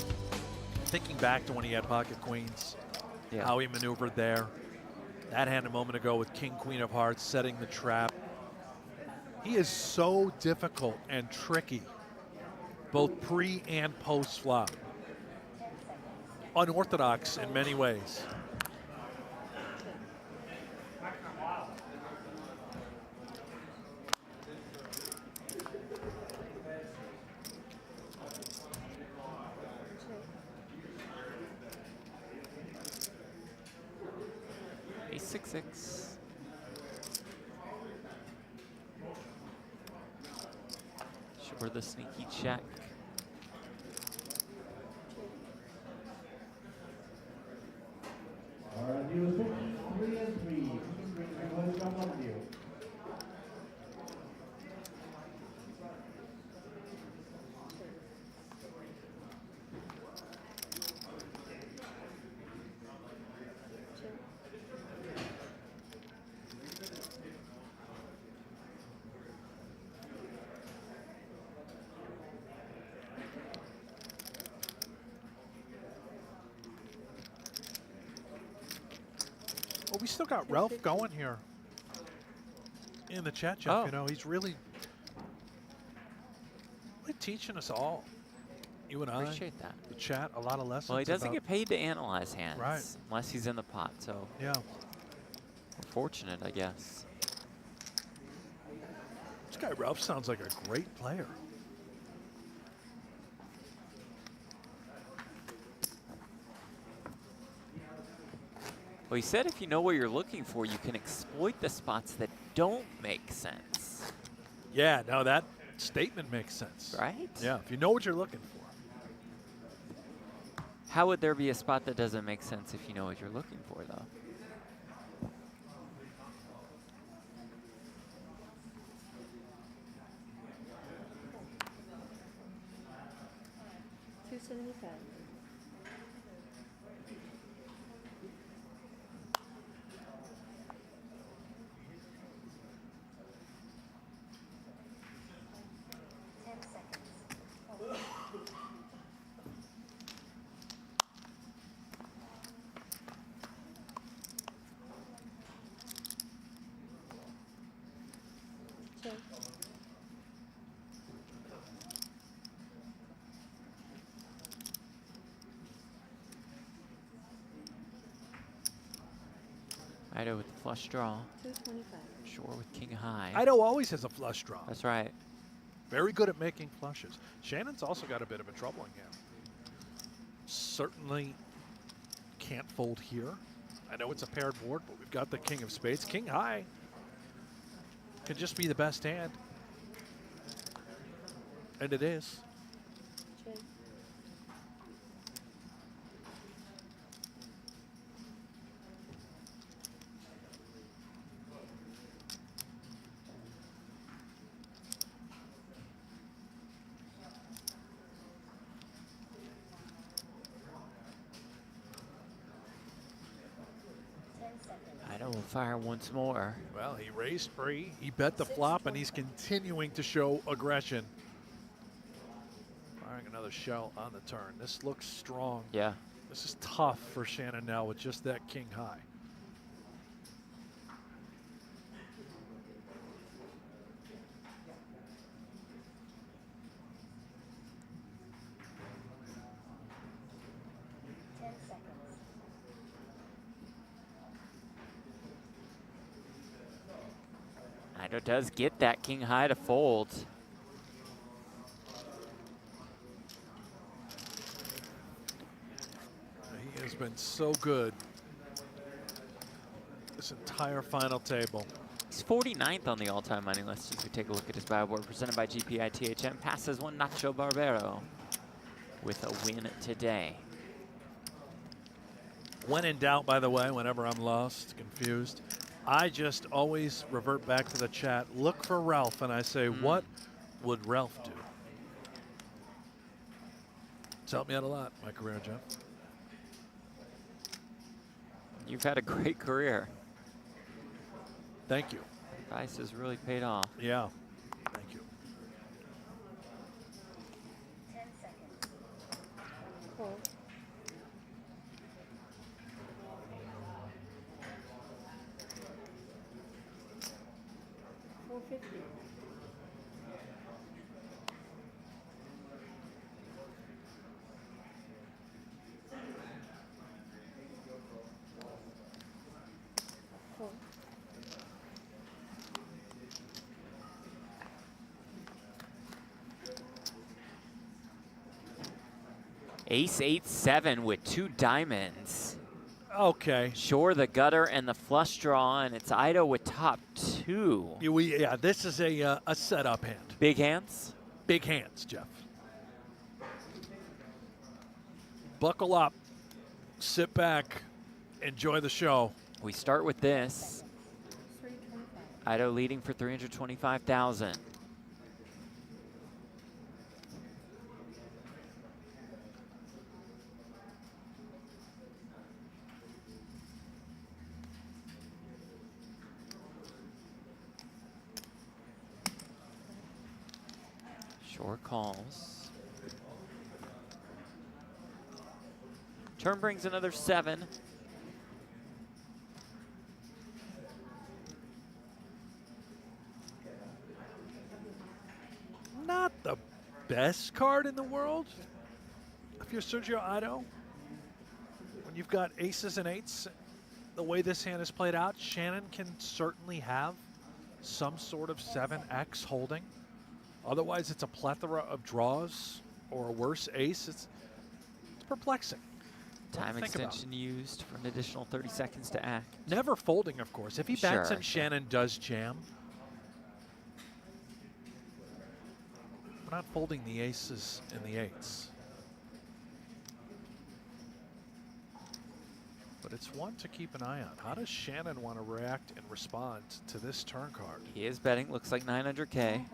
thinking back to when he had pocket queens, how he maneuvered there. That hand a moment ago with King, Queen of Hearts, setting the trap. He is so difficult and tricky, both pre and post flop. Unorthodox in many ways. Ace 6-6. Shorr the sneaky check. Well, we still got Ralph going here in the chat, Jeff. You know, he's really teaching us all. You and I. Appreciate that. The chat, a lot of lessons. Well, he doesn't get paid to analyze hands. Right. Unless he's in the pot, so. Yeah. We're fortunate, I guess. This guy Ralph sounds like a great player. Well, he said if you know what you're looking for, you can exploit the spots that don't make sense. Yeah, no, that statement makes sense. Right? Yeah, if you know what you're looking for. How would there be a spot that doesn't make sense if you know what you're looking for, though? $275. Aido with the flush draw. $225. Shorr with king high. Aido always has a flush draw. That's right. Very good at making flushes. Shannon's also got a bit of a troubling hand. Certainly can't fold here. I know it's a paired board, but we've got the king of spades. King high can just be the best hand. And it is. Aido will fire once more. Well, he raised free, he bet the flop, and he's continuing to show aggression. Firing another shell on the turn. This looks strong. Yeah. This is tough for Shannon now with just that king high. Aido does get that king high to fold. He has been so good this entire final table. He's 49th on the all-time money list as we take a look at his buy board. Presented by GPI THM. Passes one Nacho Barbero with a win today. When in doubt, by the way, whenever I'm lost, confused, I just always revert back to the chat, look for Ralph, and I say, what would Ralph do? It's helped me out a lot, my career, Jeff. You've had a great career. Thank you. Advice has really paid off. Yeah. Thank you. 10 seconds. Hold. $450. Hold. Ace 8-7 with 2 diamonds. Okay. Shorr the gutter and the flush draw, and it's Aido with top 2. Yeah, this is a setup hand. Big hands? Big hands, Jeff. Buckle up, sit back, enjoy the show. We start with this. Aido leading for 325,000. Shorr calls. Turn brings another 7. Not the best card in the world. If you're Sergio Aido, when you've got aces and 8s, the way this hand is played out, Shannon can certainly have some sort of 7x holding. Otherwise, it's a plethora of draws or a worse ace. It's perplexing. Time extension used for an additional 30 seconds to act. Never folding, of course. If he backs Sure. and Shannon does jam, we're not folding the aces and the 8s. But it's one to keep an eye on. How does Shannon want to react and respond to this turn card? He is betting, looks like 900K.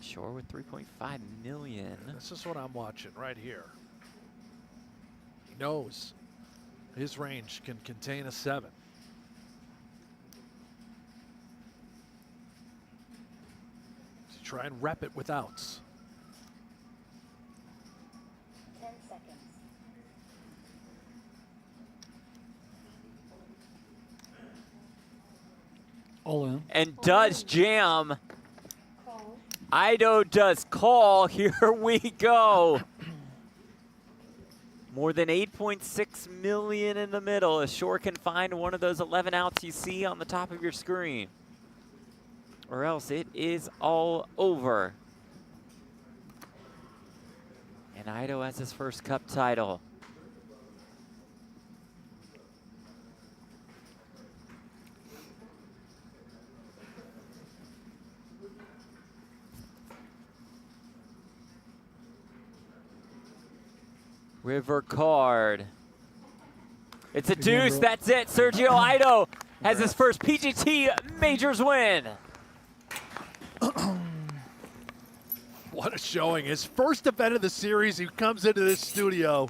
Shorr with 3.5 million. This is what I'm watching right here. He knows his range can contain a 7. To try and rep it with outs. 10 seconds. All in. And does jam. Aido does call. Here we go. More than 8.6 million in the middle. As Shorr can find one of those 11 outs you see on the top of your screen. Or else it is all over. And Aido has his first cup title. River card. It's a deuce. That's it. Sergio Aido has his first PGT Majors win. What a showing. His first event of the series. He comes into this studio.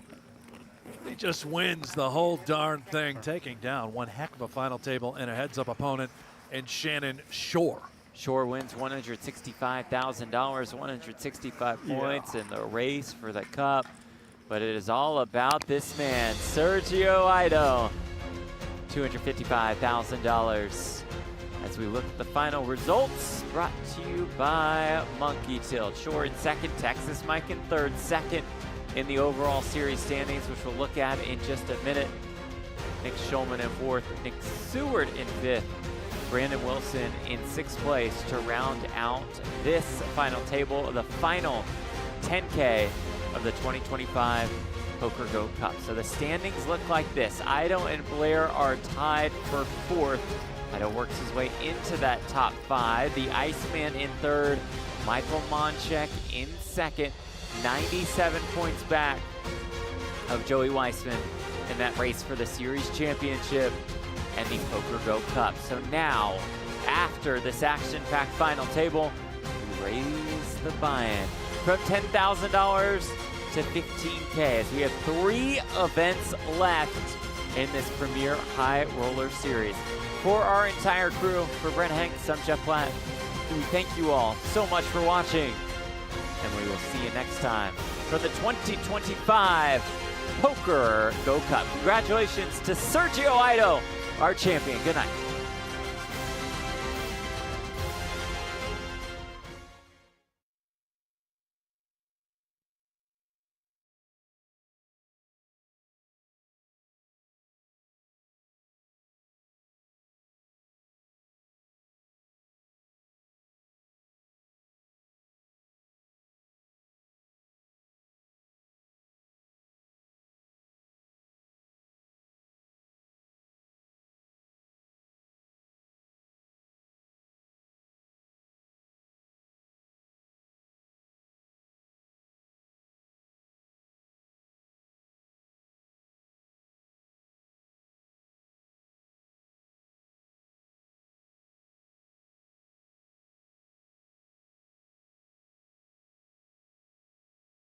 He just wins the whole darn thing, taking down one heck of a final table and a heads-up opponent in Shannon Shorr. Shorr wins $165,000, 165 points in the race for the cup. But it is all about this man, Sergio Aido. $255,000. As we look at the final results, brought to you by Monkey Tilt. Shorr in second, Texas Mike in third, second in the overall series standings, which we'll look at in just a minute. Nick Schulman in fourth, Nick Seward in fifth, Brandon Wilson in sixth place to round out this final table, the final 10K of the 2025 PokerGO Cup. So the standings look like this. Aido and Blair are tied for fourth. Aido works his way into that top 5. The Iceman in third, Michael Monchek in second, 97 points back of Joey Weissman in that race for the series championship and the PokerGO Cup. So now, after this action-packed final table, we raise the buy-in from $10,000 to $15K as we have 3 events left in this premier high roller series. For our entire crew, for Brent Hanks, I'm Jeff Platt. We thank you all so much for watching, and we will see you next time for the 2025 PokerGO Cup. Congratulations to Sergio Aido, our champion. Good night.